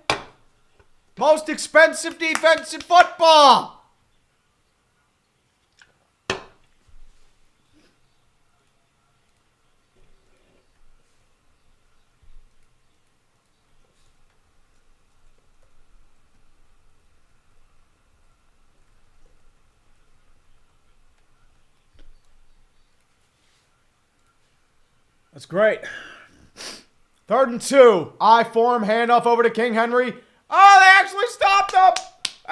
Most expensive defense in football! That's great. 3rd and 2. I form. Handoff over to King Henry. Oh, they actually stopped him.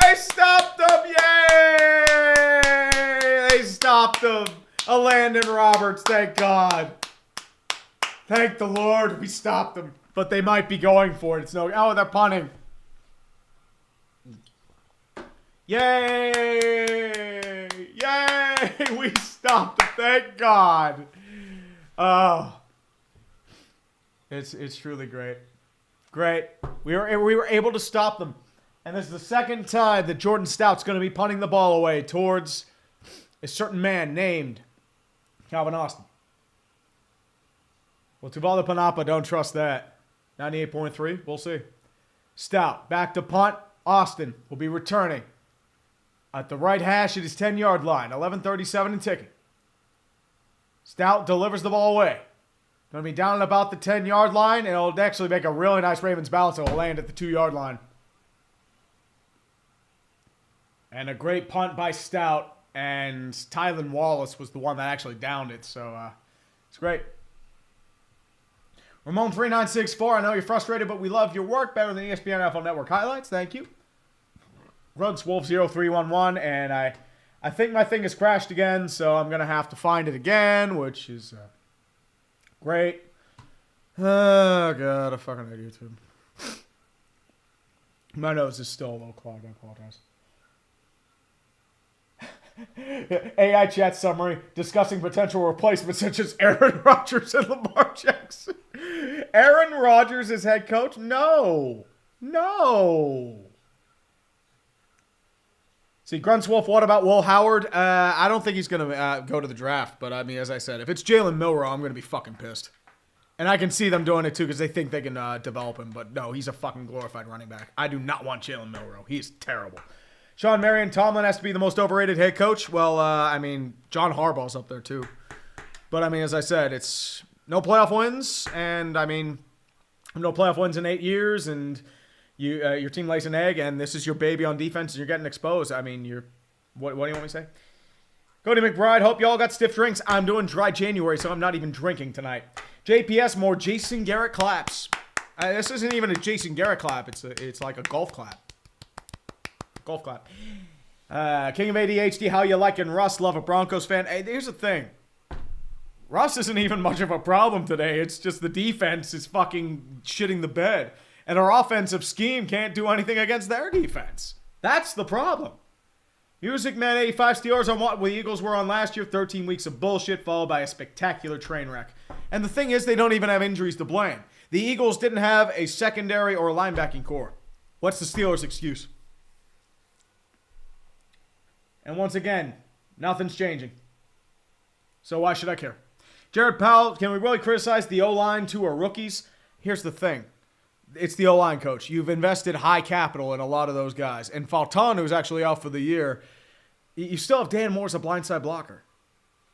They stopped him. Yay. They stopped him. A Landon Roberts. Thank God. Thank the Lord. We stopped them. But they might be going for it. It's no. Oh, they're punting. Yay. Yay. We stopped them. Thank God. Oh. It's truly great. Great. We were able to stop them. And this is the second time that Jordan Stout's going to be punting the ball away towards a certain man named Calvin Austin. Well, Tuvala Panapa, don't trust that. 98.3, we'll see. Stout, back to punt. Austin will be returning at the right hash at his 10-yard line. 11:37 and ticking. Stout delivers the ball away. Going to be down at about the 10-yard line, and it'll actually make a really nice Ravens bounce. It'll land at the 2-yard line. And a great punt by Stout, and Tylan Wallace was the one that actually downed it, so it's great. Ramon3964, I know you're frustrated, but we love your work. Better than ESPN NFL Network highlights. Thank you. Rudswolf0311, and I think my thing has crashed again, so I'm going to have to find it again, which is great. Oh, God, I fucking hate YouTube. My nose is still a little clogged. I apologize. AI chat summary discussing potential replacements such as Aaron Rodgers and Lamar Jackson. Aaron Rodgers is head coach? No. See, Grunswolf, what about Will Howard? I don't think he's going to go to the draft, but I mean, as I said, if it's Jalen Milroe, I'm going to be fucking pissed. And I can see them doing it too because they think they can develop him, but no, he's a fucking glorified running back. I do not want Jalen Milroe. He's terrible. Sean Marion, Tomlin has to be the most overrated head coach. Well, I mean, John Harbaugh's up there too. But I mean, as I said, it's no playoff wins, and I mean, no playoff wins in 8 years, and your team lays an egg, and this is your baby on defense, and you're getting exposed. I mean, what do you want me to say? Cody McBride, hope you all got stiff drinks. I'm doing dry January, so I'm not even drinking tonight. JPS, more Jason Garrett claps. This isn't even a Jason Garrett clap. It's like a golf clap. Golf clap. King of ADHD, how you liking Russ? Love a Broncos fan. Hey, here's the thing. Russ isn't even much of a problem today. It's just the defense is fucking shitting the bed. And our offensive scheme can't do anything against their defense. That's the problem. Music Man 85 Steelers on what the Eagles were on last year. 13 weeks of bullshit followed by a spectacular train wreck. And the thing is, they don't even have injuries to blame. The Eagles didn't have a secondary or linebacking core. What's the Steelers' excuse? And once again, nothing's changing. So why should I care? Jared Powell, can we really criticize the O-line to our rookies? Here's the thing. It's the O-line, coach. You've invested high capital in a lot of those guys. And Falton, who's actually out for the year, you still have Dan Moore as a blindside blocker.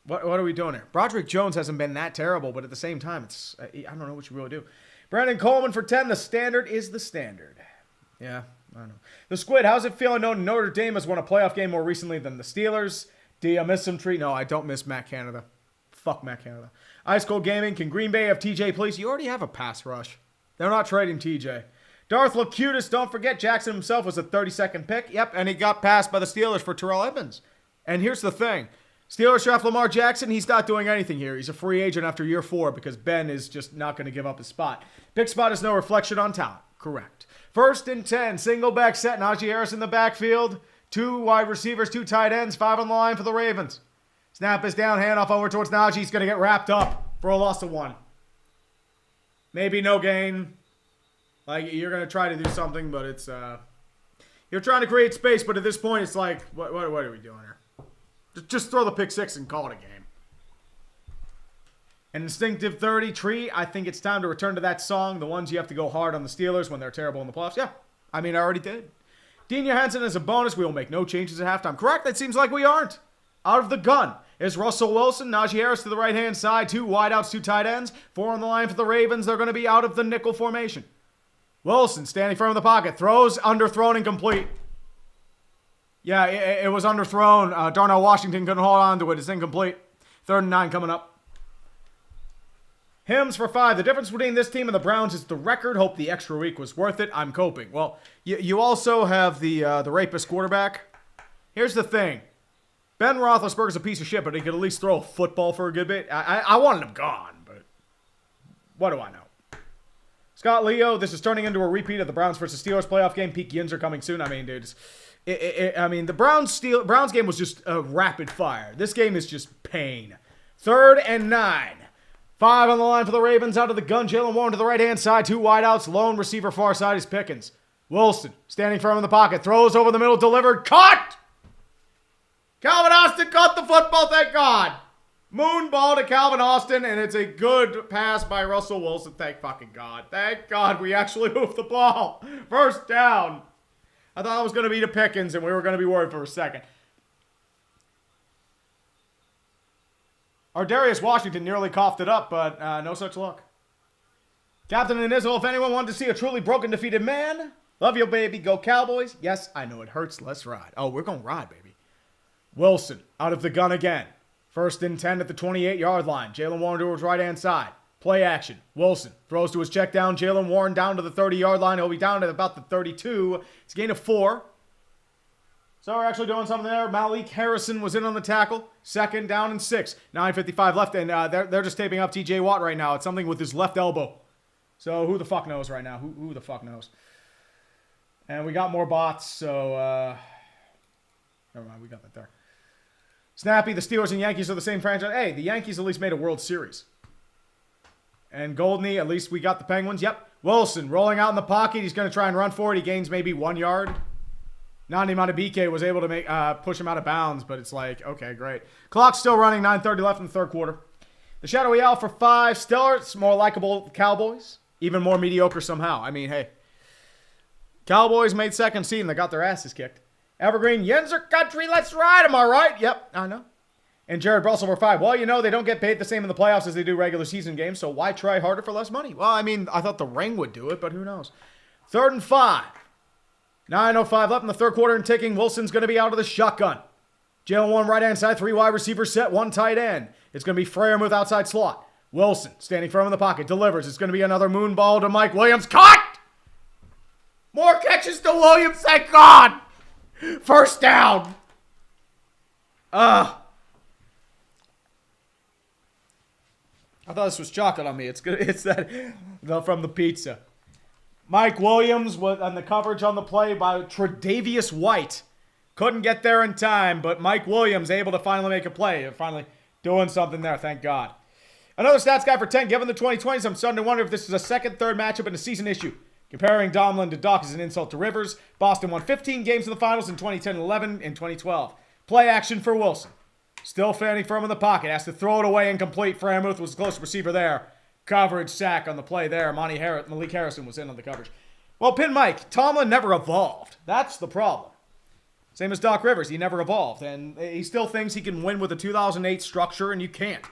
What are we doing here? Broderick Jones hasn't been that terrible, but at the same time, I don't know what you really do. Brandon Coleman for 10. The standard is the standard. Yeah, I don't know. The Squid, how's it feeling knowing Notre Dame has won a playoff game more recently than the Steelers? Do you miss some treat? No, I don't miss Matt Canada. Fuck Matt Canada. Ice Cold Gaming, can Green Bay have TJ, please? You already have a pass rush. They're not trading TJ. Darth Locutus, don't forget Jackson himself was a 32nd pick. Yep, and he got passed by the Steelers for Terrell Edmonds. And here's the thing. Steelers draft Lamar Jackson. He's not doing anything here. He's a free agent after year 4 because Ben is just not going to give up his spot. Pick spot is no reflection on talent. Correct. 1st and 10. Single back set. Najee Harris in the backfield. 2 wide receivers, 2 tight ends, 5 on the line for the Ravens. Snap is down, handoff over towards Najee. He's going to get wrapped up for a loss of 1. Maybe no gain. Like, you're going to try to do something, but it's, you're trying to create space, but at this point, it's like, what are we doing here? Just throw the pick 6 and call it a game. An instinctive 30 tree. I think it's time to return to that song. The ones you have to go hard on the Steelers when they're terrible in the playoffs. Yeah, I mean, I already did. Dean Johansson as a bonus. We will make no changes at halftime. Correct? That seems like we aren't. Out of the gun is Russell Wilson. Najee Harris to the right-hand side. 2 wideouts, 2 tight ends. 4 on the line for the Ravens. They're going to be out of the nickel formation. Wilson standing firm in the pocket. Throws, underthrown, and complete. Yeah, it was underthrown. Darnell Washington couldn't hold on to it. It's incomplete. 3rd and 9 coming up. Hims for 5. The difference between this team and the Browns is the record. Hope the extra week was worth it. I'm coping. Well, you also have the rapist quarterback. Here's the thing. Ben Roethlisberger's a piece of shit, but he could at least throw a football for a good bit. I wanted him gone, but what do I know? Scott Leo, this is turning into a repeat of the Browns versus Steelers playoff game. Peak yins are coming soon. I mean, dude, the Browns game was just a rapid fire. This game is just pain. 3rd and 9. 5 on the line for the Ravens. Out of the gun, Jalen Warren to the right-hand side. 2 wideouts. Lone receiver far side is Pickens. Wilson, standing firm in the pocket, throws over the middle, delivered, caught! Calvin Austin caught the football, thank God. Moon ball to Calvin Austin, and it's a good pass by Russell Wilson, thank fucking God. Thank God we actually moved the ball. First down. I thought it was going to be to Pickens, and we were going to be worried for a second. Our Darius Washington nearly coughed it up, but no such luck. Captain and Israel, if anyone wanted to see a truly broken, defeated man, love you, baby. Go Cowboys. Yes, I know it hurts. Let's ride. Oh, we're going to ride, baby. Wilson out of the gun again. 1st and 10 at the 28-yard line. Jalen Warren to his right-hand side. Play action. Wilson throws to his check down. Jalen Warren down to the 30-yard line. He'll be down at about the 32. It's a gain of 4. So we're actually doing something there. Malik Harrison was in on the tackle. 2nd down and 6. 9:55 left, and they're just taping up TJ Watt right now. It's something with his left elbow. So who the fuck knows right now? Who the fuck knows? And we got more bots, so never mind, we got that there. Snappy, the Steelers and Yankees are the same franchise. Hey, the Yankees at least made a World Series. And Goldney, at least we got the Penguins. Yep. Wilson rolling out in the pocket. He's going to try and run for it. He gains maybe 1 yard. Nani Matabike was able to push him out of bounds, but it's like, okay, great. Clock's still running, 9:30 left in the third quarter. The Shadowy Owl for 5. Steelers, more likable Cowboys. Even more mediocre somehow. I mean, hey. Cowboys made second seed and they got their asses kicked. Evergreen, Yenzer country, let's ride, am I right? Yep, I know. And Jared Russell for 5. Well, you know, they don't get paid the same in the playoffs as they do regular season games, so why try harder for less money? Well, I mean, I thought the ring would do it, but who knows? 3rd and 5. 9:05 left in the third quarter and ticking. Wilson's going to be out of the shotgun. Jalen Warren right-hand side, 3 wide receivers set, 1 tight end. It's going to be Freiermuth outside slot. Wilson standing firm in the pocket, delivers. It's going to be another moon ball to Mike Williams. Caught! More catches to Williams, thank God! First down. I thought this was chocolate on me. It's good. It's that from the pizza. Mike Williams was on the coverage on the play by Tre'Davious White. Couldn't get there in time, but Mike Williams able to finally make a play. Finally doing something there, thank God. Another stats guy for 10. Given the 2020s, I'm starting to wonder if this is a second, third matchup in a season issue. Comparing Domlin to Doc is an insult to Rivers. Boston won 15 games in the finals in 2010 and 11 in 2012. Play action for Wilson. Still standing firm in the pocket. Has to throw it away incomplete. Freiermuth was the close receiver there. Coverage sack on the play there. Malik Harrison was in on the coverage. Well, Pin Mike, Tomlin never evolved. That's the problem. Same as Doc Rivers. He never evolved. And he still thinks he can win with a 2008 structure, and you can't.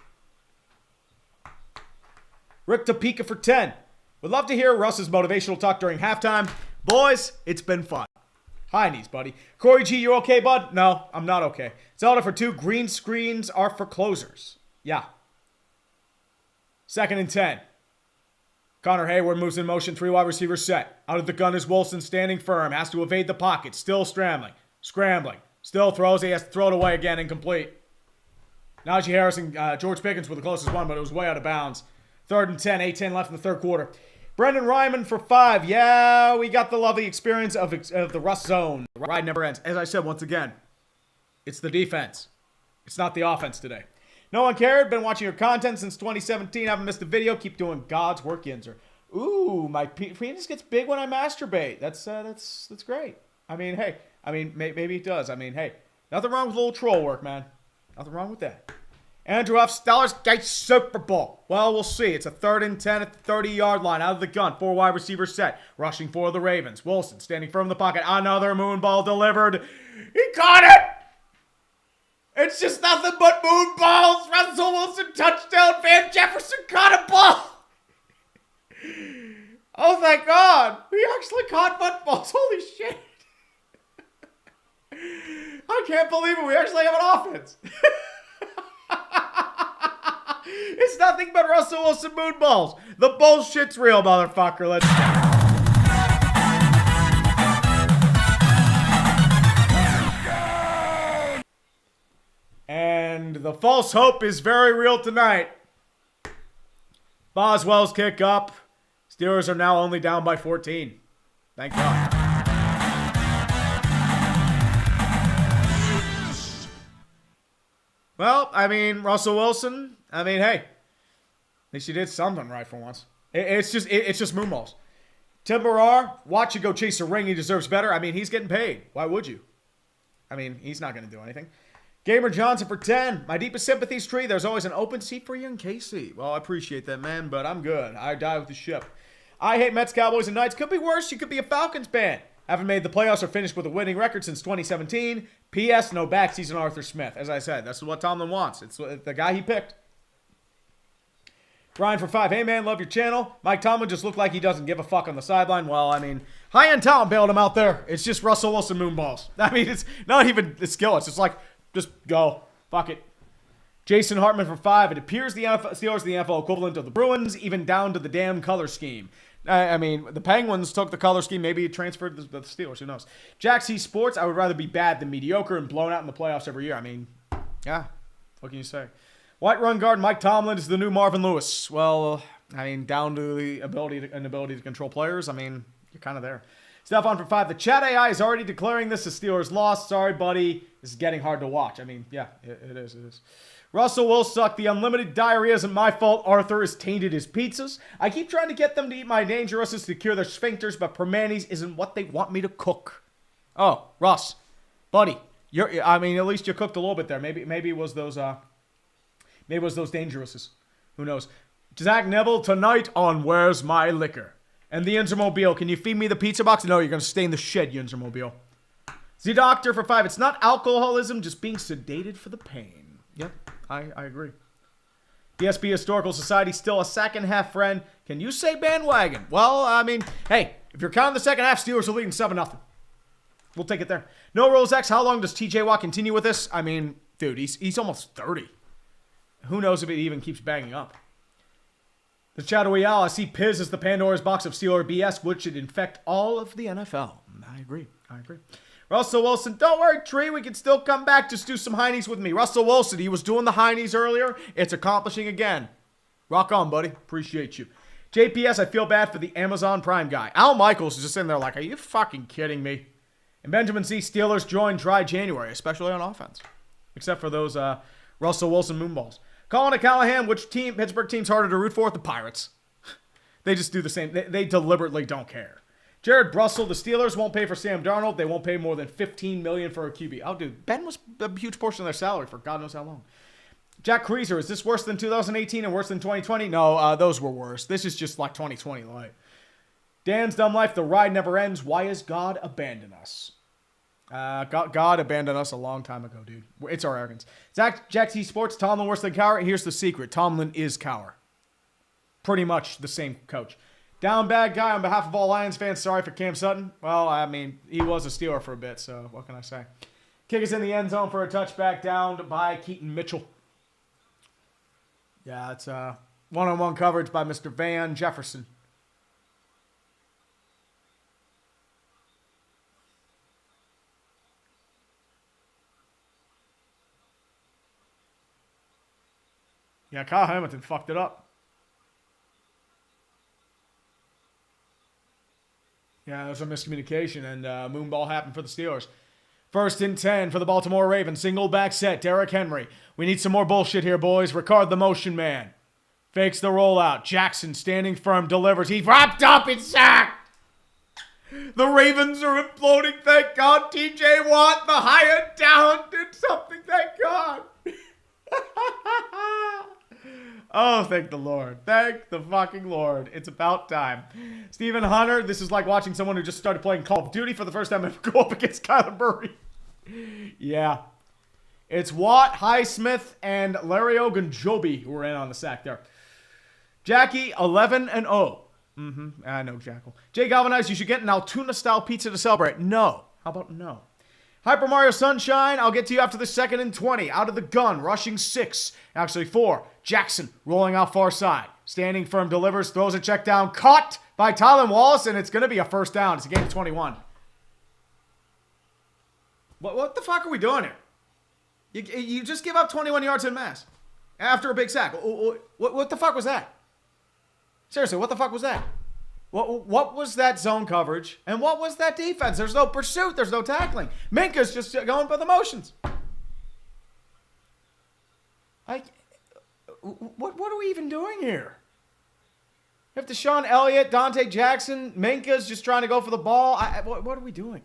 Rick Topeka for 10. Would love to hear Russ's motivational talk during halftime. Boys, it's been fun. High knees, buddy. Corey G, you okay, bud? No, I'm not okay. Zelda for 2. Green screens are for closers. Yeah. 2nd and 10. Connor Hayward moves in motion. 3 wide receivers set. Out of the gun is Wilson standing firm. Has to evade the pocket. Still scrambling. Still throws. He has to throw it away again. Incomplete. Najee Harris and George Pickens were the closest one, but it was way out of bounds. 3rd and 10. 8-10 left in the third quarter. Brendan Ryman for 5. Yeah, we got the lovely experience of the Russ zone. The ride never ends. As I said once again, it's the defense. It's not the offense today. No one cared. Been watching your content since 2017. Haven't missed a video. Keep doing God's work, Yinzer. Ooh, my penis gets big when I masturbate. That's great. I mean, hey. I mean, maybe it does. I mean, hey. Nothing wrong with a little troll work, man. Nothing wrong with that. Andrew F. Stellar's Gate Super Bowl. Well, we'll see. It's a 3rd and 10 at the 30-yard line. Out of the gun. 4 wide receivers set. Rushing for the Ravens. Wilson standing firm in the pocket. Another moon ball delivered. He caught it! It's just nothing but moon balls. Russell Wilson touchdown. Van Jefferson caught a ball. Oh, thank God. We actually caught footballs. Holy shit. I can't believe it. We actually have an offense. It's nothing but Russell Wilson moon balls. The bullshit's real, motherfucker. Let's go. And the false hope is very real tonight. Boswell's kick up. Steelers are now only down by 14. Thank God. Well, I mean, Russell Wilson, I mean, hey. At least you did something right for once. It's just moonballs. Timberar, watch you go chase a ring. He deserves better. I mean, he's getting paid. Why would you? I mean, he's not going to do anything. Gamer Johnson for 10. My deepest sympathies, Tree. There's always an open seat for you in KC. Well, I appreciate that, man, but I'm good. I die with the ship. I hate Mets, Cowboys, and Knights. Could be worse. You could be a Falcons fan. Haven't made the playoffs or finished with a winning record since 2017. P.S. No backseason Arthur Smith. As I said, that's what Tomlin wants. It's the guy he picked. Brian for 5. Hey, man, love your channel. Mike Tomlin just looked like he doesn't give a fuck on the sideline. Well, I mean, high-end talent bailed him out there. It's just Russell Wilson moonballs. I mean, it's not even the skill. It's just like, just go. Fuck it. Jason Hartman for 5. It appears the Steelers are the NFL equivalent of the Bruins, even down to the damn color scheme. I mean, the Penguins took the color scheme. Maybe it transferred to the Steelers. Who knows? Jack C. Sports, I would rather be bad than mediocre and blown out in the playoffs every year. I mean, yeah. What can you say? White Run Guard Mike Tomlin is the new Marvin Lewis. Well, I mean, down to the ability to control players. I mean, you're kind of there. Stefan for 5. The chat AI is already declaring this as Steelers lost. Sorry, buddy. This is getting hard to watch. I mean, yeah, it is. Russell will suck. The unlimited diarrhea isn't my fault. Arthur has tainted his pizzas. I keep trying to get them to eat my Dangerouses to cure their sphincters, but Permanis isn't what they want me to cook. Oh, Russ, buddy, I mean, at least you cooked a little bit there. Maybe it was those Dangerouses. Who knows? Zach Neville tonight on Where's My Liquor? And the Inzermobile. Can you feed me the pizza box? No, you're gonna stay in the shed, you Inzermobile. The Doctor for 5. It's not alcoholism, just being sedated for the pain. Yep. I agree. DSP Historical Society, still a second-half friend. Can you say bandwagon? Well, I mean, hey, if you're counting the second half, Steelers are leading 7-0. We'll take it there. No Rules X, how long does TJ Watt continue with this? I mean, dude, he's almost 30. Who knows if it even keeps banging up. The Shadowy Owl, I see Piz as the Pandora's box of Steeler BS, which should infect all of the NFL. I agree. Russell Wilson, don't worry, Tree. We can still come back. Just do some heinies with me. Russell Wilson, he was doing the heinies earlier. It's accomplishing again. Rock on, buddy. Appreciate you. JPS, I feel bad for the Amazon Prime guy. Al Michaels is just sitting there like, are you fucking kidding me? And Benjamin C. Steelers join dry January, especially on offense. Except for those Russell Wilson moonballs. Colin Callahan, which Pittsburgh team's harder to root for? The Pirates. They just do the same. They deliberately don't care. Jared Brussel, the Steelers won't pay for Sam Darnold. They won't pay more than $15 million for a QB. Oh, dude, Ben was a huge portion of their salary for God knows how long. Jack Creaser, is this worse than 2018 and worse than 2020? No, those were worse. This is just like 2020 light. Dan's Dumb Life, the ride never ends. Why has God abandoned us? God abandoned us a long time ago, dude. It's our arrogance. Jack T Sports, Tomlin worse than Cowher. Here's the secret. Tomlin is Cowher. Pretty much the same coach. Down bad guy on behalf of all Lions fans. Sorry for Cam Sutton. Well, I mean, he was a Steeler for a bit, so what can I say? Kick us in the end zone for a touchback downed by Keaton Mitchell. Yeah, it's one-on-one coverage by Mr. Van Jefferson. Yeah, Kyle Hamilton fucked it up. Yeah, there's a miscommunication, and moonball happened for the Steelers. 1st and 10 for the Baltimore Ravens. Single back set, Derrick Henry. We need some more bullshit here, boys. Ricard the motion man. Fakes the rollout. Jackson standing firm, delivers. He wrapped up and sacked. The Ravens are imploding. Thank God. TJ Watt, the higher down, did something. Thank God. Oh, thank the Lord. Thank the fucking Lord. It's about time. Stephen Hunter, this is like watching someone who just started playing Call of Duty for the first time and go up against Kyler Murray. Yeah. It's Watt, Highsmith, and Larry Ogunjobi who were in on the sack there. Jackie, 11-0. I know, Jackal. Jay Galvanize, you should get an Altoona-style pizza to celebrate. No. How about no? Hyper Mario Sunshine, I'll get to you after the 2nd and 20. Out of the gun, rushing 6. Actually 4. Jackson rolling out far side. Standing firm, delivers, throws a check down. Caught by Tylen Wallace, and it's going to be a first down. It's a gain of 21. What the fuck are we doing here? You just give up 21 yards in mass after a big sack. What the fuck was that? Seriously, what the fuck was that? What was that zone coverage? And what was that defense? There's no pursuit. There's no tackling. Minka's just going for the motions. What are we even doing here? If Deshaun Elliott, Dante Jackson, Minka's just trying to go for the ball, what are we doing?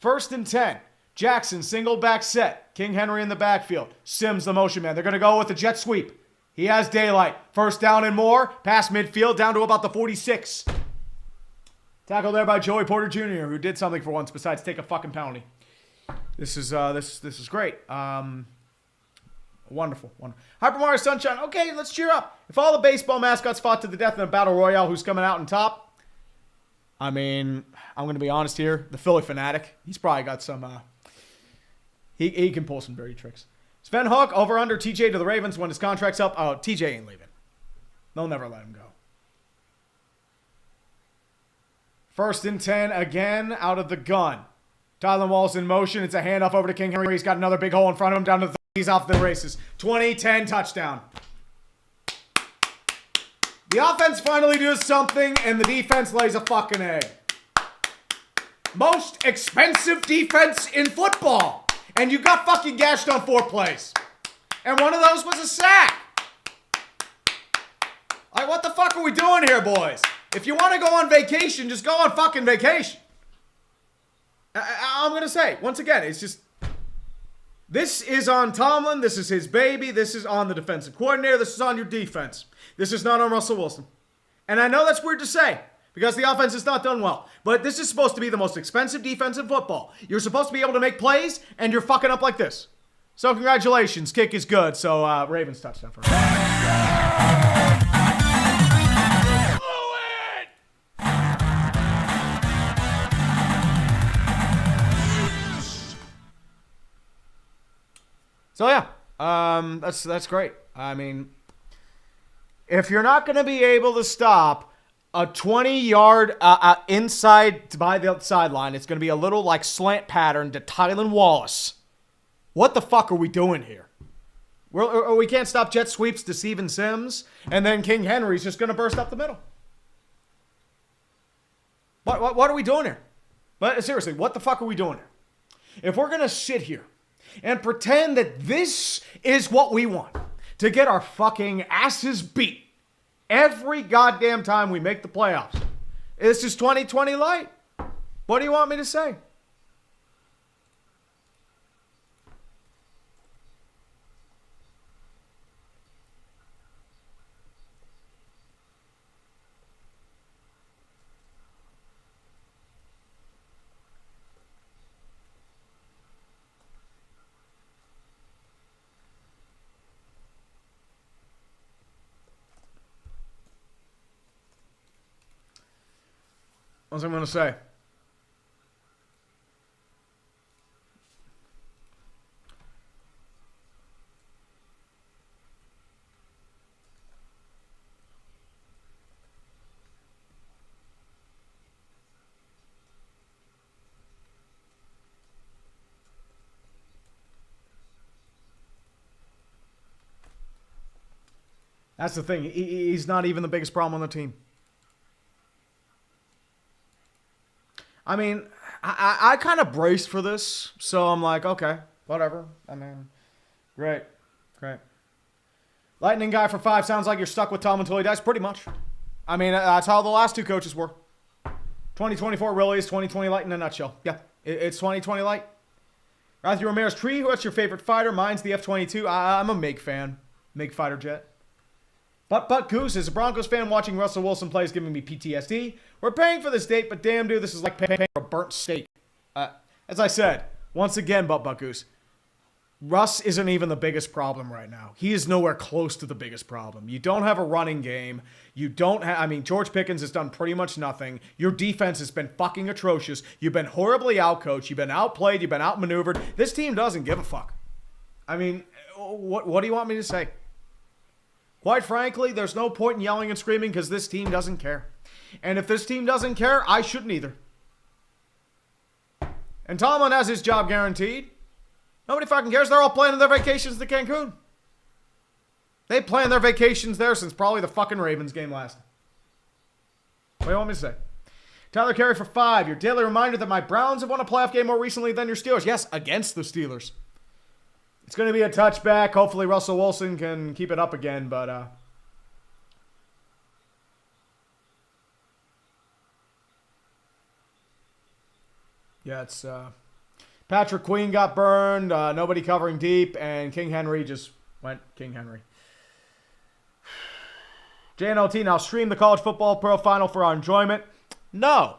1st and 10. Jackson, single back set. King Henry in the backfield. Sims, the motion man. They're going to go with the jet sweep. He has daylight. 1st down and more. Past midfield down to about the 46. Tackle there by Joey Porter Jr., who did something for once besides take a fucking penalty. This is great. Wonderful. Hyper Mario Sunshine. Okay, let's cheer up. If all the baseball mascots fought to the death in a battle royale, who's coming out on top? I mean, I'm going to be honest here. The Philly fanatic. He's probably got some... He can pull some dirty tricks. Sven Hook, over under TJ to the Ravens when his contract's up. Oh, TJ ain't leaving. They'll never let him go. 1st and 10 again out of the gun. Tylan Wallace in motion. It's a handoff over to King Henry. He's got another big hole in front of him down to the 30. He's off the races. 20-10 touchdown. The offense finally does something, and the defense lays a fucking egg. Most expensive defense in football. And you got fucking gashed on 4 plays. And one of those was a sack. Like, what the fuck are we doing here, boys? If you want to go on vacation, just go on fucking vacation. I'm going to say, once again, it's just... This is on Tomlin. This is his baby. This is on the defensive coordinator. This is on your defense. This is not on Russell Wilson. And I know that's weird to say because the offense has not done well. But this is supposed to be the most expensive defense in football. You're supposed to be able to make plays, and you're fucking up like this. So congratulations. Kick is good. So Ravens touchdown for So yeah, that's great. I mean, if you're not going to be able to stop a 20-yard inside by the sideline, it's going to be a little like slant pattern to Tylan Wallace. What the fuck are we doing here? We can't stop jet sweeps to Steven Sims, and then King Henry's just going to burst up the middle. What are we doing here? But seriously, what the fuck are we doing here? If we're going to sit here and pretend that this is what we want, to get our fucking asses beat every goddamn time we make the playoffs. This is 2020 light. What do you want me to say? What's I'm going to say? That's the thing. He's not even the biggest problem on the team. I mean, I kind of braced for this, so I'm like, okay, whatever. I mean, great. Lightning guy for 5 sounds like you're stuck with Tom until he dies, pretty much. I mean, that's how the last 2 coaches were. 2024 really is 2020 light in a nutshell. Yeah, it's 2020 light. Matthew Ramirez Tree, what's your favorite fighter? Mine's the F-22. I'm a MiG fan. MiG fighter jet. But Goose, as a Broncos fan, watching Russell Wilson play is giving me PTSD. We're paying for this date, but damn, dude, this is like paying for a burnt steak. As I said, once again, But Goose, Russ isn't even the biggest problem right now. He is nowhere close to the biggest problem. You don't have a running game. You don't have, I mean, George Pickens has done pretty much nothing. Your defense has been fucking atrocious. You've been horribly outcoached. You've been outplayed. You've been outmaneuvered. This team doesn't give a fuck. I mean, what do you want me to say? Quite frankly, there's no point in yelling and screaming because this team doesn't care. And if this team doesn't care, I shouldn't either. And Tomlin has his job guaranteed. Nobody fucking cares. They're all planning their vacations to Cancun. They planned their vacations there since probably the fucking Ravens game last. What do you want me to say? Tyler Carey for 5. Your daily reminder that my Browns have won a playoff game more recently than your Steelers. Yes, against the Steelers. It's going to be a touchback. Hopefully Russell Wilson can keep it up again, but Yeah, it's Patrick Queen got burned, nobody covering deep, and King Henry just went King Henry. JNLT, now stream the college football pro final for our enjoyment. No.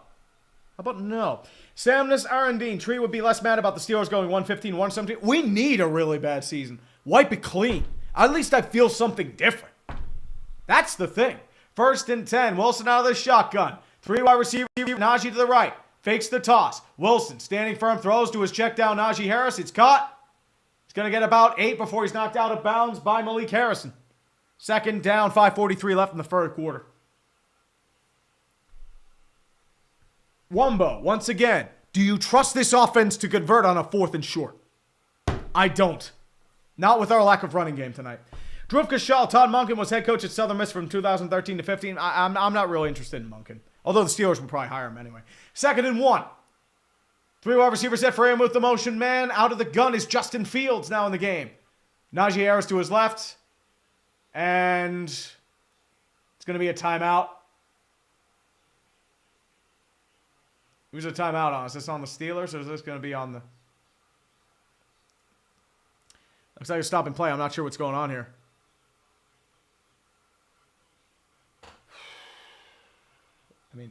How about no? Samnus Arundine, Tree would be less mad about the Steelers going 115, 117. We need a really bad season. Wipe it clean. At least I feel something different. That's the thing. 1st and 10. Wilson out of the shotgun. 3 wide receiver. Najee to the right. Fakes the toss. Wilson standing firm. Throws to his check down. Najee Harris. It's caught. He's going to get about 8 before he's knocked out of bounds by Malik Harrison. 2nd down. 5:43 left in the 3rd quarter. Wumbo, once again, do you trust this offense to convert on a 4th and short? I don't. Not with our lack of running game tonight. Drew Kashal, Todd Monken was head coach at Southern Miss from 2013 to 15. I'm not really interested in Monken. Although the Steelers would probably hire him anyway. 2nd and 1. 3 wide receivers set for him with the motion man. Out of the gun is Justin Fields now in the game. Najee Harris to his left. And it's going to be a timeout. Who's a timeout on? Is this on the Steelers or is this going to be on the... Looks like a stop and play. I'm not sure what's going on here. I mean,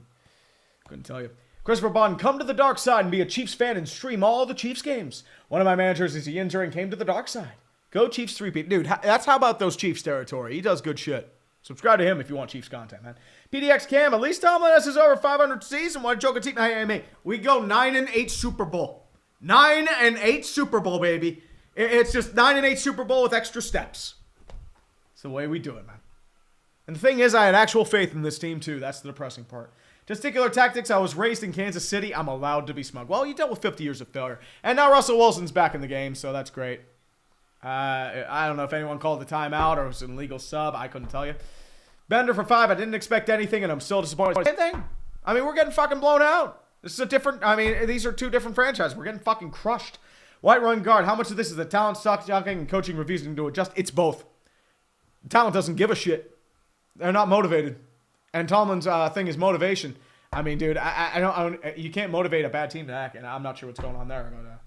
couldn't tell you. Christopher Bond, come to the dark side and be a Chiefs fan and stream all the Chiefs games. One of my managers is a Yinzer and came to the dark side. Go Chiefs 3P. Dude, that's how about those Chiefs territory. He does good shit. Subscribe to him if you want Chiefs content, man. PDX Cam, at least Tomlin has his over 500 season. What a joke. Hey, we go 9-8 Super Bowl. 9-8 Super Bowl, baby. It's just 9-8 Super Bowl with extra steps. It's the way we do it, man. And the thing is, I had actual faith in this team, too. That's the depressing part. Testicular tactics, I was raised in Kansas City. I'm allowed to be smug. Well, you dealt with 50 years of failure. And now Russell Wilson's back in the game, so that's great. I don't know if anyone called the timeout or it was an illegal sub. I couldn't tell you. Bender for 5. I didn't expect anything, and I'm still disappointed. Same thing. I mean, we're getting fucking blown out. This is a different... I mean, these are 2 different franchises. We're getting fucking crushed. White run guard. How much of this is the talent stock jockeying and coaching refusing to adjust? It's both. The talent doesn't give a shit. They're not motivated. And Tomlin's thing is motivation. I mean, dude, I don't... You can't motivate a bad team to act, and I'm not sure what's going on there. But,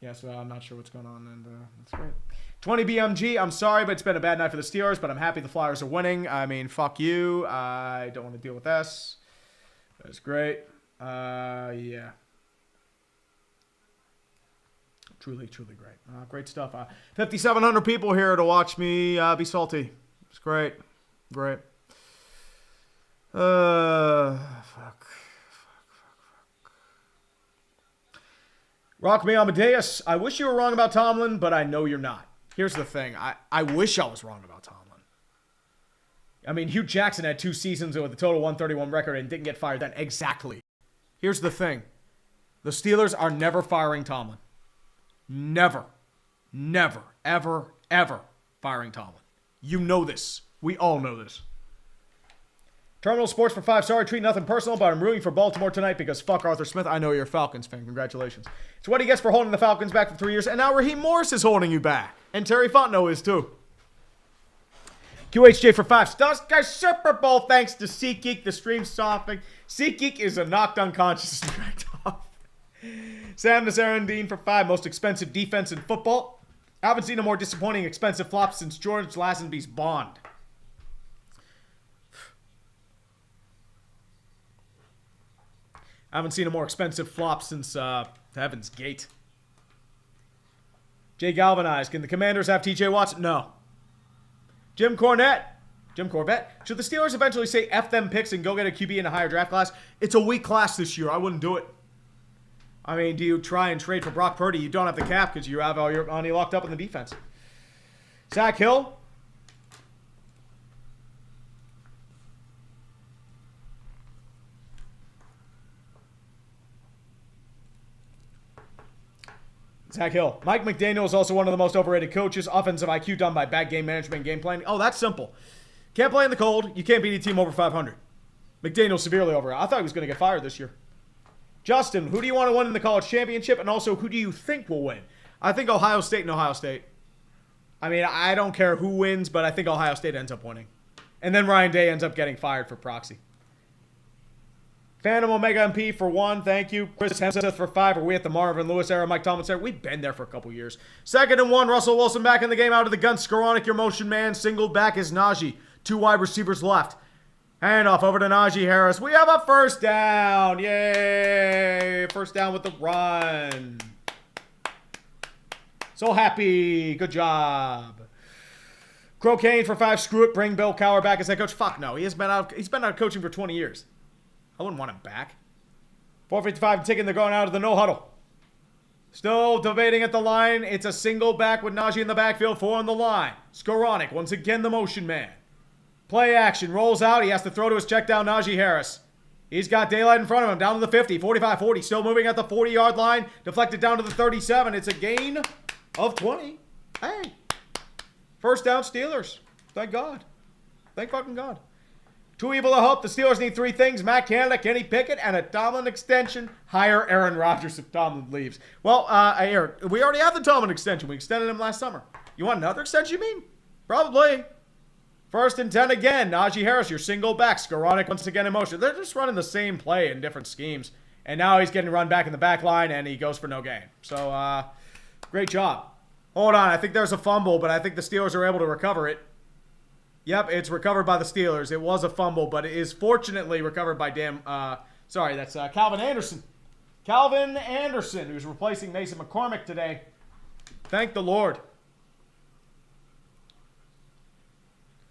yes, I'm not sure what's going on, and that's great. 20 BMG, I'm sorry, but it's been a bad night for the Steelers, but I'm happy the Flyers are winning. I mean, fuck you. I don't want to deal with this. That's great. Yeah. Truly, truly great. Great stuff. 5,700 people here to watch me be salty. It's great. Great. Fuck. Rock me Amadeus. I wish you were wrong about Tomlin, but I know you're not. Here's the thing. I wish I was wrong about Tomlin. I mean, Hugh Jackson had 2 seasons with a total 131 record and didn't get fired then. Exactly. Here's the thing. The Steelers are never firing Tomlin. Never. Never. Ever. Ever firing Tomlin. You know this. We all know this. Terminal Sports for 5. Sorry, treat nothing personal, but I'm rooting for Baltimore tonight because fuck Arthur Smith. I know you're a Falcons fan. Congratulations. It's what he gets for holding the Falcons back for 3 years, and now Raheem Morris is holding you back. And Terry Fontenot is too. QHJ for 5. Stuska Super Bowl thanks to SeatGeek. The stream stopping. SeatGeek is a knocked unconscious and dragged off. Sam Nazarandine for 5. Most expensive defense in football. I haven't seen a more disappointing expensive flop since George Lazenby's Bond. I haven't seen a more expensive flop since Heaven's Gate. Jay Galvanized. Can the Commanders have TJ Watts? No. Jim Corvette. Should the Steelers eventually say F them picks and go get a QB in a higher draft class? It's a weak class this year. I wouldn't do it. I mean, do you try and trade for Brock Purdy? You don't have the cap because you have all your money locked up in the defense. Zach Hill. Zach Hill. Mike McDaniel is also one of the most overrated coaches. Offensive IQ done by bad game management and game planning. Oh, that's simple. Can't play in the cold. You can't beat a team over 500. McDaniel's severely over. I thought he was going to get fired this year. Justin, who do you want to win in the college championship? And also, who do you think will win? I think Ohio State and Ohio State. I mean, I don't care who wins, but I think Ohio State ends up winning. And then Ryan Day ends up getting fired for proxy. Phantom Omega MP for 1, thank you. Chris Hemsworth for 5. Are we at the Marvin Lewis era? Mike Tomlin era? We've been there for a couple years. 2nd and 1, Russell Wilson back in the game, out of the gun. Skoronic, your motion man. Single back is Najee. 2 wide receivers left. Hand off over to Najee Harris. We have a first down. Yay! First down with the run. So happy. Good job. Crocaine for 5. Screw it. Bring Bill Cowher back as head coach. Fuck no. He's been out of coaching for 20 years. I wouldn't want him back. 4:55 ticking. They're going out of the no huddle. Still debating at the line. It's a single back with Najee in the backfield. 4 on the line. Skoronic, once again the motion man. Play action. Rolls out. He has to throw to his check down Najee Harris. He's got daylight in front of him. Down to the 50. 45-40. Still moving at the 40-yard line. Deflected down to the 37. It's a gain of 20. Hey. First down Steelers. Thank God. Thank fucking God. Too evil to hope. The Steelers need 3 things. Matt Canada, Kenny Pickett, and a Tomlin extension. Hire Aaron Rodgers if Tomlin leaves. Well, Aaron, we already have the Tomlin extension. We extended him last summer. You want another extension, you mean? Probably. 1st and 10 again. Najee Harris, your single back. Skoronic once again in motion. They're just running the same play in different schemes. And now he's getting run back in the back line, and he goes for no gain. So, great job. Hold on. I think there's a fumble, but I think the Steelers are able to recover it. Yep, it's recovered by the Steelers. It was a fumble, but it is fortunately recovered by that's Calvin Anderson. Calvin Anderson, who's replacing Mason McCormick today. Thank the Lord.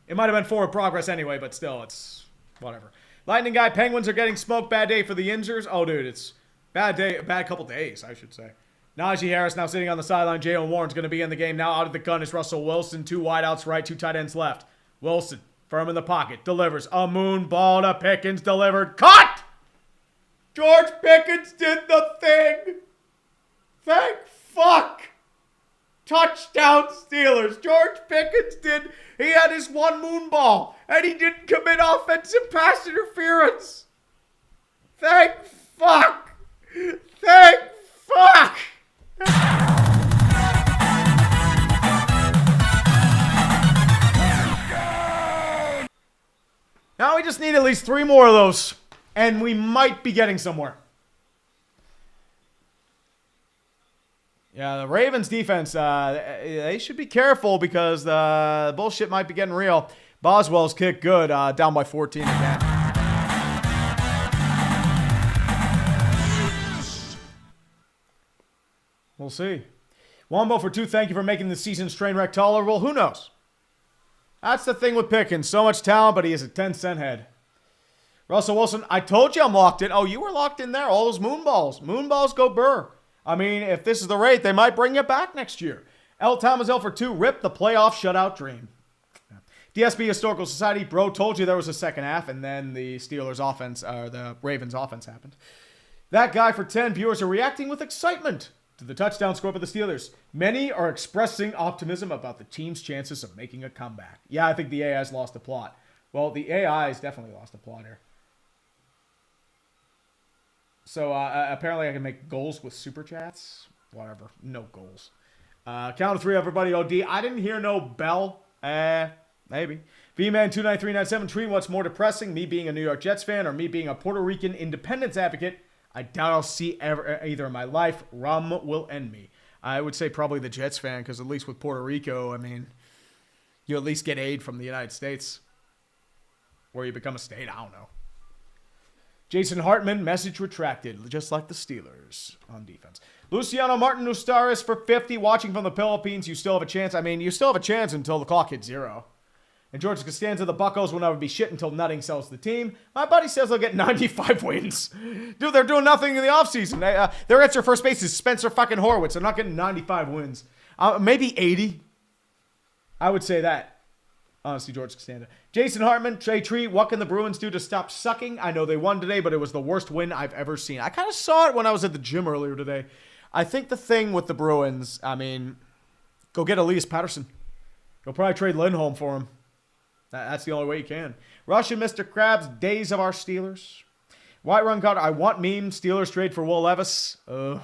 It might have been forward progress anyway, but still, it's whatever. Lightning guy, Penguins are getting smoked. Bad day for the Injers. Oh, dude, it's bad couple days, I should say. Najee Harris now sitting on the sideline. Jaylen Warren's going to be in the game now. Out of the gun is Russell Wilson. 2 wideouts right, 2 tight ends left. Wilson, firm in the pocket, delivers a moon ball to Pickens, delivered, caught! George Pickens did the thing! Thank fuck! Touchdown Steelers. George Pickens he had his 1 moon ball, and he didn't commit offensive pass interference. Thank fuck! Thank fuck! Now we just need at least 3 more of those, and we might be getting somewhere. Yeah, the Ravens defense, they should be careful because the bullshit might be getting real. Boswell's kick good, down by 14 again. We'll see. Wombo for 2, thank you for making the season's train wreck tolerable. Who knows? That's the thing with Pickens. So much talent, but he is a 10-cent head. Russell Wilson, I told you I'm locked in. Oh, you were locked in there. All those moon balls. Moon balls go burr. I mean, if this is the rate, they might bring you back next year. L. Thomas L for 2. Rip the playoff shutout dream. DSB Historical Society, bro, told you there was a second half, and then the Steelers offense, or the Ravens offense happened. That guy for 10. Viewers are reacting with excitement to the touchdown score for the Steelers. Many are expressing optimism about the team's chances of making a comeback. Yeah, I think the AI's lost the plot. Well, the AI's definitely lost the plot here. So, apparently I can make goals with super chats. Whatever. No goals. Count of 3, everybody. OD. I didn't hear no bell. Maybe. V-Man29397. Tree, what's more depressing? Me being a New York Jets fan or me being a Puerto Rican independence advocate? I doubt I'll see either in my life. Rum will end me. I would say probably the Jets fan, because at least with Puerto Rico, I mean, you at least get aid from the United States. Or you become a state, I don't know. Jason Hartman, message retracted, just like the Steelers on defense. Luciano Martin Ustaris for 50, watching from the Philippines. You still have a chance. I mean, you still have a chance until the clock hits 0. And George Costanza, the Buccos will never be shit until Nutting sells the team. My buddy says they'll get 95 wins. Dude, they're doing nothing in the offseason. Their answer first base is Spencer fucking Horwitz. They're not getting 95 wins. Maybe 80. I would say that. Honestly, George Costanza. Jason Hartman, Trey Tree, what can the Bruins do to stop sucking? I know they won today, but it was the worst win I've ever seen. I kind of saw it when I was at the gym earlier today. I think the thing with the Bruins, I mean, go get Elias Patterson. You'll probably trade Lindholm for him. That's the only way you can. Russian Mr. Krabs, days of our Steelers. White Run God, I want meme. Steelers trade for Will Levis. They'll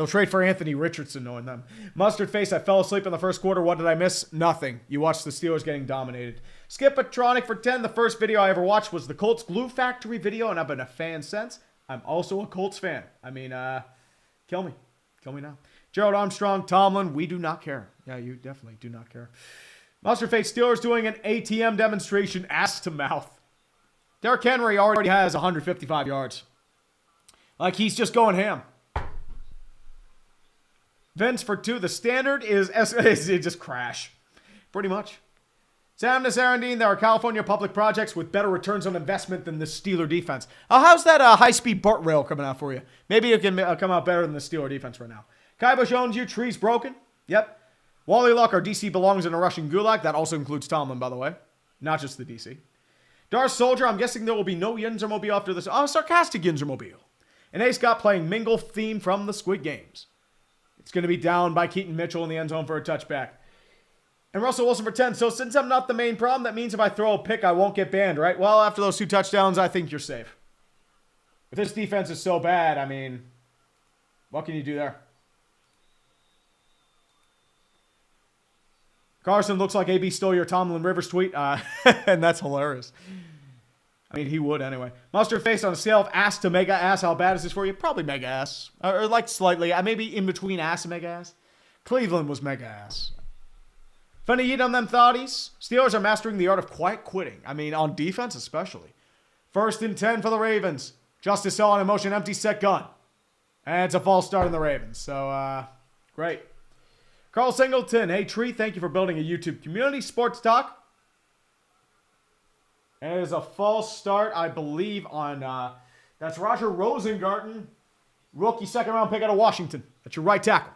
trade for Anthony Richardson, knowing them. Mustard Face, I fell asleep in the first quarter. What did I miss? Nothing. You watched the Steelers getting dominated. Skipatronic for 10. The first video I ever watched was the Colts Glue Factory video, and I've been a fan since. I'm also a Colts fan. I mean, kill me. Kill me now. Gerald Armstrong, Tomlin, we do not care. Yeah, you definitely do not care. Monster Face Steelers doing an ATM demonstration, ass to mouth. Derrick Henry already has 155 yards. Like, he's just going ham. Vince for 2. The standard is it just crash. Pretty much. Sam Nazarandine, there are California public projects with better returns on investment than the Steeler defense. Oh, how's that high-speed BART rail coming out for you? Maybe it can come out better than the Steeler defense right now. Kai Bush owns you. Tree's broken. Yep. Wally Luck, our DC belongs in a Russian gulag. That also includes Tomlin, by the way. Not just the DC. Darth Soldier, I'm guessing there will be no Yinzermobile after this. Oh, sarcastic Yinzermobile. And A. Scott playing Mingle theme from the Squid Games. It's going to be down by Keaton Mitchell in the end zone for a touchback. And Russell Wilson for 10. So since I'm not the main problem, that means if I throw a pick, I won't get banned, right? Well, after those 2 touchdowns, I think you're safe. If this defense is so bad, I mean, what can you do there? Carson looks like AB stole your Tomlin Rivers tweet, and that's hilarious. I mean, he would anyway. Mustard Face on a scale of ass to mega ass. How bad is this for you? Probably mega ass. Or like slightly. Maybe in between ass and mega ass. Cleveland was mega ass. Funny eat on them thoughties. Steelers are mastering the art of quiet quitting. I mean, on defense especially. 1st and 10 for the Ravens. Justice Hill on a motion empty set gun. And it's a false start on the Ravens. So, great. Carl Singleton. Hey, Tree, thank you for building a YouTube community. Sports Talk. And it is a false start, I believe, on, that's Roger Rosengarten. Rookie 2nd-round pick out of Washington. That's your right tackle.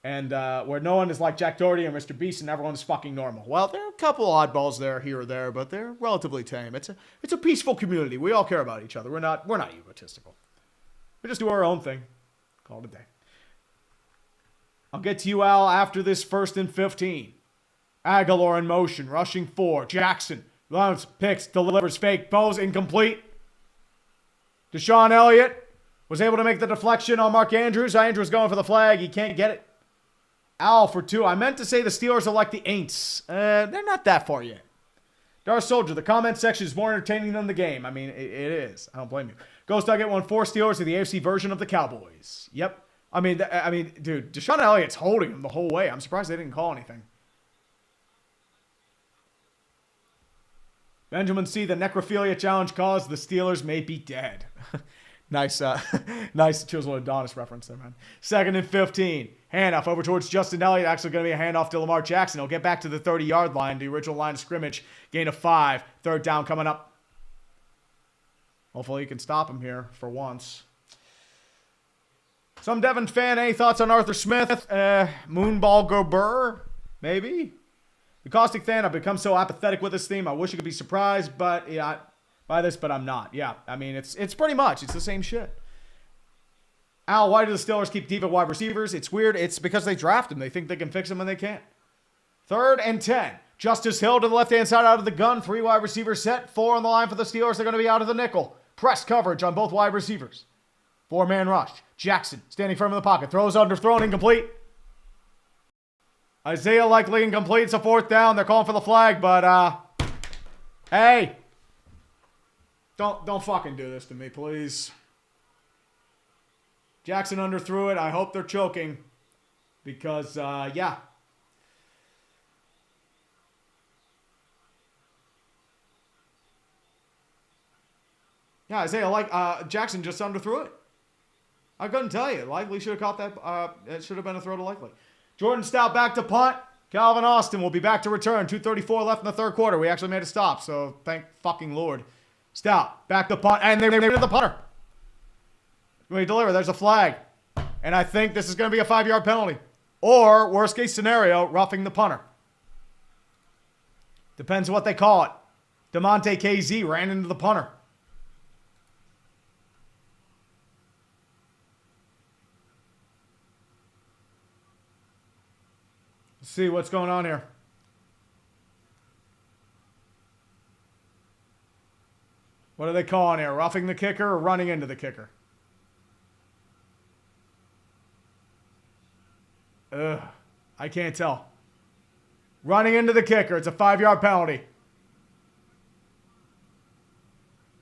And where no one is like Jack Doherty or Mr. Beast and everyone is fucking normal. Well, there are a couple oddballs there, here or there, but they're relatively tame. It's a peaceful community. We all care about each other. We're not egotistical. We just do our own thing. Call it a day. I'll get to you, Al, after this 1st and 15. Aguilar in motion, rushing 4. Jackson runs, picks, delivers fake, bows incomplete. Deshaun Elliott was able to make the deflection on Mark Andrews. Andrews going for the flag. He can't get it. Al for 2. I meant to say the Steelers are like the Aints. They're not that far yet. Darth Soldier, the comment section is more entertaining than the game. I mean, it is. I don't blame you. Ghost Nugget won 4 Steelers to the AFC version of the Cowboys. Yep. I mean, dude, Deshaun Elliott's holding him the whole way. I'm surprised they didn't call anything. Benjamin C., the necrophilia challenge caused the Steelers may be dead. Nice Chisel Adonis reference there, man. 2nd and 15. Handoff over towards Justin Elliott. Actually going to be a handoff to Lamar Jackson. He'll get back to the 30-yard line, the original line of scrimmage. Gain of 5. 3rd down coming up. Hopefully you can stop him here for once. Some Devon fan, any thoughts on Arthur Smith? Moonball Gerber? Maybe? The Caustic fan, I've become so apathetic with this theme. I wish I could be surprised, but yeah, by this, but I'm not. Yeah, I mean, it's pretty much. It's the same shit. Al, why do the Steelers keep deep at wide receivers? It's weird. It's because they draft them. They think they can fix them and they can't. 3rd and 10. Justice Hill to the left-hand side out of the gun. 3 wide receivers set. 4 on the line for the Steelers. They're going to be out of the nickel. Press coverage on both wide receivers. 4-man rush. Jackson standing firm in the pocket. Throws underthrown, incomplete. Isaiah likely incomplete. It's a 4th down. They're calling for the flag, but hey, don't fucking do this to me, please. Jackson underthrew it. I hope they're choking because yeah. Yeah, Isaiah Jackson just underthrew it. I couldn't tell you. Likely should have caught that. It should have been a throw to Likely. Jordan Stout back to punt. Calvin Austin will be back to return. 2:34 left in the 3rd quarter. We actually made a stop, so thank fucking Lord. Stout back to punt, and they made the punter. When he deliver, there's a flag. And I think this is going to be a 5-yard penalty. Or, worst case scenario, roughing the punter. Depends what they call it. DeMonte KZ ran into the punter. Let's see what's going on here. What are they calling here? Roughing the kicker or running into the kicker? Ugh. I can't tell. Running into the kicker. It's a 5-yard penalty.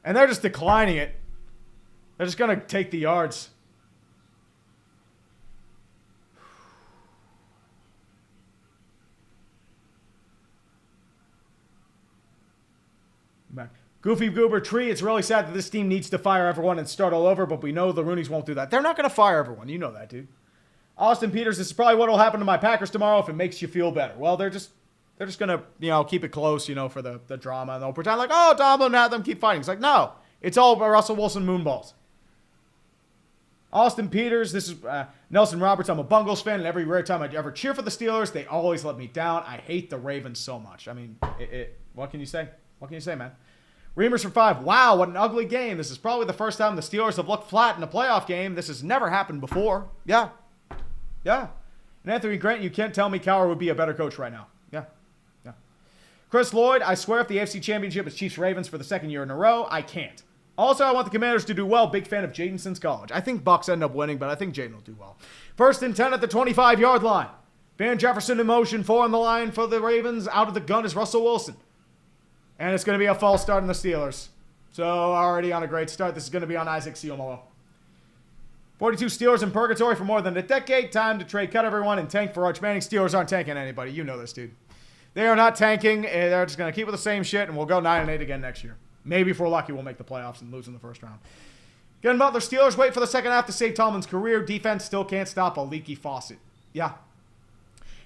And they're just declining it. They're just going to take the yards. Back. Goofy Goober Tree. It's really sad that this team needs to fire everyone and start all over, but we know the Roonies won't do that. They're not going to fire everyone. You know that, dude. Austin Peters, this is probably what will happen to my Packers tomorrow if it makes you feel better. Well, they're just going to, keep it close, for the drama. And they'll pretend like, oh, Tomlin had them keep fighting. It's like, no. It's all Russell Wilson moonballs. Austin Peters, this is Nelson Roberts. I'm a Bungles fan, and every rare time I ever cheer for the Steelers, they always let me down. I hate the Ravens so much. I mean, what can you say? What can you say, man? Reamers for 5. Wow, what an ugly game. This is probably the first time the Steelers have looked flat in a playoff game. This has never happened before. Yeah. Yeah. And Anthony Grant, you can't tell me Cowher would be a better coach right now. Yeah. Yeah. Chris Lloyd, I swear if the AFC Championship is Chiefs-Ravens for the second year in a row, I can't. Also, I want the Commanders to do well. Big fan of Jaden since college. I think Bucs end up winning, but I think Jaden will do well. 1st and 10 at the 25-yard line. Van Jefferson in motion. 4 on the line for the Ravens. Out of the gun is Russell Wilson. And it's going to be a false start on the Steelers. So already on a great start. This is going to be on Isaac Seumalo. 42 Steelers in purgatory for more than a decade. Time to trade, cut everyone, and tank for Arch Manning. Steelers aren't tanking anybody. You know this, dude. They are not tanking. They're just going to keep with the same shit, and we'll go 9-8 again next year. Maybe if we're lucky, we'll make the playoffs and lose in the first round. Again, Butler, Steelers wait for the second half to save Tomlin's career. Defense still can't stop a leaky faucet. Yeah.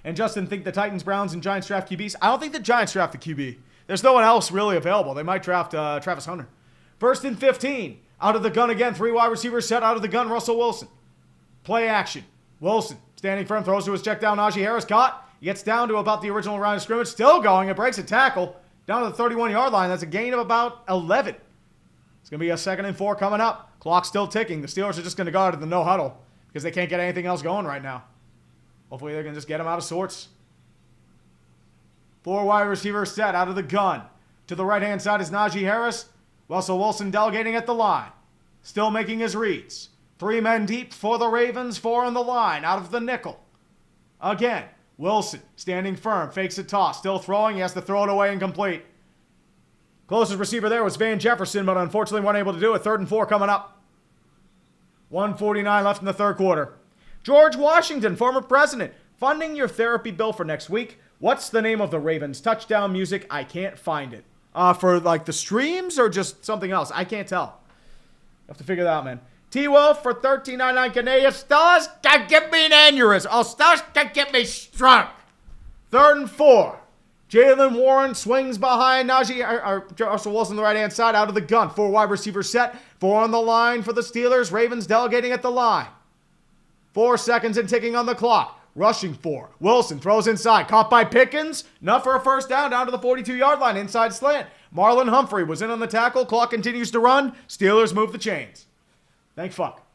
And Justin, think the Titans, Browns, and Giants draft QBs? I don't think the Giants draft the QB. There's no one else really available. They might draft Travis Hunter. 1st and 15. Out of the gun again. 3 wide receivers set out of the gun. Russell Wilson. Play action. Wilson standing firm. Throws to his check down. Najee Harris caught. He gets down to about the original line of scrimmage. Still going. It breaks a tackle. Down to the 31-yard line. That's a gain of about 11. It's going to be a 2nd and 4 coming up. Clock's still ticking. The Steelers are just going to go out of the no huddle because they can't get anything else going right now. Hopefully they can just get them out of sorts. 4 wide receivers set out of the gun. To the right-hand side is Najee Harris. Russell Wilson delegating at the line. Still making his reads. 3 men deep for the Ravens. 4 on the line out of the nickel. Again, Wilson standing firm. Fakes a toss. Still throwing. He has to throw it away incomplete. Closest receiver there was Van Jefferson, but unfortunately weren't able to do it. 3rd and 4 coming up. 1:49 left in the third quarter. George Washington, former president, funding your therapy bill for next week. What's the name of the Ravens touchdown music? I can't find it. For like the streams or just something else? I can't tell. You have to figure that out, man. T-Wolf for $13.99 Canadian. Stars can give me an aneurysm. Oh, stars can get me struck. 3rd and 4. Jalen Warren swings behind Russell Wilson on the right-hand side out of the gun. 4 wide receivers set. 4 on the line for the Steelers. Ravens delegating at the line. 4 seconds and ticking on the clock. Rushing 4. Wilson throws inside. Caught by Pickens. Enough for a first down to the 42-yard line. Inside slant. Marlon Humphrey was in on the tackle. Clock continues to run. Steelers move the chains. Thank fuck.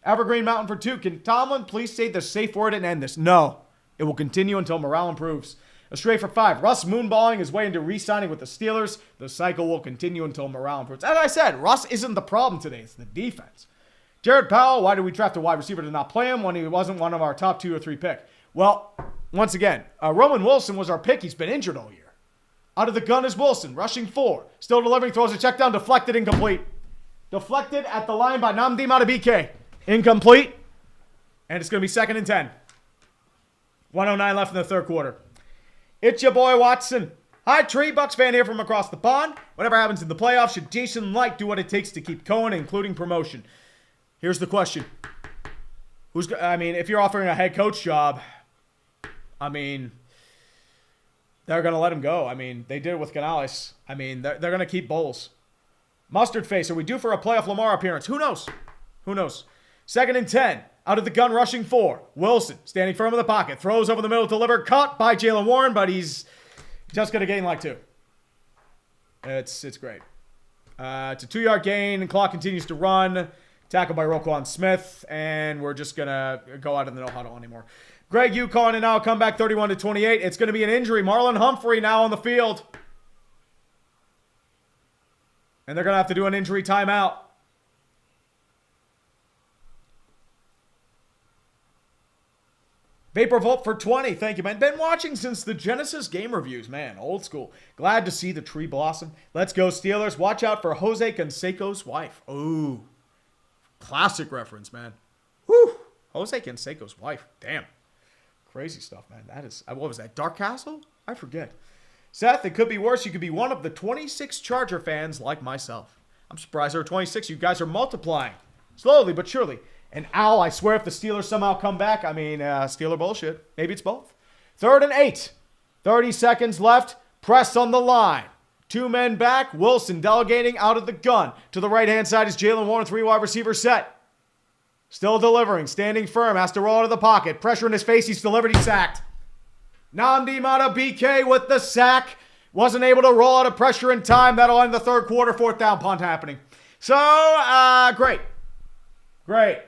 Evergreen Mountain for 2. Can Tomlin please say the safe word and end this? No. It will continue until morale improves. A stray for 5. Russ moonballing his way into re-signing with the Steelers. The cycle will continue until morale improves. As I said, Russ isn't the problem today. It's the defense. Jared Powell, why did we draft a wide receiver to not play him when he wasn't one of our top 2 or 3 pick? Well, once again, Roman Wilson was our pick. He's been injured all year. Out of the gun is Wilson, rushing 4. Still delivering, throws a check down, deflected, incomplete. Deflected at the line by Nnamdi Madubuike. Incomplete. And it's going to be 2nd and 10. 1:09 left in the third quarter. It's your boy Watson. Hi, Tree. Bucks fan here from across the pond. Whatever happens in the playoffs, should Jason Light do what it takes to keep Cohen, including promotion? Here's the question. If you're offering a head coach job, they're going to let him go. They did it with Canales. They're going to keep Bowles. Mustard Face, are we due for a playoff Lamar appearance? Who knows? 2nd and 10. Out of the gun, rushing 4. Wilson, standing firm in the pocket. Throws over the middle, delivered. Caught by Jalen Warren, but he's just going to gain like 2. It's great. It's a 2-yard gain, and clock continues to run. Tackled by Roquan Smith, and we're just going to go out of the no huddle anymore. Greg, you calling it now. Come back 31-28. It's going to be an injury. Marlon Humphrey now on the field. And they're going to have to do an injury timeout. Vapor Vault for 20. Thank you, man. Been watching since the Genesis game reviews, man. Old school. Glad to see the tree blossom. Let's go, Steelers. Watch out for Jose Canseco's wife. Ooh. Classic reference, man. Whew. Jose Canseco's wife. Damn. Crazy stuff, man. That is, what was that? Dark Castle? I forget. Seth, it could be worse. You could be one of the 26 Charger fans like myself. I'm surprised there are 26. You guys are multiplying. Slowly but surely. And Al, I swear if the Steelers somehow come back, I mean, Steeler bullshit. Maybe it's both. 3rd and 8. 30 seconds left. Press on the line. 2 men back. Wilson delegating out of the gun. To the right-hand side is Jalen Warren, 3 wide receiver set. Still delivering. Standing firm. Has to roll out of the pocket. Pressure in his face. He's delivered. He's sacked. Nnamdi Mata BK with the sack. Wasn't able to roll out of pressure in time. That'll end the 3rd quarter. 4th down punt happening. So, great. Great.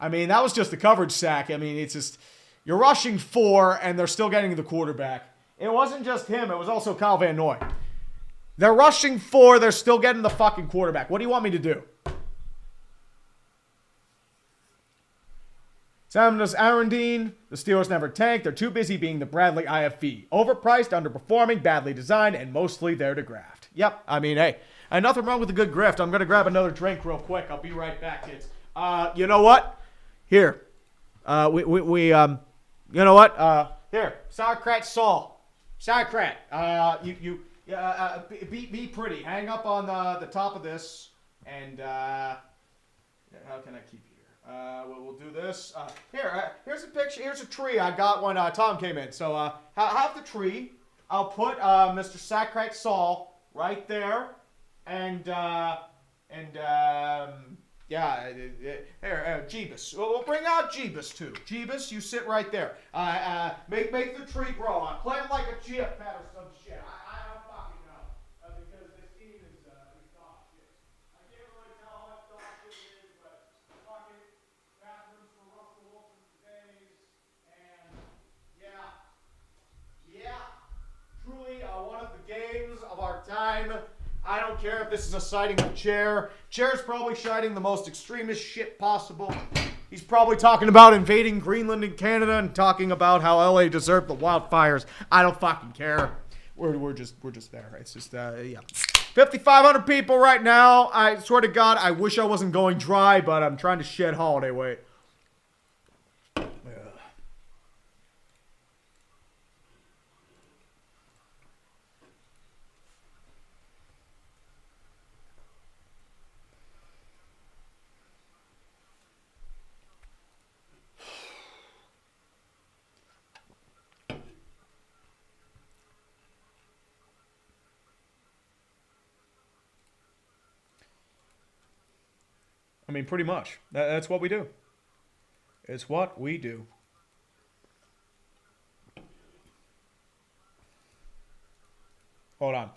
I mean, that was just a coverage sack. I mean, it's just, you're rushing 4, and they're still getting the quarterback. It wasn't just him. It was also Kyle Van Noy. They're rushing 4. They're still getting the fucking quarterback. What do you want me to do? Samuels Arundine. The Steelers never tanked. They're too busy being the Bradley IFV. Overpriced, underperforming, badly designed, and mostly there to graft. Yep. I mean, hey, nothing wrong with a good grift. I'm going to grab another drink real quick. I'll be right back, kids. You know what? Here, you know what? Here, sauerkraut Saul. Sauerkraut. Be pretty. Hang up on the top of this, and how can I keep you here? We'll do this. Here's a picture. Here's a tree I got when Tom came in. So have the tree. I'll put Mr. Sauerkraut Saul right there, and yeah, here, Jeebus. We'll bring out Jeebus, too. Jeebus, you sit right there. Make the tree grow. Plant like a chia pet or some shit. I don't fucking know. Because this team is dog shit. I can't really tell how much dog shit it is, but fucking bathrooms for Russell Wilson for days. And, yeah. Truly one of the games of our time. I don't care if this is a sighting of Chair. Chair's probably shining the most extremist shit possible. He's probably talking about invading Greenland and Canada and talking about how LA deserved the wildfires. I don't fucking care. We're just there. It's just yeah. 5,500 people right now. I swear to God, I wish I wasn't going dry, but I'm trying to shed holiday weight. I mean, pretty much. That's what we do. It's what we do. Hold on.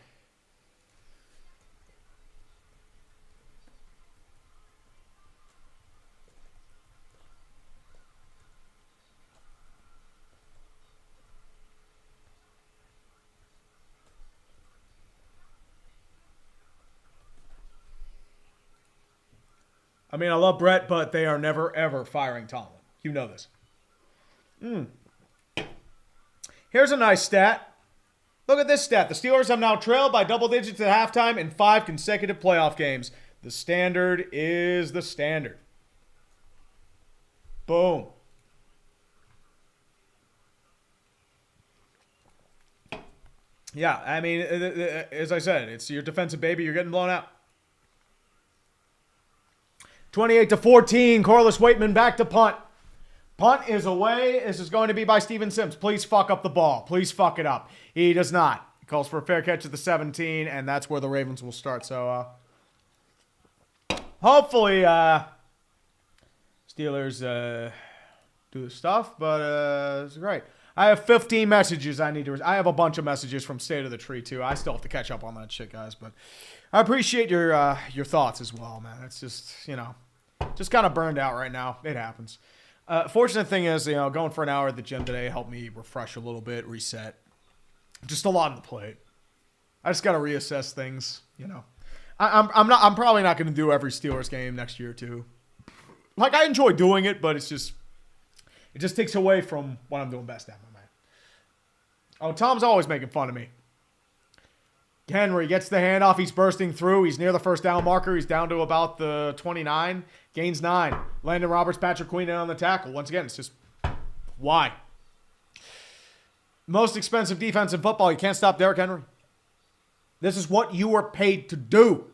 I mean, I love Brett, but they are never, ever firing Tomlin. You know this. Here's a nice stat. Look at this stat. The Steelers have now trailed by double digits at halftime in 5 consecutive playoff games. The standard is the standard. Boom. Yeah, I mean, as I said, it's your defensive baby. You're getting blown out. 28-14, Corliss Waitman back to punt. Punt is away. This is going to be by Steven Sims. Please fuck up the ball. Please fuck it up. He does not. He calls for a fair catch at the 17, and that's where the Ravens will start. So, hopefully, Steelers do the stuff, but it's great. I have 15 messages I need to... I have a bunch of messages from State of the Tree, too. I still have to catch up on that shit, guys, but I appreciate your thoughts as well, man. It's just, just kind of burned out right now. It happens. Fortunate thing is, going for an hour at the gym today helped me refresh a little bit, reset. Just a lot on the plate. I just got to reassess things, I'm probably not going to do every Steelers game next year, too. Like, I enjoy doing it, but it's just... It just takes away from what I'm doing best at, my man. Oh, Tom's always making fun of me. Henry gets the handoff. He's bursting through. He's near the first down marker. He's down to about the 29. Gains 9. Landon Roberts, Patrick Queen in on the tackle. Once again, it's just why? Most expensive defense in football. You can't stop Derrick Henry. This is what you were paid to do.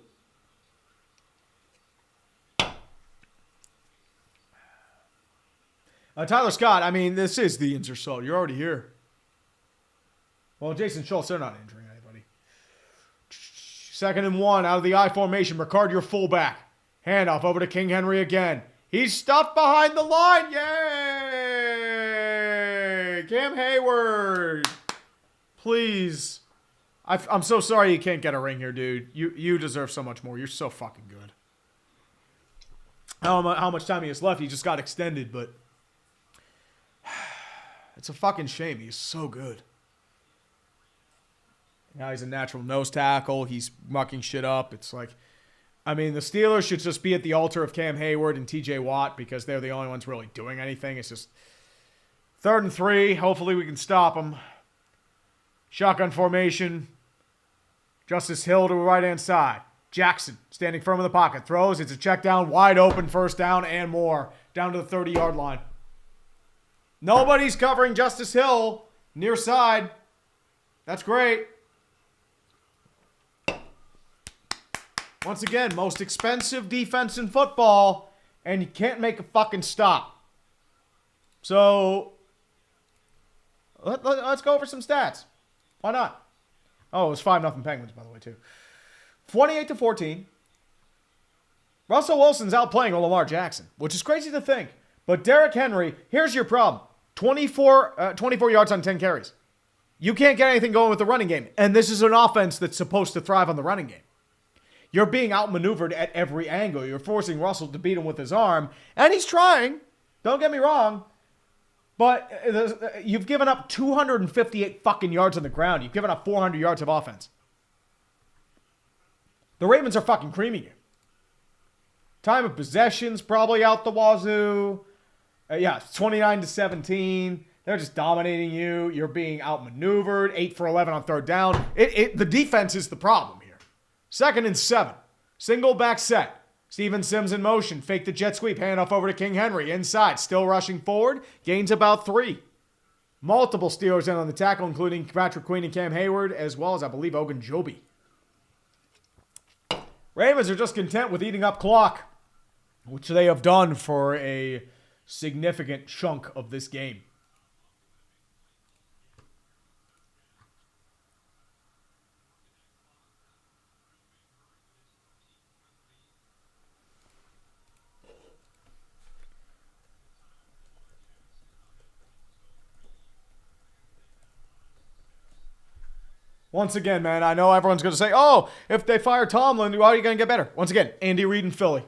Tyler Scott, I mean, this is the insult. You're already here. Well, Jason Schultz, they're not injuring anybody. 2nd and 1 out of the I formation. Ricard, your fullback. Handoff over to King Henry again. He's stuffed behind the line. Yay! Cam Hayward. Please. I'm so sorry you can't get a ring here, dude. You deserve so much more. You're so fucking good. I don't know how much time he has left. He just got extended, but it's a fucking shame. He's so good. Now he's a natural nose tackle. He's mucking shit up. It's like, I mean, the Steelers should just be at the altar of Cam Hayward and TJ Watt because they're the only ones really doing anything. It's just 3rd and 3. Hopefully we can stop them. Shotgun formation. Justice Hill to the right-hand side. Jackson standing firm in the pocket. Throws. It's a check down. Wide open. First down and more. Down to the 30-yard line. Nobody's covering Justice Hill. Near side. That's great. Once again, most expensive defense in football, and you can't make a fucking stop. So, let's go over some stats. Why not? Oh, it was 5-0 Penguins, by the way, too. 28-14. Russell Wilson's outplaying Lamar Jackson, which is crazy to think. But Derrick Henry, here's your problem. 24 yards on 10 carries. You can't get anything going with the running game. And this is an offense that's supposed to thrive on the running game. You're being outmaneuvered at every angle. You're forcing Russell to beat him with his arm. And he's trying. Don't get me wrong. But you've given up 258 fucking yards on the ground. You've given up 400 yards of offense. The Ravens are fucking creaming you. Time of possession's probably out the wazoo. It's 29-17. They're just dominating you. You're being outmaneuvered. 8 for 11 on 3rd down. The defense is the problem here. 2nd and 7. Single back set. Steven Sims in motion. Fake the jet sweep. Handoff over to King Henry. Inside. Still rushing forward. Gains about 3. Multiple Steelers in on the tackle, including Patrick Queen and Cam Hayward, as well as, I believe, Ogunjobi. Ravens are just content with eating up clock, which they have done for a significant chunk of this game. Once again, man, I know everyone's going to say, oh, if they fire Tomlin, how are you going to get better? Once again, Andy Reid and Philly.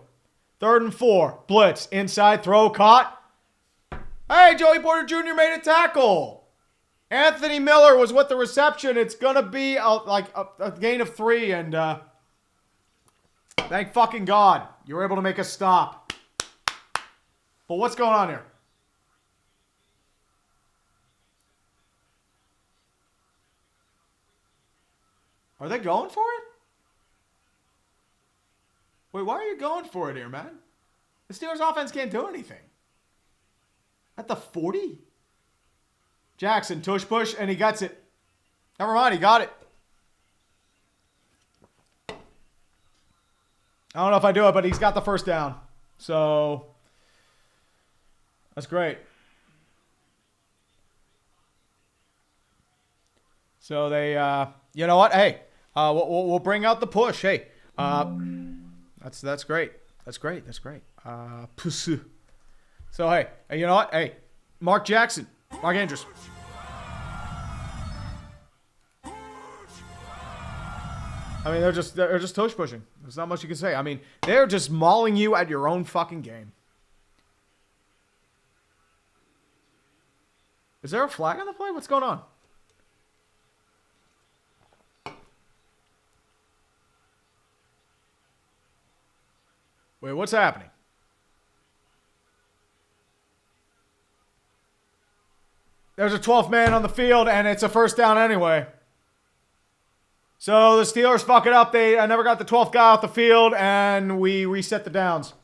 3rd and 4. Blitz. Inside throw. Caught. Hey, Joey Porter Jr. made a tackle. Anthony Miller was with the reception. It's going to be a gain of 3. And thank fucking God you were able to make a stop. But what's going on here? Are they going for it? Wait, why are you going for it here, man? The Steelers offense can't do anything. At the 40? Jackson, tush push, and he gets it. Never mind, he got it. I don't know if I do it, but he's got the first down. So, that's great. So they, you know what? Hey, we'll bring out the push. Hey, that's great. That's great. That's great. So hey, you know what? Hey, Mark Andrews. I mean, they're just tush pushing. There's not much you can say. I mean, they're just mauling you at your own fucking game. Is there a flag on the play? What's going on? Wait, what's happening? There's a 12th man on the field, and it's a first down anyway. So the Steelers fuck it up. I never got the 12th guy off the field, and we reset the downs.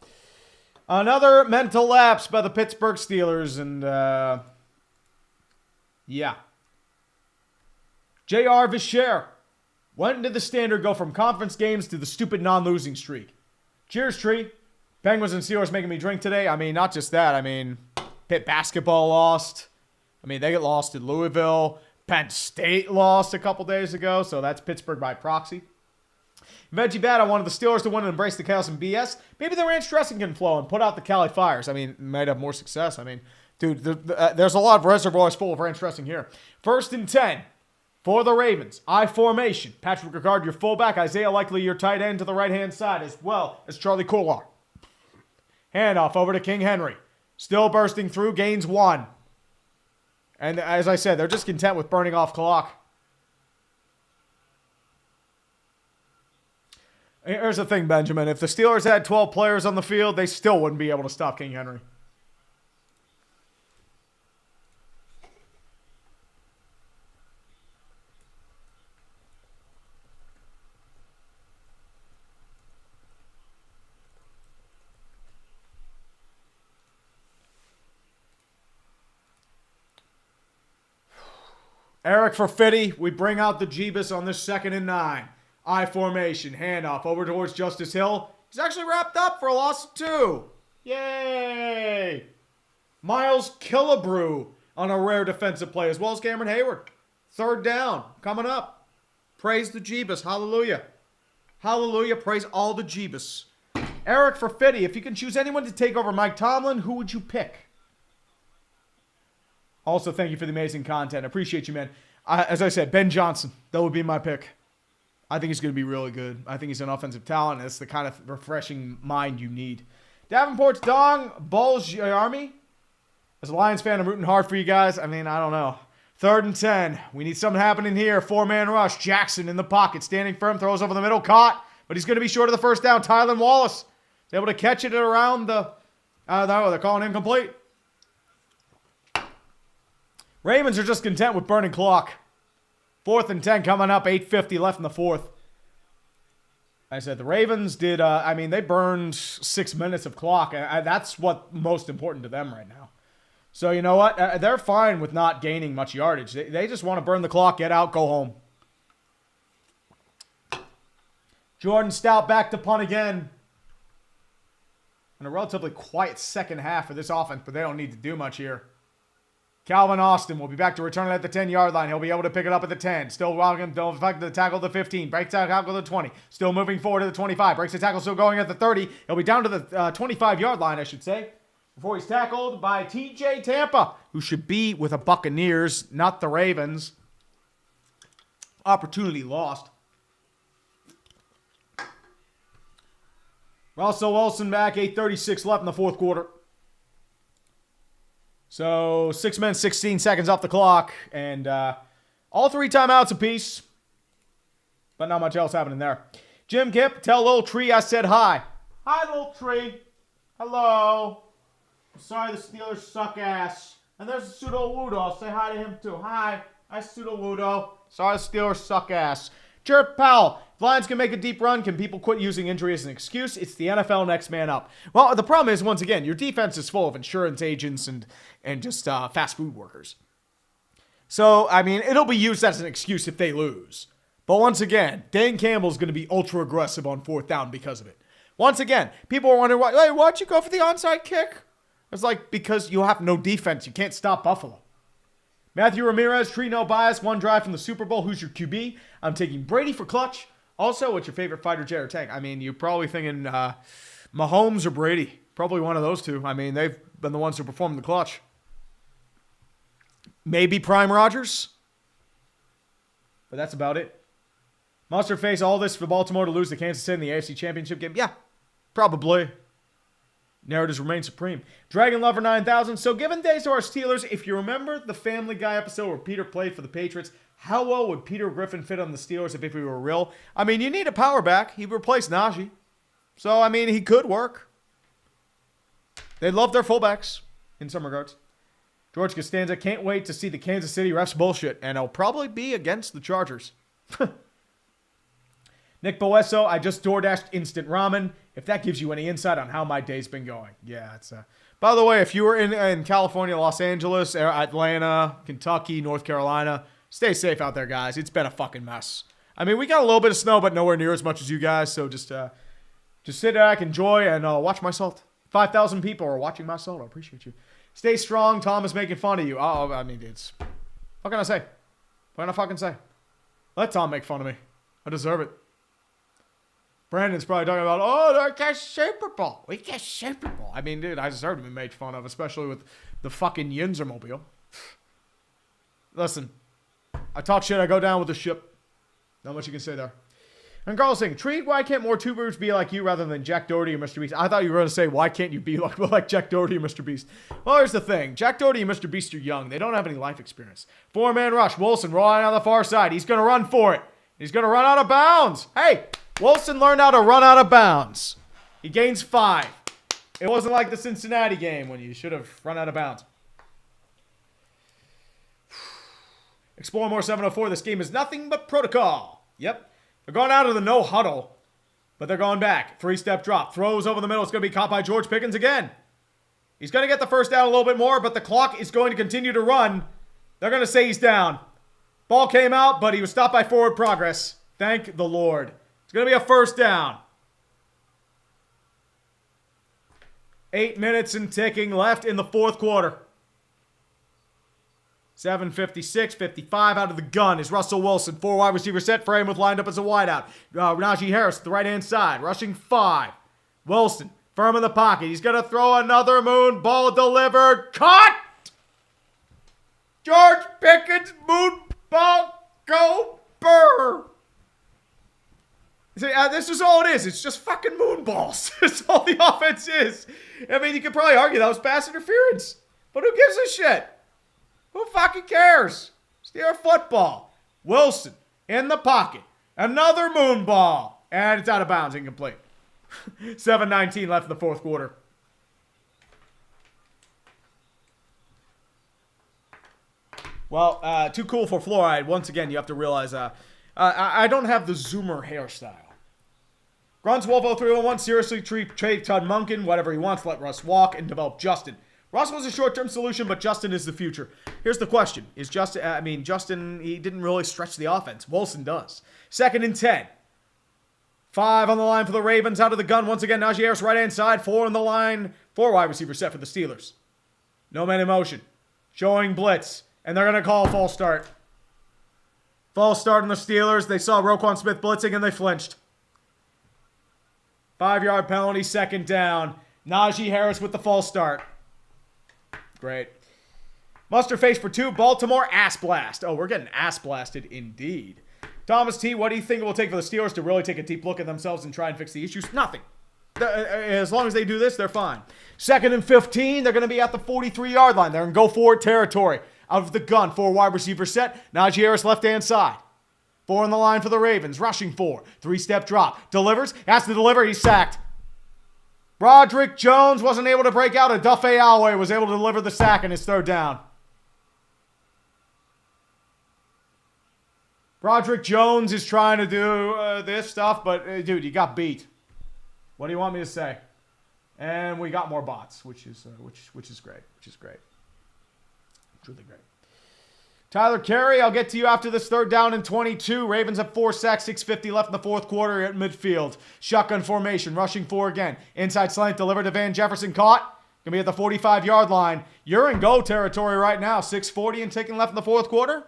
Another mental lapse by the Pittsburgh Steelers, and yeah. J.R. Vischer. When did the standard go from conference games to the stupid non-losing streak? Cheers, Tree. Penguins and Steelers making me drink today. I mean, not just that. I mean, Pitt basketball lost. I mean, they get lost in Louisville. Penn State lost a couple days ago, so that's Pittsburgh by proxy. Veggie Bad, I wanted the Steelers to win and embrace the chaos and BS. Maybe the ranch dressing can flow and put out the Cali Fires. I mean, might have more success. I mean, dude, there's a lot of reservoirs full of ranch dressing here. 1st and 10 for the Ravens. I formation. Patrick Ricard, your fullback. Isaiah Likely, your tight end to the right-hand side, as well as Charlie Kolar. Handoff over to King Henry. Still bursting through, gains 1. And as I said, they're just content with burning off clock. Here's the thing, Benjamin. If the Steelers had 12 players on the field, they still wouldn't be able to stop King Henry. Eric for Fitty. We bring out the Jeebus on this 2nd and 9. I formation. Handoff over towards Justice Hill. He's actually wrapped up for a loss of 2. Yay! Miles Killebrew on a rare defensive play, as well as Cameron Hayward. 3rd down. Coming up. Praise the Jeebus. Hallelujah. Hallelujah. Praise all the Jeebus. Eric for Fitty. If you can choose anyone to take over Mike Tomlin, who would you pick? Also, thank you for the amazing content. I appreciate you, man. As I said, Ben Johnson. That would be my pick. I think he's going to be really good. I think he's an offensive talent, and it's the kind of refreshing mind you need. Davenport's Dong Boljarmi. As a Lions fan, I'm rooting hard for you guys. I mean, I don't know. 3rd and 10. We need something happening here. 4-man rush. Jackson in the pocket. Standing firm. Throws over the middle. Caught. But he's going to be short of the first down. Tylan Wallace is able to catch it around the... they're calling him complete. Ravens are just content with burning clock. 4th and 10 coming up. 8:50 left in the 4th. I said the Ravens did, they burned 6 minutes of clock. That's what's most important to them right now. So you know what? They're fine with not gaining much yardage. They just want to burn the clock, get out, go home. Jordan Stout back to punt again. And a relatively quiet second half for this offense, but they don't need to do much here. Calvin Austin will be back to return it at the 10-yard line. He'll be able to pick it up at the 10. Still welcome. Don't affect the tackle to the 15. Breaks the tackle to the 20. Still moving forward to the 25. Breaks the tackle, still going at the 30. He'll be down to the 25-yard line, I should say. Before he's tackled by TJ Tampa, who should be with the Buccaneers, not the Ravens. Opportunity lost. Russell Wilson back. 8:36 left in the 4th quarter. So 6 minutes, 16 seconds off the clock. And all 3 timeouts apiece. But not much else happening there. Jim Kip, tell Little Tree I said hi. Hi, Little Tree. Hello. I'm sorry the Steelers suck ass. And there's Pseudo Wudo. I'll say hi to him too. Hi. Hi, Pseudo Wudo. Sorry the Steelers suck ass. Jared Powell. If Lions can make a deep run, can people quit using injury as an excuse? It's the NFL next man up. Well, the problem is, once again, your defense is full of insurance agents and just fast food workers. So, I mean, it'll be used as an excuse if they lose. But once again, Dan Campbell's going to be ultra aggressive on 4th down because of it. Once again, people are wondering, why'd you go for the onside kick? It's like, because you have no defense. You can't stop Buffalo. Matthew Ramirez, Tree No Bias, 1 drive from the Super Bowl. Who's your QB? I'm taking Brady for clutch. Also, what's your favorite fighter, jet or tank? I mean, you're probably thinking Mahomes or Brady. Probably one of those two. I mean, they've been the ones who performed the clutch. Maybe Prime Rodgers. But that's about it. Mustard face all this for Baltimore to lose to Kansas City in the AFC Championship game? Yeah, probably. Narratives remain supreme. Dragon Lover 9000. So given days to our Steelers, if you remember the Family Guy episode where Peter played for the Patriots, how well would Peter Griffin fit on the Steelers if he were real? I mean, you need a power back. He replaced Najee. So, I mean, he could work. They love their fullbacks in some regards. George Costanza, can't wait to see the Kansas City refs bullshit, and it'll probably be against the Chargers. Nick Boesso, I just DoorDashed instant ramen. If that gives you any insight on how my day's been going. Yeah, it's... By the way, if you were in California, Los Angeles, Atlanta, Kentucky, North Carolina, stay safe out there, guys. It's been a fucking mess. I mean, we got a little bit of snow, but nowhere near as much as you guys, so just sit back, enjoy, and watch my salt. 5,000 people are watching my salt. I appreciate you. Stay strong. Tom is making fun of you. Oh, I mean, it's... What can I say? What can I fucking say? Let Tom make fun of me. I deserve it. Brandon's probably talking about, oh, they get Super Bowl. We get Super Bowl. I mean, dude, I deserve to be made fun of, especially with the fucking Yinzermobile. Listen, I talk shit, I go down with the ship. Not much you can say there. And Carl's saying, Treat, why can't more tubers be like you rather than Jack Doherty or Mr. Beast? I thought you were going to say, why can't you be like Jack Doherty or Mr. Beast? Well, here's the thing. Jack Doherty and Mr. Beast are young. They don't have any life experience. Four-man rush. Wilson rolling on the far side. He's going to run for it. He's going to run out of bounds. Hey, Wilson learned how to run out of bounds. He gains 5. It wasn't like the Cincinnati game when you should have run out of bounds. Explore more 704. This game is nothing but protocol. Yep. They're going out of the no huddle, but they're going back. 3-step drop. Throws over the middle. It's going to be caught by George Pickens again. He's going to get the first down a little bit more, but the clock is going to continue to run. They're going to say he's down. Ball came out, but he was stopped by forward progress. Thank the Lord. It's going to be a first down. 8 minutes and ticking left in the fourth quarter. 7:56, 55 out of the gun is Russell Wilson. 4 wide receiver set. Freiermuth lined up as a wideout. Najee Harris, the right-hand side, rushing 5. Wilson, firm in the pocket. He's going to throw another moon ball delivered. Caught! George Pickens, moon ball, go Burr! See, this is all it is. It's just fucking moon balls. That's all the offense is. I mean, you could probably argue that was pass interference. But who gives a shit? Who fucking cares? Steer football. Wilson in the pocket. Another moon ball. And it's out of bounds. Incomplete. 7:19 left in the fourth quarter. Well, too cool for fluoride. Once again, you have to realize I don't have the Zoomer hairstyle. Grunts Wolf 0301. Seriously, trade Todd Monken. Whatever he wants. Let Russ walk and develop Justin. Russ was a short-term solution, but Justin is the future. Here's the question. Is Justin, Justin, he didn't really stretch the offense. Wilson does. 2nd and 10. 5 on the line for the Ravens. Out of the gun once again. Najee Harris right-hand side. 4 on the line. 4 wide receivers set for the Steelers. No man in motion. Showing blitz. And they're going to call a false start. False start on the Steelers. They saw Roquan Smith blitzing and they flinched. 5-yard penalty. 2nd down. Najee Harris with the false start. Great. Mustard face for 2. Baltimore ass blast. Oh, we're getting ass blasted indeed. Thomas T, what do you think it will take for the Steelers to really take a deep look at themselves and try and fix the issues? Nothing. As long as they do this, they're fine. 2nd and 15. They're going to be at the 43-yard line. They're in go forward territory. Out of the gun. 4 wide receiver set. Najee Harris left-hand side. 4 on the line for the Ravens. Rushing 4. 3-step drop. Delivers. Has to deliver. He's sacked. Broderick Jones wasn't able to break out. Adufe Alway was able to deliver the sack in his 3rd down. Broderick Jones is trying to do this stuff, but dude, you got beat. What do you want me to say? And we got more bots, which is great. Truly great. Tyler Carey, I'll get to you after this 3rd down and 22. Ravens have 4 sacks, 6:50 left in the fourth quarter at midfield. Shotgun formation, rushing 4 again. Inside slant delivered to Van Jefferson, caught. Gonna be at the 45-yard line. You're in go territory right now. 6:40 and ticking left in the fourth quarter.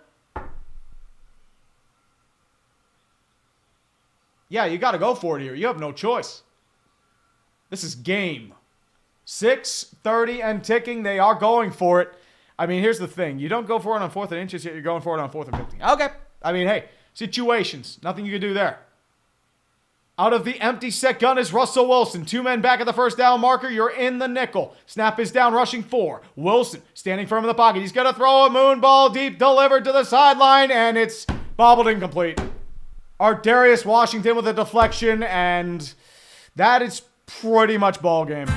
Yeah, you got to go for it here. You have no choice. This is game. 6:30 and ticking. They are going for it. I mean, here's the thing. You don't go for it on 4th and inches, yet you're going for it on 4th and 15. Okay. I mean, hey, situations. Nothing you can do there. Out of the empty set gun is Russell Wilson. 2 men back at the first down marker. You're in the nickel. Snap is down, rushing 4. Wilson standing firm in the pocket. He's going to throw a moon ball deep, delivered to the sideline, and it's bobbled incomplete. Darius Washington with a deflection, and that is pretty much ball game.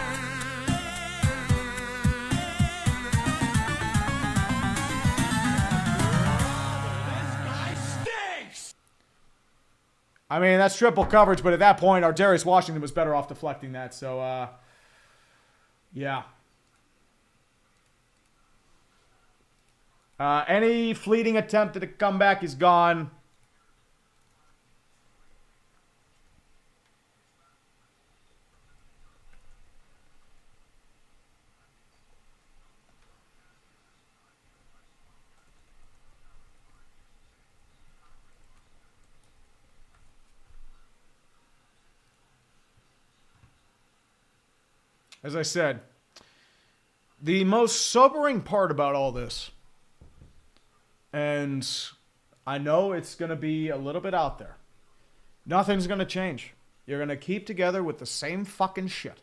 I mean, that's triple coverage, but at that point, our Darius Washington was better off deflecting that. So, yeah. Any fleeting attempt at a comeback is gone. As I said, the most sobering part about all this, and I know it's going to be a little bit out there, nothing's going to change. You're going to keep together with the same fucking shit.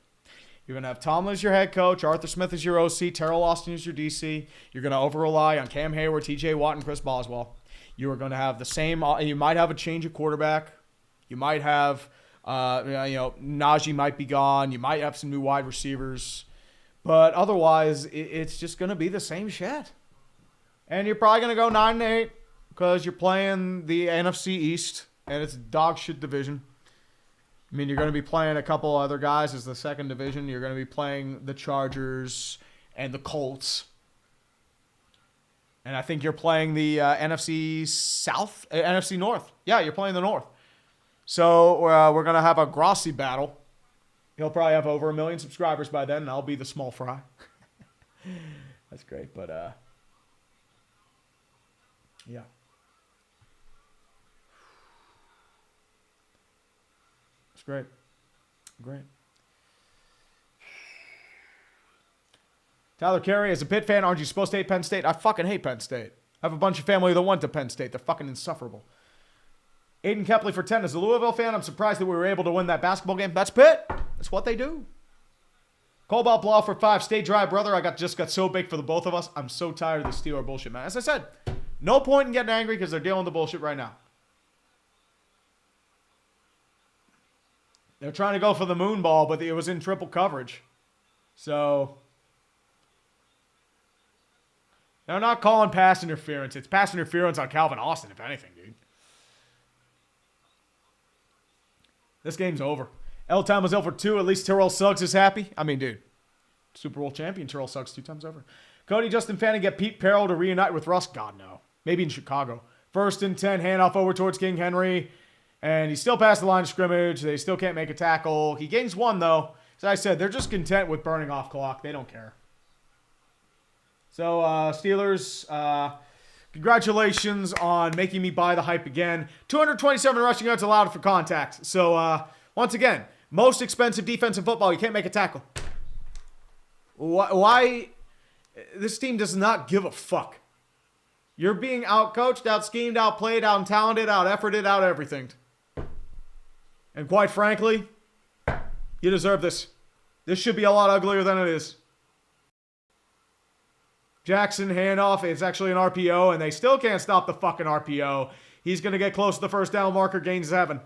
You're going to have Tomlin as your head coach, Arthur Smith as your OC, Terrell Austin as your DC. You're going to over-rely on Cam Hayward, TJ Watt, and Chris Boswell. You are going to have the same, you might have a change of quarterback. You might have... Najee might be gone. You might have some new wide receivers. But otherwise, it's just going to be the same shit. And you're probably going to go 9-8 because you're playing the NFC East, and it's a dog shit division. I mean, you're going to be playing a couple other guys as the second division. You're going to be playing the Chargers and the Colts. And I think you're playing the NFC South, NFC North. Yeah, you're playing the North. So we're going to have a Grossi battle. He'll probably have over 1 million subscribers by then, and I'll be the small fry. That's great, but yeah. It's great. Great. Tyler Carey, as a Pitt fan, aren't you supposed to hate Penn State? I fucking hate Penn State. I have a bunch of family that went to Penn State. They're fucking insufferable. Aiden Kepley for 10. As a Louisville fan, I'm surprised that we were able to win that basketball game. That's Pitt. That's what they do. Cobalt Blau for 5. Stay dry, brother. I just got so big for the both of us. I'm so tired of the Steeler bullshit, man. As I said, no point in getting angry because they're dealing with the bullshit right now. They're trying to go for the moon ball, but it was in triple coverage. So they're not calling pass interference. It's pass interference on Calvin Austin, if anything, dude. This game's over. L-Time was 0 for 2. At least Terrell Suggs is happy. I mean, dude. Super Bowl champion Terrell Suggs 2 times over. Cody Justin Fanning get Pete Carroll to reunite with Russ? God, no. Maybe in Chicago. 1st and 10. Handoff over towards King Henry. And he's still past the line of scrimmage. They still can't make a tackle. He gains 1, though. As I said, they're just content with burning off clock. They don't care. So, Steelers... congratulations on making me buy the hype again. 227 rushing yards allowed for contact. So, once again, most expensive defense in football. You can't make a tackle. Why? This team does not give a fuck. You're being out-coached, out-schemed, out-played, out-talented, out-efforted, out-everything. And quite frankly, you deserve this. This should be a lot uglier than it is. Jackson handoff. It's actually an RPO, and they still can't stop the fucking RPO. He's going to get close to the first down marker, gain 7.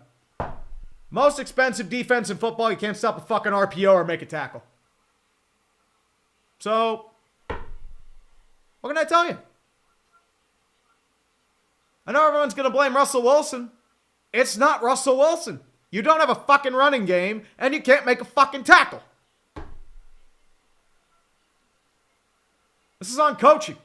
Most expensive defense in football, you can't stop a fucking RPO or make a tackle. So, what can I tell you? I know everyone's going to blame Russell Wilson. It's not Russell Wilson. You don't have a fucking running game, and you can't make a fucking tackle. This is on coaching.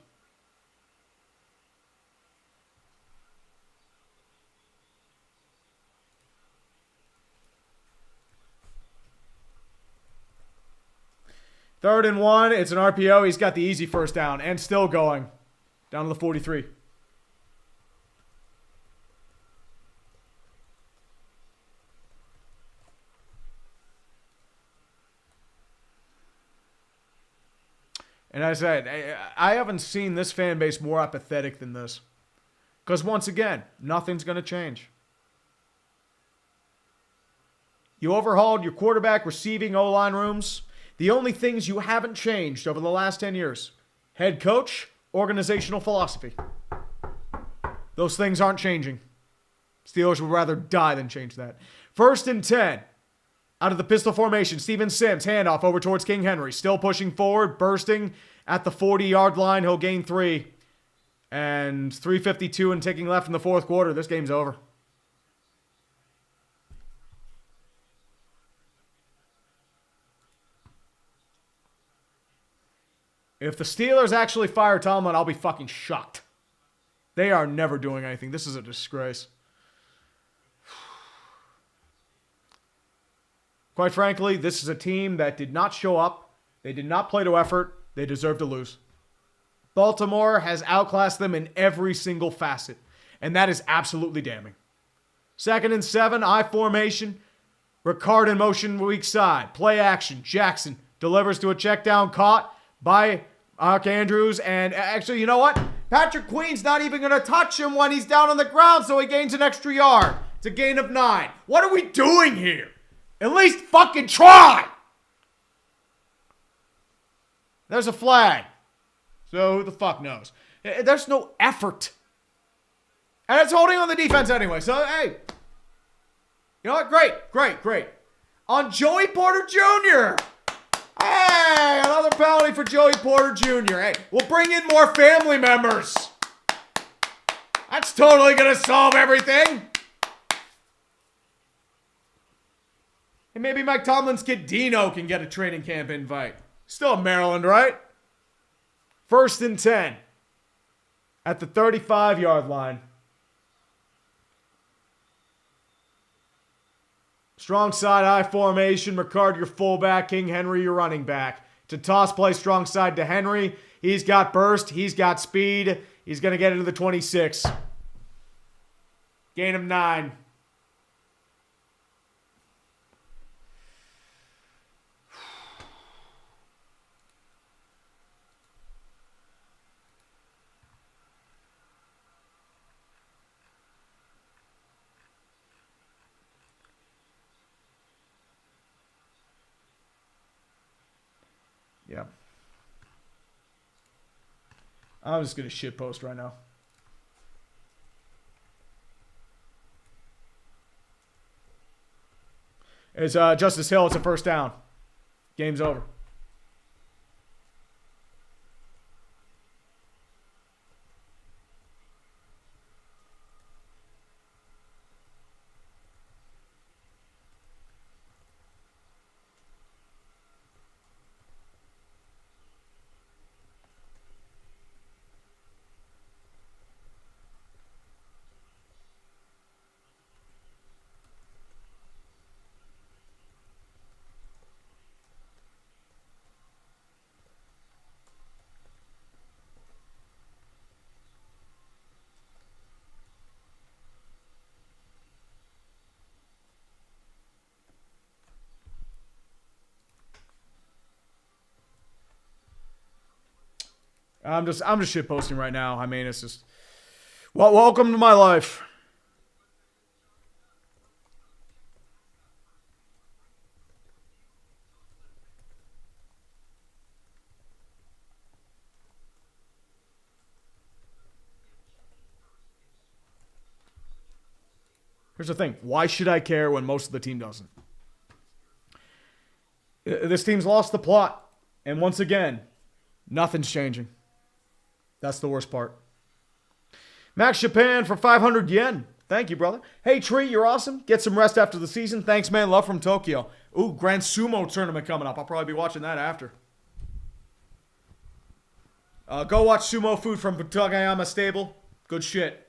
Third and 1. It's an RPO. He's got the easy first down and still going. Down to the 43. And as I said, I haven't seen this fan base more apathetic than this. Because once again, nothing's going to change. You overhauled your quarterback, receiving, O-line rooms. The only things you haven't changed over the last 10 years. Head coach, organizational philosophy. Those things aren't changing. Steelers would rather die than change that. 1st and 10. Out of the pistol formation, Steven Sims, handoff over towards King Henry. Still pushing forward, bursting at the 40-yard line. He'll gain 3. And 3:52 and taking left in the fourth quarter. This game's over. If the Steelers actually fire Tomlin, I'll be fucking shocked. They are never doing anything. This is a disgrace. Quite frankly, this is a team that did not show up. They did not play to effort. They deserve to lose. Baltimore has outclassed them in every single facet, and that is absolutely damning. 2nd and 7, I formation. Ricard in motion, weak side. Play action. Jackson delivers to a check down caught by Mark Andrews. And actually, you know what? Patrick Queen's not even going to touch him when he's down on the ground, so he gains an extra yard. It's a gain of 9. What are we doing here? At least fucking try! There's a flag. So who the fuck knows? There's no effort. And it's holding on the defense anyway. So, hey. You know what? Great. On Joey Porter Jr. Hey, another penalty for Joey Porter Jr. Hey, we'll bring in more family members. That's totally going to solve everything. And maybe Mike Tomlin's kid Dino can get a training camp invite. Still Maryland, right? 1st and 10 at the 35-yard line. Strong side I formation. Ricard, your fullback. King Henry, your running back. To toss play strong side to Henry. He's got burst. He's got speed. He's going to get into the 26. Gain of 9. Yeah. I'm just going to shitpost right now. It's Justice Hill. It's a first down. Game's over. I'm just shit posting right now. I mean, it's just, well, welcome to my life. Here's the thing. Why should I care when most of the team doesn't? This team's lost the plot. And once again, nothing's changing. That's the worst part. Max Japan for 500 yen. Thank you, brother. Hey, Tree, you're awesome. Get some rest after the season. Thanks, man. Love from Tokyo. Ooh, Grand Sumo tournament coming up. I'll probably be watching that after. Go watch Sumo Food from Tagayama Stable. Good shit.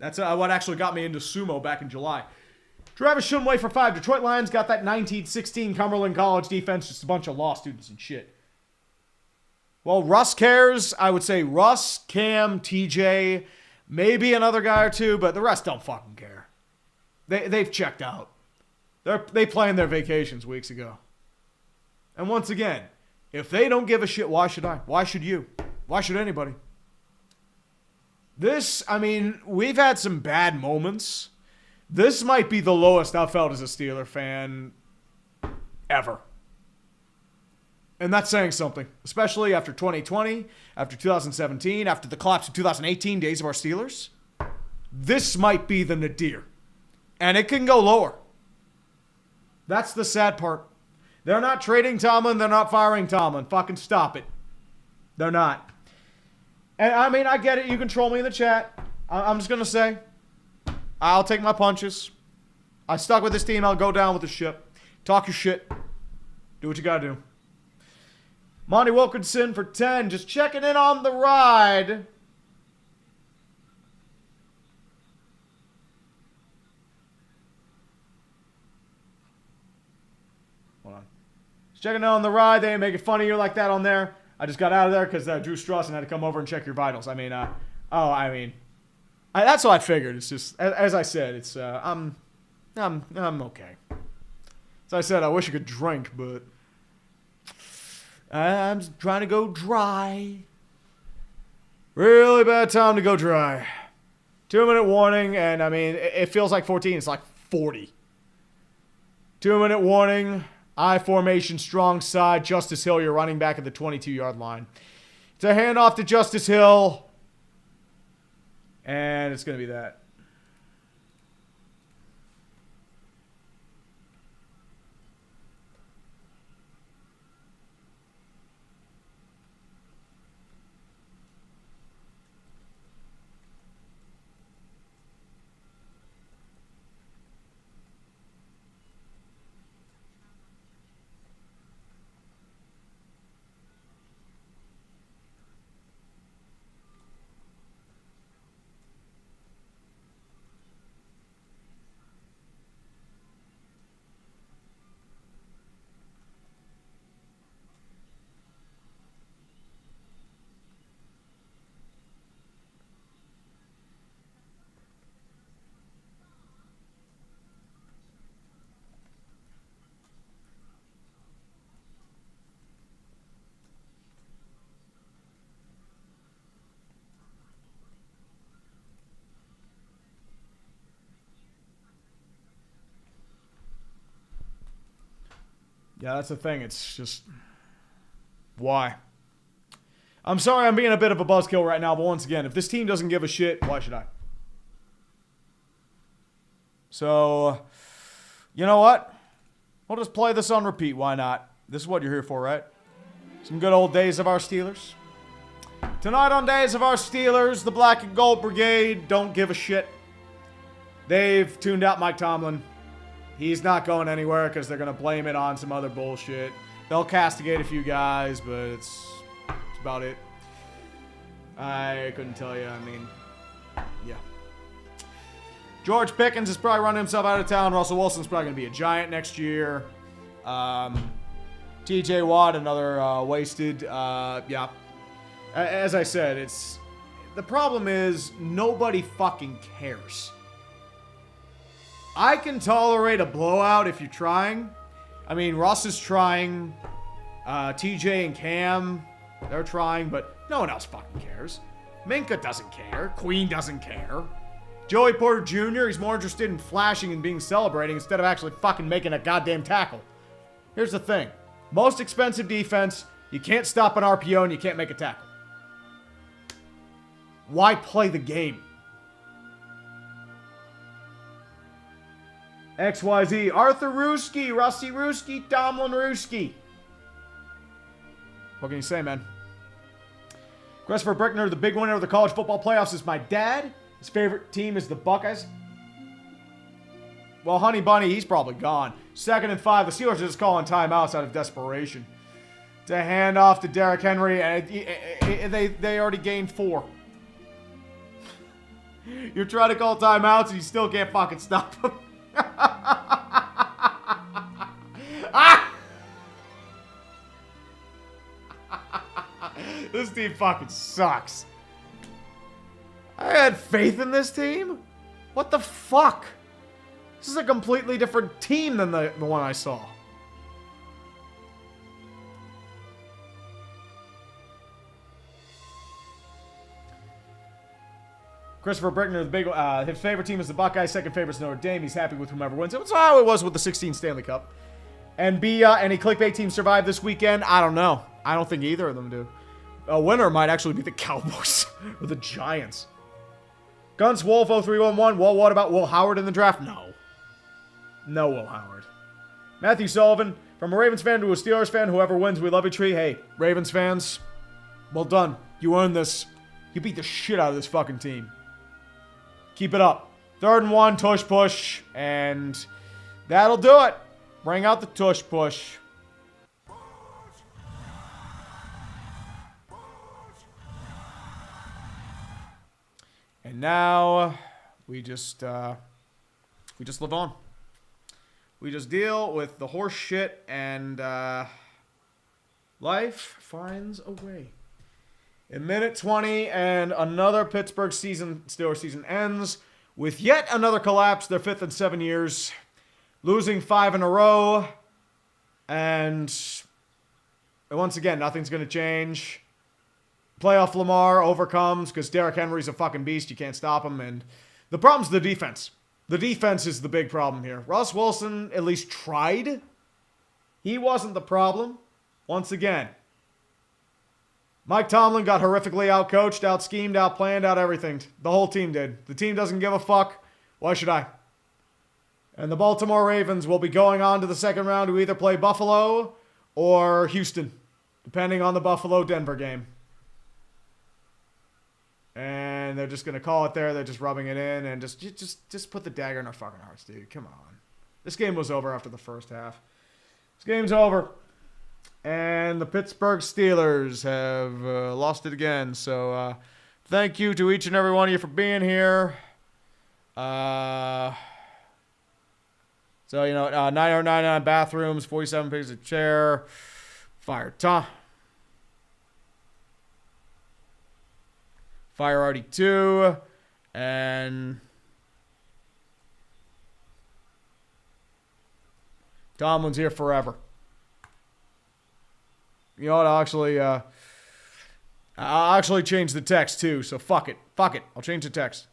That's what actually got me into sumo back in July. Travis Shunway for 5. Detroit Lions got that 1916 Cumberland College defense. Just a bunch of law students and shit. Well, Russ cares. I would say Russ, Cam, TJ, maybe another guy or two, but the rest don't fucking care. They've checked out. They planned their vacations weeks ago. And once again, if they don't give a shit, why should I? Why should you? Why should anybody? This, I mean, we've had some bad moments. This might be the lowest I've felt as a Steeler fan ever. And that's saying something, especially after 2020, after 2017, after the collapse of 2018 days of our Steelers. This might be the nadir. And it can go lower. That's the sad part. They're not trading Tomlin. They're not firing Tomlin. Fucking stop it. They're not. And I mean, I get it. You can troll me in the chat. I'm just going to say, I'll take my punches. I stuck with this team. I'll go down with the ship. Talk your shit. Do what you got to do. Monty Wilkinson for 10. Just checking in on the ride. Hold on. Just checking in on the ride. They ain't making fun of you like that on there. I just got out of there because Drew Strauss had to come over and check your vitals. I mean, that's what I figured. It's just, as I said, it's, I'm okay. As I said, I wish I could drink, but I'm trying to go dry. Really bad time to go dry. 2-minute warning, and I mean, it feels like 14. It's like 40. 2-minute warning. I formation, strong side. Justice Hill, you're running back at the 22-yard line. It's a handoff to Justice Hill. And it's going to be that. Yeah, that's the thing. It's just, why? I'm sorry I'm being a bit of a buzzkill right now, but once again, if this team doesn't give a shit, why should I? So, you know what? We'll just play this on repeat. Why not? This is what you're here for, right? Some good old days of our Steelers. Tonight on Days of Our Steelers, the Black and Gold Brigade don't give a shit. They've tuned out Mike Tomlin. He's not going anywhere because they're going to blame it on some other bullshit. They'll castigate a few guys, but it's about it. I couldn't tell you. I mean, yeah. George Pickens is probably running himself out of town. Russell Wilson's probably going to be a Giant next year. TJ Watt, another wasted. Yeah. As I said, the problem is nobody fucking cares. I can tolerate a blowout if you're trying. I mean, Russ is trying. TJ and Cam, they're trying, but no one else fucking cares. Minka doesn't care. Queen doesn't care. Joey Porter Jr., he's more interested in flashing and being celebrating instead of actually fucking making a goddamn tackle. Here's the thing. Most expensive defense, you can't stop an RPO and you can't make a tackle. Why play the game? XYZ, Arthur Ruski, Rusty Ruski, Tomlin Ruski. What can you say, man? Christopher Brickner, the big winner of the college football playoffs is my dad. His favorite team is the Buckeyes. Well, Honey Bunny, he's probably gone. 2nd and 5. The Steelers are just calling timeouts out of desperation. To hand off to Derrick Henry, and they already gained 4. You're trying to call timeouts and you still can't fucking stop them. This team fucking sucks. I had faith in this team? What the fuck? This is a completely different team than the one I saw. Christopher Brickner, the big, his favorite team is the Buckeyes. Second favorite is Notre Dame. He's happy with whomever wins. That's how it was with the 16 Stanley Cup. And any clickbait team survive this weekend? I don't know. I don't think either of them do. A winner might actually be the Cowboys or the Giants. Guns Wolf 0311. Well, what about Will Howard in the draft? No. No Will Howard. Matthew Sullivan, from a Ravens fan to a Steelers fan, whoever wins, we love you, Tree. Hey, Ravens fans, well done. You earned this. You beat the shit out of this fucking team. Keep it up. 3rd and 1, tush push, and that'll do it. Bring out the tush push. And now we just live on. We just deal with the horse shit, and life finds a way. In minute 20, and another Pittsburgh Steelers season ends with yet another collapse, their 5th in 7 years, losing 5 in a row, and once again, nothing's going to change. Playoff Lamar overcomes because Derrick Henry's a fucking beast. You can't stop him, and the problem's the defense. The defense is the big problem here. Russ Wilson at least tried. He wasn't the problem. Once again, Mike Tomlin got horrifically outcoached, outschemed, outplanned, out everything. The whole team did. The team doesn't give a fuck. Why should I? And the Baltimore Ravens will be going on to the second round to either play Buffalo or Houston, depending on the Buffalo-Denver game. And they're just going to call it there. They're just rubbing it in and just put the dagger in our fucking hearts, dude. Come on. This game was over after the first half. This game's over. And the Pittsburgh Steelers have lost it again. So thank you to each and every one of you for being here. So, 999 bathrooms, 47 pigs a chair. Fire Tom. Fire Artie 2. And Tomlin's here forever. You know what? I'll actually change the text too. So fuck it. I'll change the text.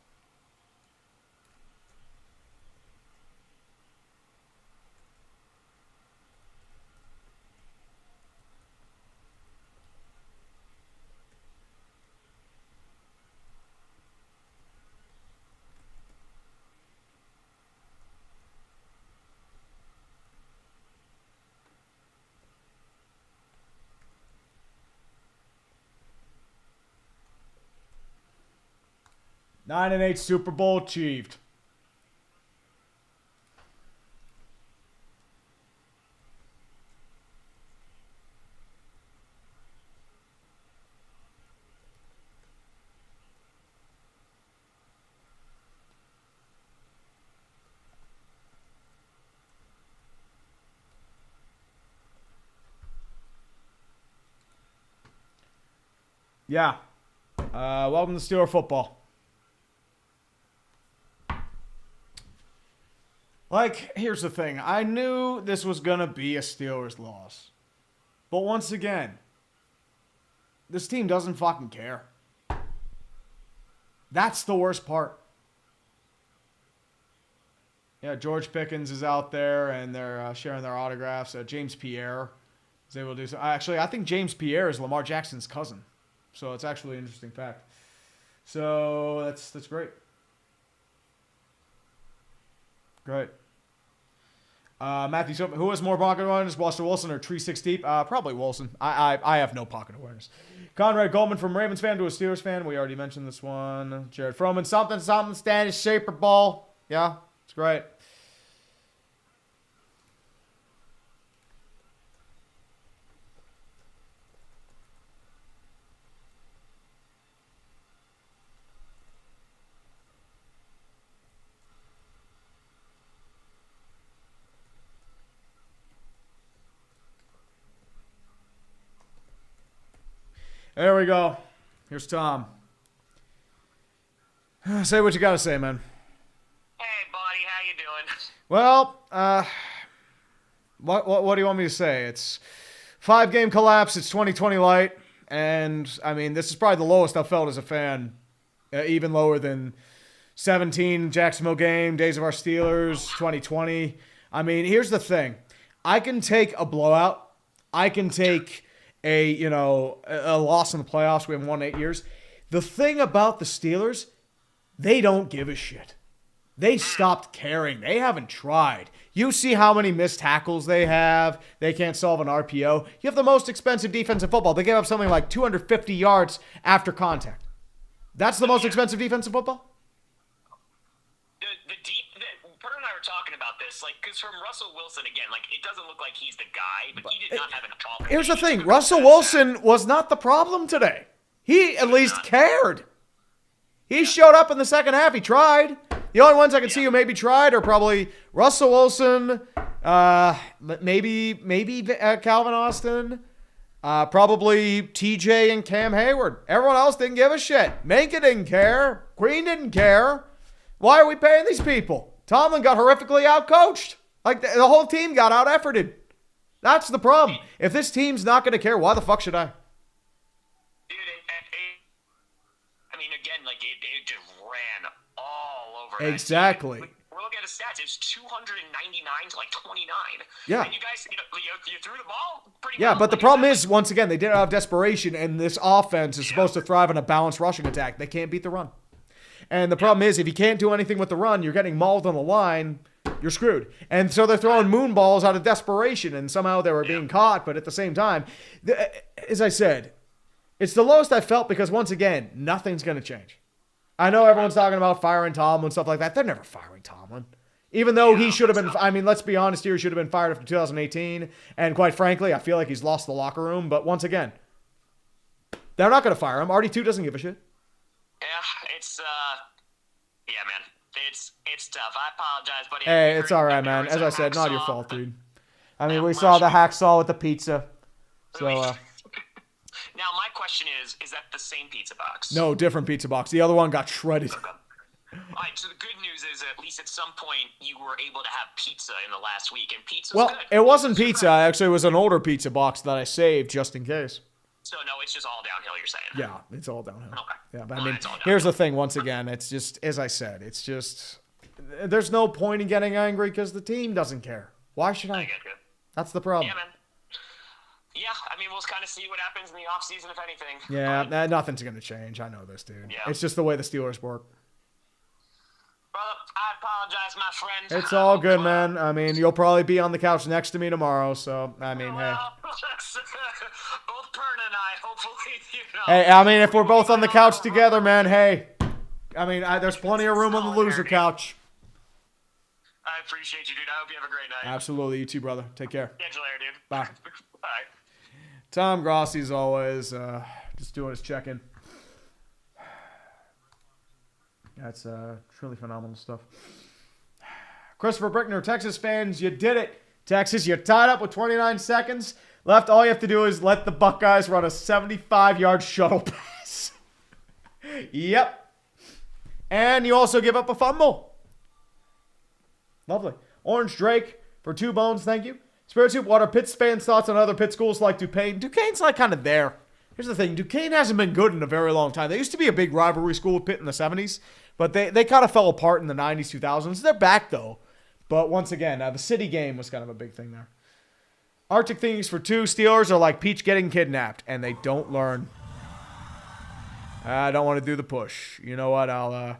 Nine and 8 Super Bowl achieved. Yeah. Welcome to Steeler football. Like, here's the thing. I knew this was going to be a Steelers loss. But once again, this team doesn't fucking care. That's the worst part. Yeah, George Pickens is out there, and they're sharing their autographs. James Pierre is able to do so. Actually, I think James Pierre is Lamar Jackson's cousin. So it's actually an interesting fact. So that's great. Great. Matthew, who has more pocket awareness, Buster Wilson or Tree Six Deep? Probably Wilson. I have no pocket awareness. Conrad Goldman from Ravens fan to a Steelers fan. We already mentioned this one. Jared Froman, something, Standish Shaper Ball. Yeah, it's great. There we go. Here's Tom. Say what you got to say, man. Hey, buddy, how you doing? Well, what do you want me to say? It's 5-game collapse. It's 2020 light. And, I mean, this is probably the lowest I've felt as a fan. Even lower than 17 Jacksonville game, Days of Our Steelers, 2020. I mean, here's the thing. I can take a blowout. I can take a loss in the playoffs. We haven't won in 8 years. The thing about the Steelers, they don't give a shit. They stopped caring. They haven't tried. You see how many missed tackles they have. They can't solve an RPO. You have the most expensive defense in football. They gave up something like 250 yards after contact. That's the most expensive defense in football? Bert and I were talking about this, because from Russell Wilson, again, it doesn't look like he's the guy, but he did not have an problem. Here's the thing. Russell Wilson was not the problem today. He at least cared. He showed up in the second half. He tried. The only ones I can see who maybe tried are probably Russell Wilson, maybe Calvin Austin, probably TJ and Cam Hayward. Everyone else didn't give a shit. Minka didn't care. Queen didn't care. Why are we paying these people? Tomlin got horrifically outcoached. Like, the whole team got out-efforted. That's the problem. If this team's not going to care, why the fuck should I? Dude, I mean, again, like, it just ran all over. Exactly. We're looking at the stats. It's 299 to, like, 29. Yeah. And you guys, you threw the ball pretty Yeah, well. but the problem is, once again, they didn't have desperation, and this offense is supposed to thrive on a balanced rushing attack. They can't beat the run. And the problem is, if you can't do anything with the run, you're getting mauled on the line, you're screwed. And so they're throwing moon balls out of desperation, and somehow they were being caught. But at the same time, as I said, it's the lowest I felt because, once again, nothing's going to change. I know everyone's talking about firing Tomlin and stuff like that. They're never firing Tomlin. Even though he should have been, I mean, let's be honest here, he should have been fired after 2018. And quite frankly, I feel like he's lost the locker room. But once again, they're not going to fire him. RD2 doesn't give a shit. Yeah, it's, yeah, man. It's tough. I apologize, buddy. Hey, it's all right, man. As I said, not your fault, dude. I mean, we saw the hacksaw with the pizza. So, Now, my question is that the same pizza box? No, different pizza box. The other one got shredded. Okay. All right, so the good news is at least at some point you were able to have pizza in the last week, and pizza was good. Well, it wasn't pizza. Actually, it was an older pizza box that I saved just in case. So, no, it's just all downhill, you're saying? Yeah, it's all downhill. Okay. Yeah, but Well, I mean, it's all downhill. here's the thing. Once again, it's just, as I said, it's just, there's no point in getting angry because the team doesn't care. Why should I? I get you. That's the problem. Yeah, man. Yeah, I mean, we'll kind of see what happens in the offseason, if anything. Yeah, nothing's going to change. I know this, dude. Yeah. It's just the way the Steelers work. Brother, I apologize, my friend. It's all good, man. I mean, you'll probably be on the couch next to me tomorrow, so, I mean, hey. Well, both Pern and I, hopefully, Hey, I mean, if we're both on the couch together, man, hey. I mean, there's plenty of room on the loser couch. I appreciate you, dude. I hope you have a great night. Absolutely. You too, brother. Take care. Catch you later, dude. Bye. Bye. Tom Grossi, as always, just doing his check-in. That's truly phenomenal stuff. Christopher Brickner, Texas fans, you did it. Texas, you're tied up with 29 seconds left. All you have to do is let the Buckeyes run a 75-yard shuttle pass. Yep. And you also give up a fumble. Lovely. Orange Drake for 2 bones, thank you. Spirit Soup Water, Pitt's fans' thoughts on other Pitt schools like Duquesne. Duquesne's like kind of there. Here's the thing. Duquesne hasn't been good in a very long time. They used to be a big rivalry school with Pitt in the 70s, but they kind of fell apart in the 90s, 2000s. They're back, though. But once again, the city game was kind of a big thing there. Arctic Things for 2. Steelers are like Peach getting kidnapped, and they don't learn. I don't want to do the push. You know what? I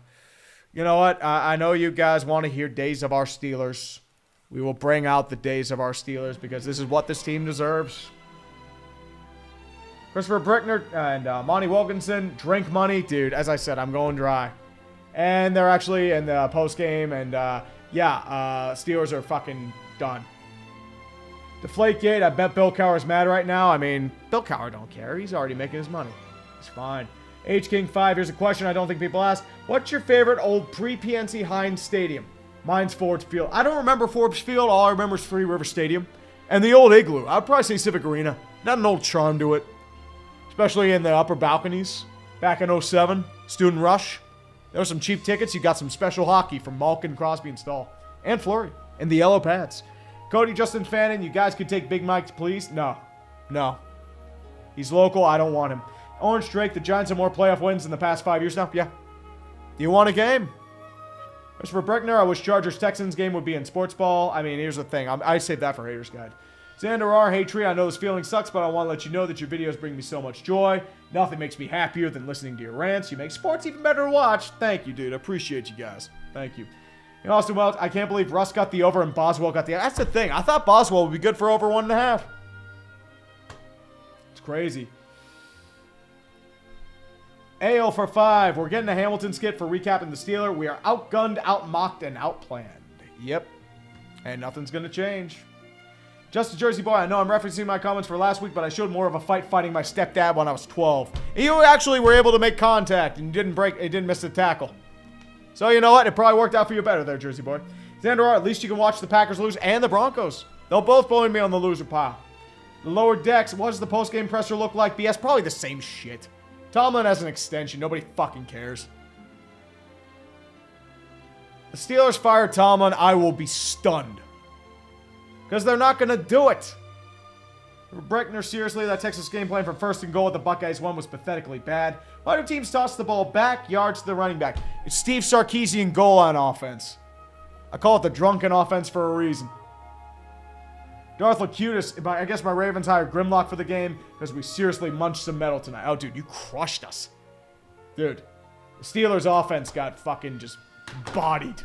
know you guys want to hear Days of Our Steelers. We will bring out the Days of Our Steelers because this is what this team deserves. Christopher Brickner and Monty Wilkinson, drink money. Dude, as I said, I'm going dry. And they're actually in the post-game, and Steelers are fucking done. Deflategate, I bet Bill Cowher's mad right now. I mean, Bill Cowher don't care. He's already making his money. It's fine. H-King5, here's a question I don't think people ask. What's your favorite old pre-PNC Heinz Stadium? Mine's Forbes Field. I don't remember Forbes Field. All I remember is Three River Stadium. And the old Igloo. I'd probably say Civic Arena. Not an old charm to it. Especially in the upper balconies. Back in 07, Student Rush. There were some cheap tickets. You got some special hockey from Malkin, Crosby, and Stahl. And Fleury. And the yellow pads. Cody, Justin Fannin, you guys could take Big Mike, please? No. He's local. I don't want him. Orange Drake, the Giants have more playoff wins in the past 5 years now. Yeah. You want a game? Christopher Breckner, I wish Chargers-Texans game would be in sports ball. I mean, here's the thing. I saved that for Haters Guide. Xander R. Hey Tree, I know this feeling sucks, but I want to let you know that your videos bring me so much joy. Nothing makes me happier than listening to your rants. You make sports even better to watch. Thank you, dude. I appreciate you guys. Thank you. And Austin Welch, I can't believe Russ got the over and Boswell got the... That's the thing. I thought Boswell would be good for over 1.5. It's crazy. AO for 5. We're getting a Hamilton skit for recapping the Steeler. We are outgunned, outmocked, and outplanned. Yep. And nothing's going to change. Just a Jersey boy, I know I'm referencing my comments for last week, but I showed more of a fight fighting my stepdad when I was 12. You actually were able to make contact and you didn't miss the tackle. So you know what? It probably worked out for you better there, Jersey boy. Xander R, at least you can watch the Packers lose and the Broncos. They'll both blowing me on the loser pile. The lower decks, what does the post-game presser look like? BS, probably the same shit. Tomlin has an extension. Nobody fucking cares. The Steelers fire Tomlin, I will be stunned. Because they're not going to do it. Breckner, seriously, that Texas game plan for 1st and goal at the Buckeyes one was pathetically bad. Why do teams toss the ball back, yards to the running back? It's Steve Sarkisian goal line offense. I call it the drunken offense for a reason. Darth Locutus, I guess my Ravens hired Grimlock for the game because we seriously munched some metal tonight. Oh, dude, you crushed us. Dude, the Steelers offense got fucking just bodied.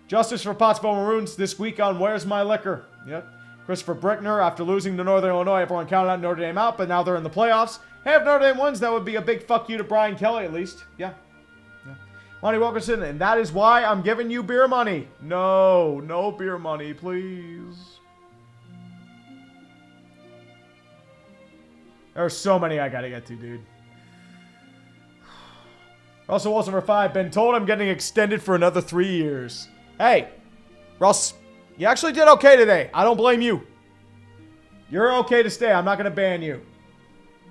Justice for Pottsville Maroons this week on Where's My Liquor? Yep. Christopher Brickner, after losing to Northern Illinois, everyone counted out Notre Dame out, but now they're in the playoffs. Hey, if Notre Dame wins, that would be a big fuck you to Brian Kelly at least. Yeah. Monty Wilkerson, and that is why I'm giving you beer money. No beer money, please. There are so many I gotta get to, dude. Russell Wilson for 5. Been told I'm getting extended for another 3 years. Hey, Russ, you actually did okay today. I don't blame you. You're okay to stay. I'm not going to ban you.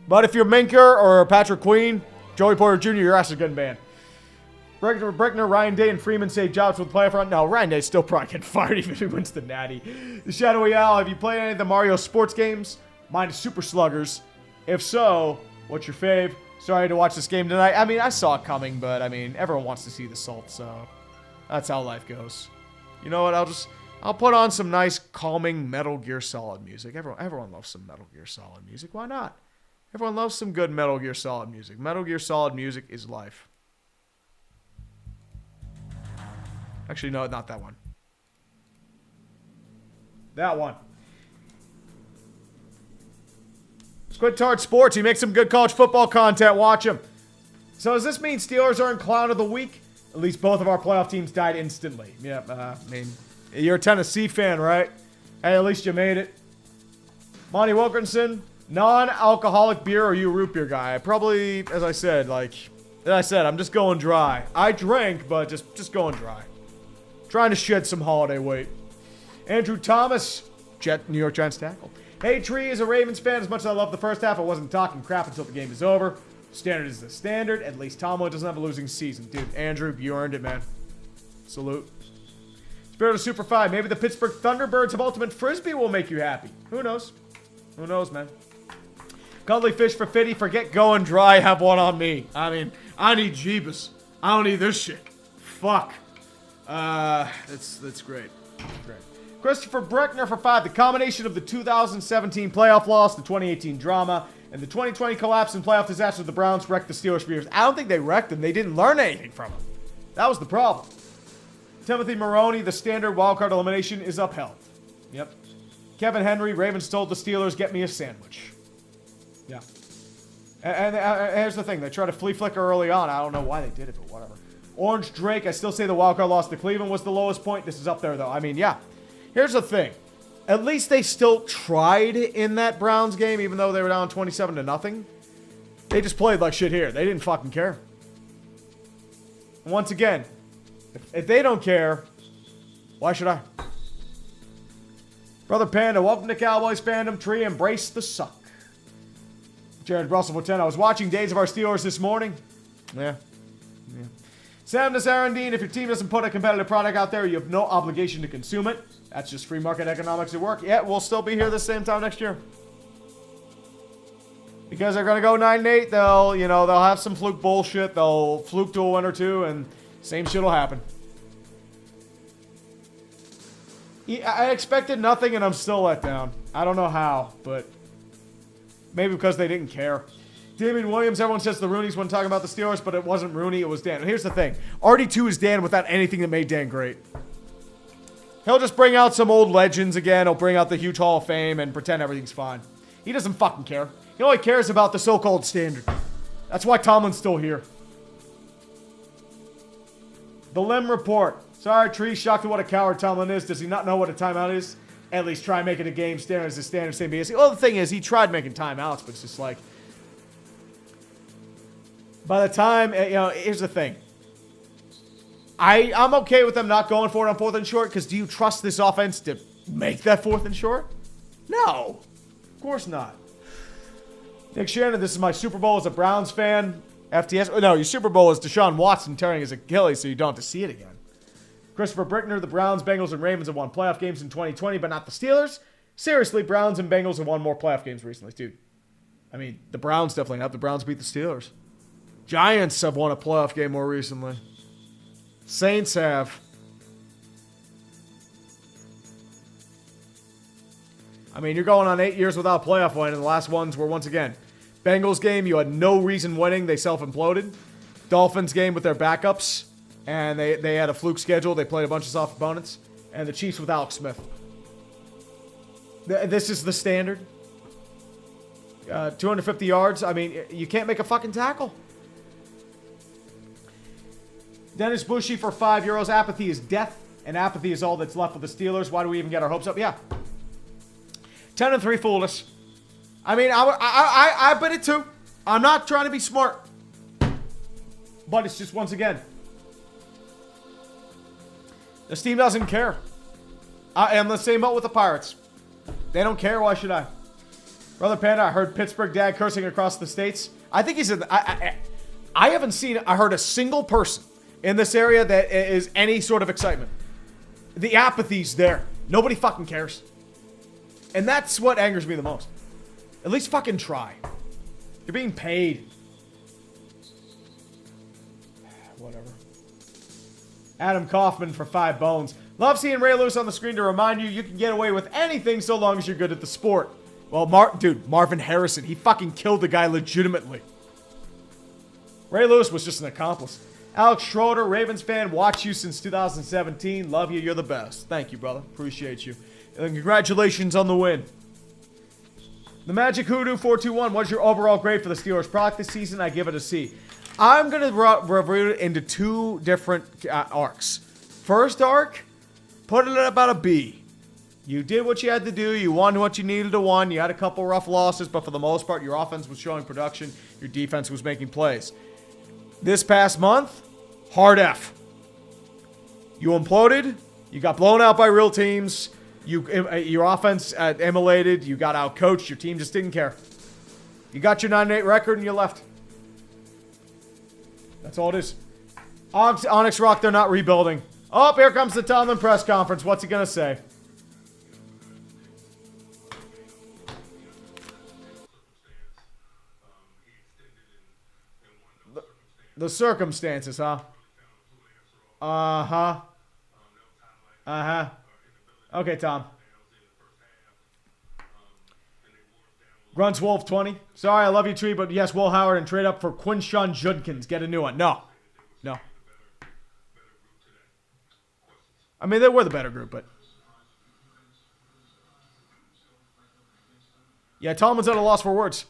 But if you're Minker or Patrick Queen, Joey Porter Jr., your ass is getting banned. Brickner, Ryan Day, and Freeman save jobs with playoff run. No, Ryan Day's still probably getting fired even if he wins the Natty. The Shadowy Owl, have you played any of the Mario sports games? Mine is Super Sluggers. If so, what's your fave? Sorry to watch this game tonight. I mean, I saw it coming, but I mean, everyone wants to see the salt, so that's how life goes. You know what? I'll put on some nice, calming Metal Gear Solid music. Everyone loves some Metal Gear Solid music. Why not? Everyone loves some good Metal Gear Solid music. Metal Gear Solid music is life. Actually, no, not that one. That one. Squidtard Sports. He makes some good college football content. Watch him. So does this mean Steelers are in Clown of the Week? At least both of our playoff teams died instantly. Yep, I mean, you're a Tennessee fan, right? Hey, at least you made it. Monty Wilkinson, non-alcoholic beer or you a root beer guy? Probably, as I said, I'm just going dry. I drank, but just going dry. Trying to shed some holiday weight. Andrew Thomas, New York Giants tackle. Hey, Tree is a Ravens fan. As much as I love the first half, I wasn't talking crap until the game is over. Standard is the standard. At least Tomlin doesn't have a losing season. Dude, Andrew, you earned it, man. Salute. Spirit of Super 5. Maybe the Pittsburgh Thunderbirds of Ultimate Frisbee will make you happy. Who knows? Who knows, man? Cuddly Fish for Fitty. Forget going dry. Have one on me. I mean, I need Jeebus. I don't need this shit. Fuck. That's great. Great. Christopher Breckner for 5. The combination of the 2017 playoff loss, the 2018 drama, and the 2020 collapse and playoff disaster of the Browns wrecked the Steelers for years. I don't think they wrecked them. They didn't learn anything from them. That was the problem. Timothy Maroney, the standard wildcard elimination is upheld. Yep. Kevin Henry, Ravens told the Steelers, get me a sandwich. Yeah. And here's the thing. They tried to flea flicker early on. I don't know why they did it, but whatever. Orange Drake, I still say the wildcard loss to Cleveland was the lowest point. This is up there, though. I mean, yeah. Here's the thing. At least they still tried in that Browns game, even though they were down 27-0. They just played like shit here. They didn't fucking care. And once again, if they don't care, why should I? Brother Panda, welcome to Cowboys fandom. Tree, embrace the suck. Jared Russell for 10. I was watching Days of Our Steelers this morning. Yeah. Sam Nazarandine, if your team doesn't put a competitive product out there, you have no obligation to consume it. That's just free market economics at work. Yeah, we'll still be here the same time next year. Because they're going to go 9-8, they'll have some fluke bullshit. They'll fluke to a win or two, and same shit will happen. I expected nothing, and I'm still let down. I don't know how, but maybe because they didn't care. Damian Williams, everyone says the Roonies when talking about the Steelers, but it wasn't Rooney, it was Dan. And here's the thing. RD2 is Dan without anything that made Dan great. He'll just bring out some old legends again. He'll bring out the huge Hall of Fame and pretend everything's fine. He doesn't fucking care. He only cares about the so-called standard. That's why Tomlin's still here. The Lim Report. Sorry, Tree, shocked at what a coward Tomlin is. Does he not know what a timeout is? at least try making a game standard as a standard same BS. Well, the thing is, he tried making timeouts, but it's just like, by the time, here's the thing. I'm okay with them not going for it on 4th and short, because do you trust this offense to make that 4th and short? No. Of course not. Nick Shannon, this is my Super Bowl as a Browns fan. FTS. Oh, no, your Super Bowl is Deshaun Watson tearing his Achilles, so you don't have to see it again. Christopher Brickner, the Browns, Bengals, and Ravens have won playoff games in 2020, but not the Steelers. Seriously, Browns and Bengals have won more playoff games recently, dude. I mean, the Browns definitely have. The Browns beat the Steelers. Giants have won a playoff game more recently. Saints have. I mean, you're going on 8 years without a playoff win, and the last ones were, once again, Bengals game, you had no reason winning. They self-imploded. Dolphins game with their backups, and they had a fluke schedule. They played a bunch of soft opponents. And the Chiefs with Alex Smith. This is the standard. 250 yards. I mean, you can't make a fucking tackle. Dennis Bushy for €5. Apathy is death, and apathy is all that's left of the Steelers. Why do we even get our hopes up? Yeah. 10-3 fooled us. I mean, I bet it too. I'm not trying to be smart. But it's just, once again, this team doesn't care. I am the same boat with the Pirates. They don't care. Why should I? Brother Panda, I heard Pittsburgh dad cursing across the states. I think he's I haven't seen, I heard a single person in this area that is any sort of excitement. The apathy's there. Nobody fucking cares. And that's what angers me the most. At least fucking try. You're being paid. Whatever. Adam Kaufman for 5 bones. Love seeing Ray Lewis on the screen to remind you can get away with anything so long as you're good at the sport. Well, Marvin Harrison, he fucking killed the guy legitimately. Ray Lewis was just an accomplice. Alex Schroeder, Ravens fan, watch you since 2017. Love you, you're the best. Thank you, brother. Appreciate you. And congratulations on the win. The Magic Hoodoo 421, what's your overall grade for the Steelers product this season? I give it a C. I'm going to review it into 2 different arcs. First arc, put it at about a B. You did what you had to do. You won what you needed to win. You had a couple rough losses, but for the most part, your offense was showing production. Your defense was making plays. This past month, hard F. You imploded. You got blown out by real teams. Your offense immolated. You got out-coached. Your team just didn't care. You got your 9-8 record and you left. That's all it is. Onyx Rock, they're not rebuilding. Oh, here comes the Tomlin press conference. What's he going to say? The circumstances, huh? Uh-huh. Uh-huh. Okay, Tom. Grunts Wolf 20. Sorry, I love you, Tree, but yes, Will Howard and trade up for Quinshawn Judkins. Get a new one. No. No. I mean, they were the better group, but... Yeah, Tomlin's at a loss for words.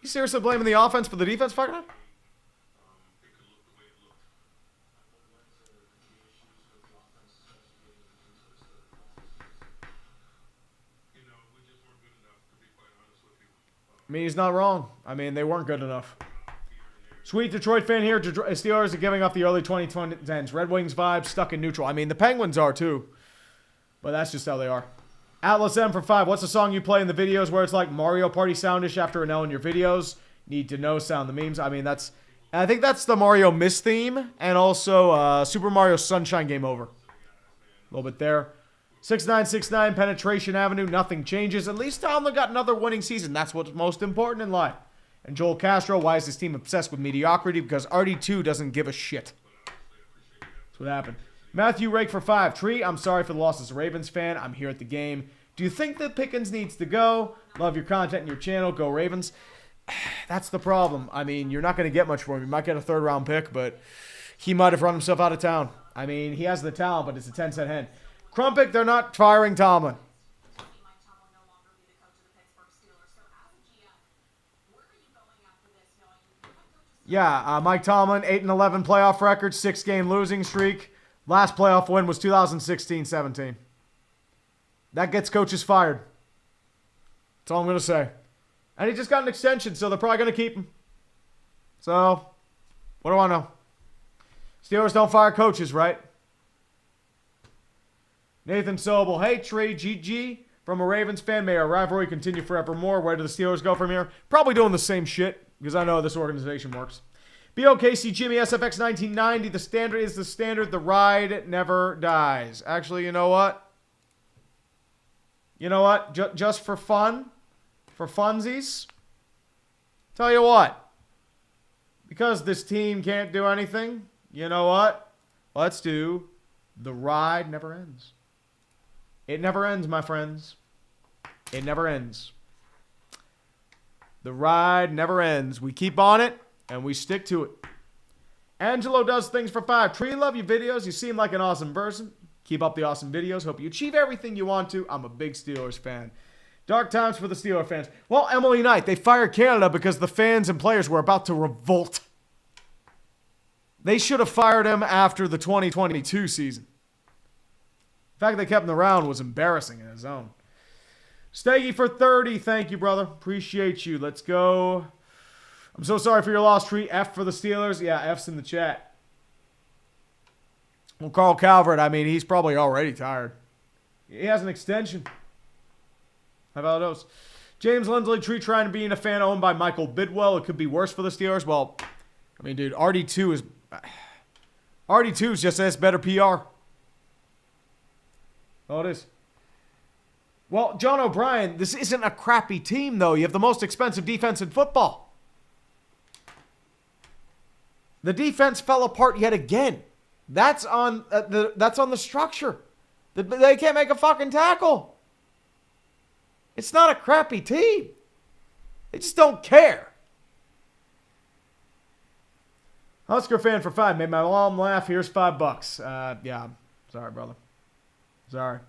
You seriously blaming the offense for the defense fucking up? I mean, he's not wrong. I mean, they weren't good enough. Sweet Detroit fan here. Steelers are giving off the early 2010s. Red Wings vibes, stuck in neutral. I mean, the Penguins are too. But that's just how they are. Atlas M for 5. What's the song you play in the videos where it's like Mario Party soundish after an L in your videos? Need to know sound the memes. I mean, I think that's the Mario Miss theme. And also Super Mario Sunshine Game Over. A little bit there. 6969 Penetration Avenue. Nothing changes. At least Tomlin got another winning season. That's what's most important in life. And Joel Castro, why is this team obsessed with mediocrity? Because RD2 doesn't give a shit. That's what happened. Matthew Rake for 5. Tree, I'm sorry for the loss as a Ravens fan. I'm here at the game. Do you think that Pickens needs to go? Love your content and your channel. Go Ravens. That's the problem. I mean, you're not going to get much for him. You might get a 3rd round pick, but he might have run himself out of town. I mean, he has the talent, but it's a 10-cent hen. Crumpet, they're not firing Tomlin. Yeah, Mike Tomlin, 8-11 playoff record, 6-game losing streak. Last playoff win was 2016-17. That gets coaches fired. That's all I'm going to say. And he just got an extension, so they're probably going to keep him. So, what do I know? Steelers don't fire coaches, right? Nathan Sobel, hey Trey, GG. From a Ravens fan, may our rivalry continue forevermore. Where do the Steelers go from here? Probably doing the same shit, because I know how this organization works. BOKC Jimmy, SFX 1990. The standard is the standard. The ride never dies. Actually, you know what? You know what? Just for fun, for funsies, tell you what. Because this team can't do anything, you know what? Let's do the ride never ends. It never ends, my friends. It never ends. The ride never ends. We keep on it, and we stick to it. Angelo does things for 5. Tree, love your videos. You seem like an awesome person. Keep up the awesome videos. Hope you achieve everything you want to. I'm a big Steelers fan. Dark times for the Steelers fans. Well, Emily Knight, they fired Canada because the fans and players were about to revolt. They should have fired him after the 2022 season. The fact they kept him around was embarrassing in his own. Steggy for 30. Thank you, brother. Appreciate you. Let's go. I'm so sorry for your loss, Tree. F for the Steelers. Yeah, F's in the chat. Well, Carl Calvert, I mean, he's probably already tired. He has an extension. How about those? James Lindsley, Tree trying to be in a fan owned by Michael Bidwell. It could be worse for the Steelers. Well, I mean, dude, RD2 is just as better PR. Oh, it is. Well, John O'Brien, this isn't a crappy team, though. You have the most expensive defense in football. The defense fell apart yet again. That's on the structure. They can't make a fucking tackle. It's not a crappy team. They just don't care. Husker fan for 5. Made my mom laugh. Here's $5. Yeah. Sorry, brother. Sorry.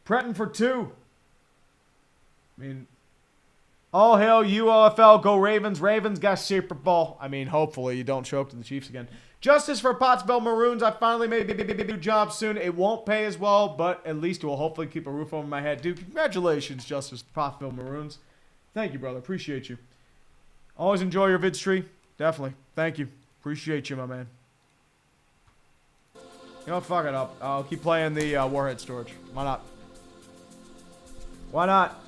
Prenton for 2. I mean, all hail UOFL. Go Ravens. Ravens got Super Bowl. I mean, hopefully you don't choke to the Chiefs again. Justice for Pottsville Maroons. I finally made a new job soon. It won't pay as well, but at least it will hopefully keep a roof over my head. Dude, congratulations, Justice for Pottsville Maroons. Thank you, brother. Appreciate you. Always enjoy your vid stream. Definitely. Thank you. Appreciate you, my man. You know, fuck it up. I'll keep playing the Warhead Storage. Why not? Why not?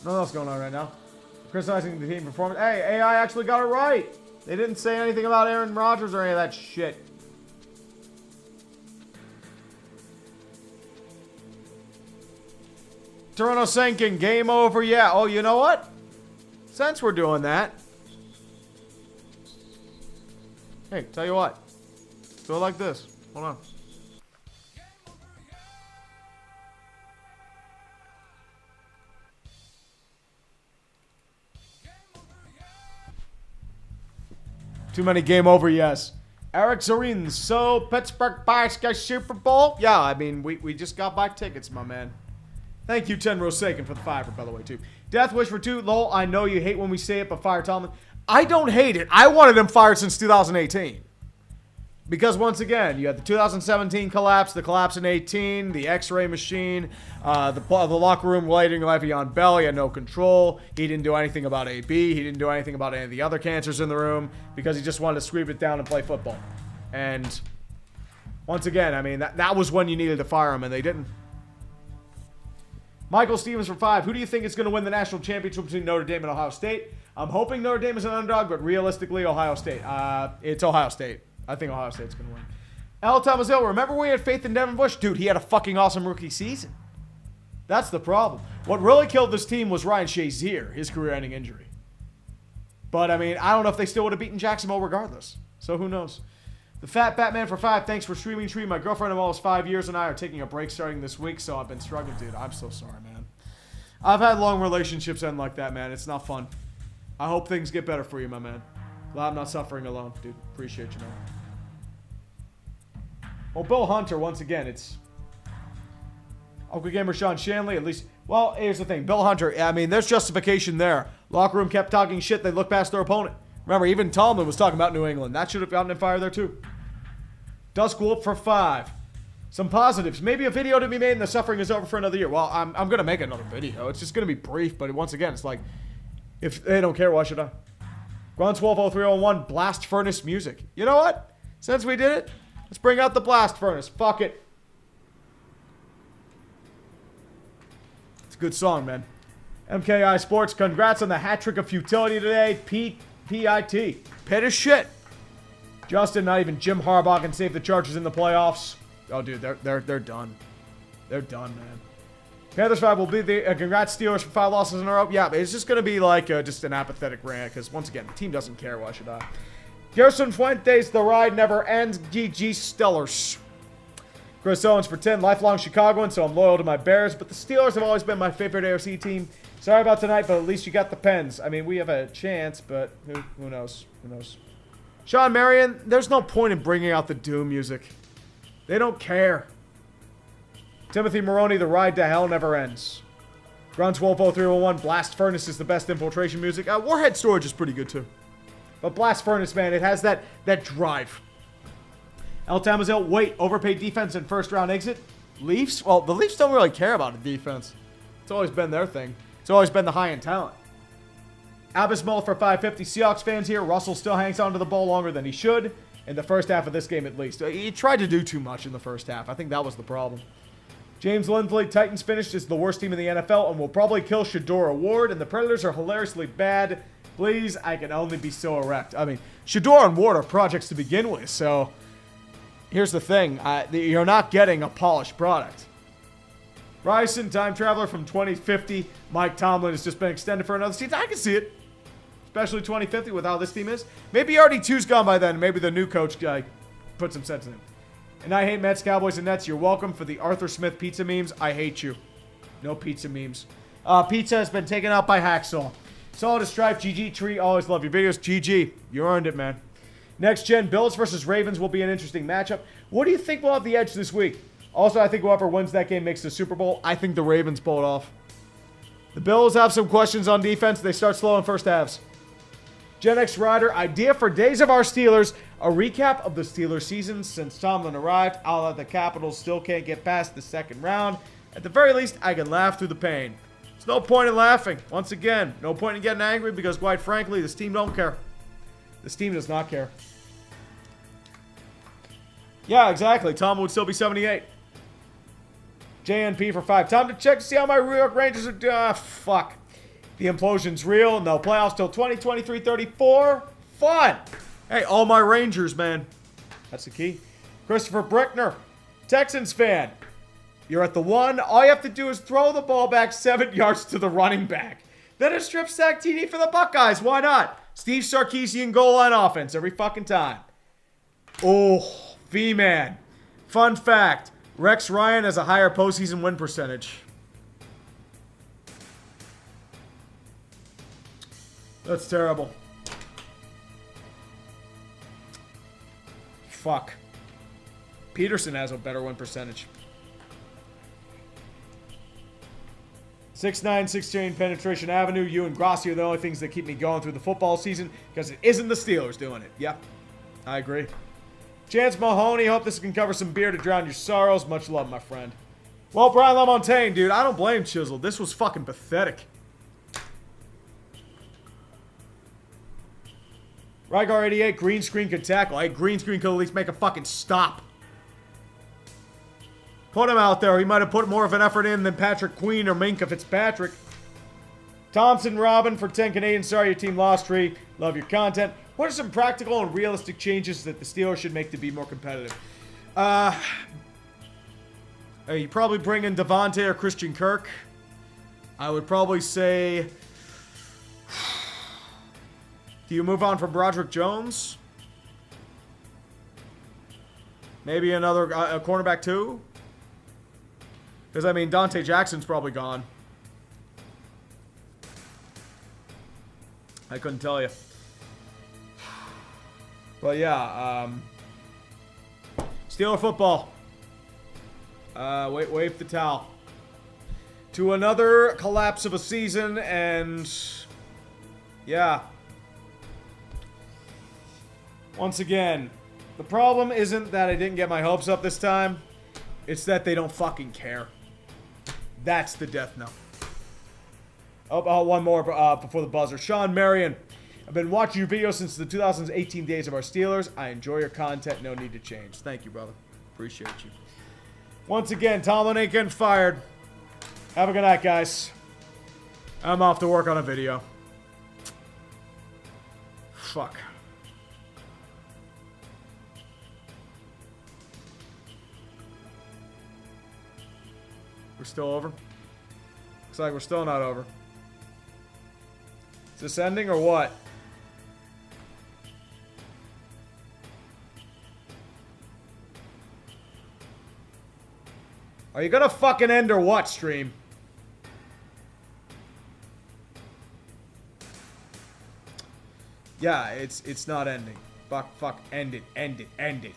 Nothing else going on right now. Criticizing the team performance. Hey, AI actually got it right. They didn't say anything about Aaron Rodgers or any of that shit. Toronto sinking. Game over. Yeah. Oh, you know what? Since we're doing that. Hey, tell you what. Do it like this. Hold on. Too many game over, yes. Eric Zareen, so Pittsburgh Pirates got Super Bowl? Yeah, I mean, we just got back tickets, my man. Thank you, Ten Rosaken, for the 5, by the way, too. Death Wish for 2. Lol, I know you hate when we say it, but fire Tomlin. I don't hate it. I wanted him fired since 2018. Because once again, you had the 2017 collapse, the collapse in 18, the X-ray machine, the locker room lighting Le'Veon Bell. He had no control. He didn't do anything about AB. He didn't do anything about any of the other cancers in the room because he just wanted to sweep it down and play football. And once again, I mean, that was when you needed to fire him, and they didn't. Michael Stevens for 5. Who do you think is going to win the national championship between Notre Dame and Ohio State? I'm hoping Notre Dame is an underdog, but realistically, Ohio State. It's Ohio State. I think Ohio State's going to win. L. Thomas Hill, remember when we had faith in Devin Bush? Dude, he had a fucking awesome rookie season. That's the problem. What really killed this team was Ryan Shazier, his career-ending injury. But, I mean, I don't know if they still would have beaten Jacksonville regardless. So, who knows? The Fat Batman for 5. Thanks for streaming, Tree. My girlfriend of almost 5 years and I are taking a break starting this week, so I've been struggling. Dude, I'm so sorry, man. I've had long relationships end like that, man. It's not fun. I hope things get better for you, my man. Glad I'm not suffering alone, dude. Appreciate you, man. Well, Bill Hunter, once again, it's Uncle Gamer Sean Shanley, at least. Well, here's the thing. Bill Hunter, I mean, there's justification there. Locker room kept talking shit. They looked past their opponent. Remember, even Tomlin was talking about New England. That should have gotten him fired there too. Dusk Wolf for 5. Some positives. Maybe a video to be made and the suffering is over for another year. Well, I'm going to make another video. It's just going to be brief, but once again, it's like, if they don't care, why should I? Grunts Wolf 0301, Blast Furnace music. You know what? Since we did it, let's bring out the Blast Furnace. Fuck it. It's a good song, man. MKI Sports, congrats on the hat trick of futility today. P.I.T. Pit as shit. Justin, not even Jim Harbaugh can save the Chargers in the playoffs. Oh, dude, they're done. They're done, man. Panthers 5 will be the congrats Steelers for 5 losses in a row. Yeah, but it's just going to be like just an apathetic rant because, once again, the team doesn't care. Why should I? Gerson Fuentes, the ride never ends. GG Stellars. Chris Owens for 10, lifelong Chicagoan, so I'm loyal to my Bears, but the Steelers have always been my favorite AFC team. Sorry about tonight, but at least you got the Pens. I mean, we have a chance, but who knows? Who knows? Sean Marion, there's no point in bringing out the Doom music. They don't care. Timothy Maroney, the ride to hell never ends. Grunts Wolf 0301, Blast Furnace is the best infiltration music. Warhead Storage is pretty good too. But Blast Furnace, man, it has that drive. El Tamazil, wait, overpaid defense and first round exit? Leafs? Well, the Leafs don't really care about a defense. It's always been their thing. It's always been the high-end talent. Abismal for 550. Seahawks fans here. Russell still hangs on to the ball longer than he should. In the first half of this game, at least. He tried to do too much in the first half. I think that was the problem. James Lindley, Titans finished as the worst team in the NFL and will probably kill Shador Ward. And the Predators are hilariously bad. Please, I can only be so erect. I mean, Shador and Ward are projects to begin with, so... Here's the thing. You're not getting a polished product. Ryerson, time traveler from 2050. Mike Tomlin has just been extended for another season. I can see it. Especially 2050 with how this team is. Maybe RD2's gone by then. Maybe the new coach guy put some sense in him. And I hate Mets, Cowboys, and Nets. You're welcome for the Arthur Smith pizza memes. I hate you. No pizza memes. Pizza has been taken out by Hacksaw. Solid as Stripe. GG Tree. Always love your videos. GG. You earned it, man. Next gen, Bills versus Ravens will be an interesting matchup. What do you think will have the edge this week? Also, I think whoever wins that game makes the Super Bowl. I think the Ravens pull it off. The Bills have some questions on defense. They start slow in first halves. Gen X Rider, idea for Days of Our Steelers. A recap of the Steelers season since Tomlin arrived. A la the Capitals still can't get past the second round. At the very least, I can laugh through the pain. There's no point in laughing. Once again, no point in getting angry because, quite frankly, this team don't care. This team does not care. Yeah, exactly. Tom would still be 78. JNP for 5. Time to check to see how my New York Rangers are... fuck. The implosion's real. No playoffs till 2023-34. Fun. Hey, all my Rangers, man. That's the key. Christopher Brickner. Texans fan. You're at the 1. All you have to do is throw the ball back 7 yards to the running back. Then a strip sack TD for the Buckeyes. Why not? Steve Sarkisian goal line offense every fucking time. Oh, V-Man. Fun fact. Rex Ryan has a higher postseason win percentage. That's terrible. Fuck. Peterson has a better win percentage. 6'9", 6'chain penetration avenue. You and Grossi are the only things that keep me going through the football season because it isn't the Steelers doing it. Yep, I agree. Chance Mahoney, hope this can cover some beer to drown your sorrows. Much love, my friend. Well, Brian LaMontagne, dude, I don't blame Chisel. This was fucking pathetic. Rygar 88, green screen could tackle. Hey, green screen could at least make a fucking stop. Put him out there. He might have put more of an effort in than Patrick Queen or Minka Fitzpatrick. Thompson Robin for 10 Canadian. Sorry your team lost, Tree. Love your content. What are some practical and realistic changes that the Steelers should make to be more competitive? You probably bring in Devontae or Christian Kirk. I would probably say... Do you move on from Broderick Jones? Maybe another a cornerback too? Because, I mean, Dante Jackson's probably gone. I couldn't tell you. But, yeah. Steeler football. Wave the towel. To another collapse of a season, and... Yeah. Once again, the problem isn't that I didn't get my hopes up this time. It's that they don't fucking care. That's the death knell. Oh, one more before the buzzer. Sean Marion. I've been watching your videos since the 2018 days of our Steelers. I enjoy your content. No need to change. Thank you, brother. Appreciate you. Once again, Tomlin ain't getting fired. Have a good night, guys. I'm off to work on a video. Fuck. We're still over? Looks like we're still not over. Is this ending or what? Are you gonna fucking end or what, stream? Yeah, it's not ending. Fuck, end it, end it, end it.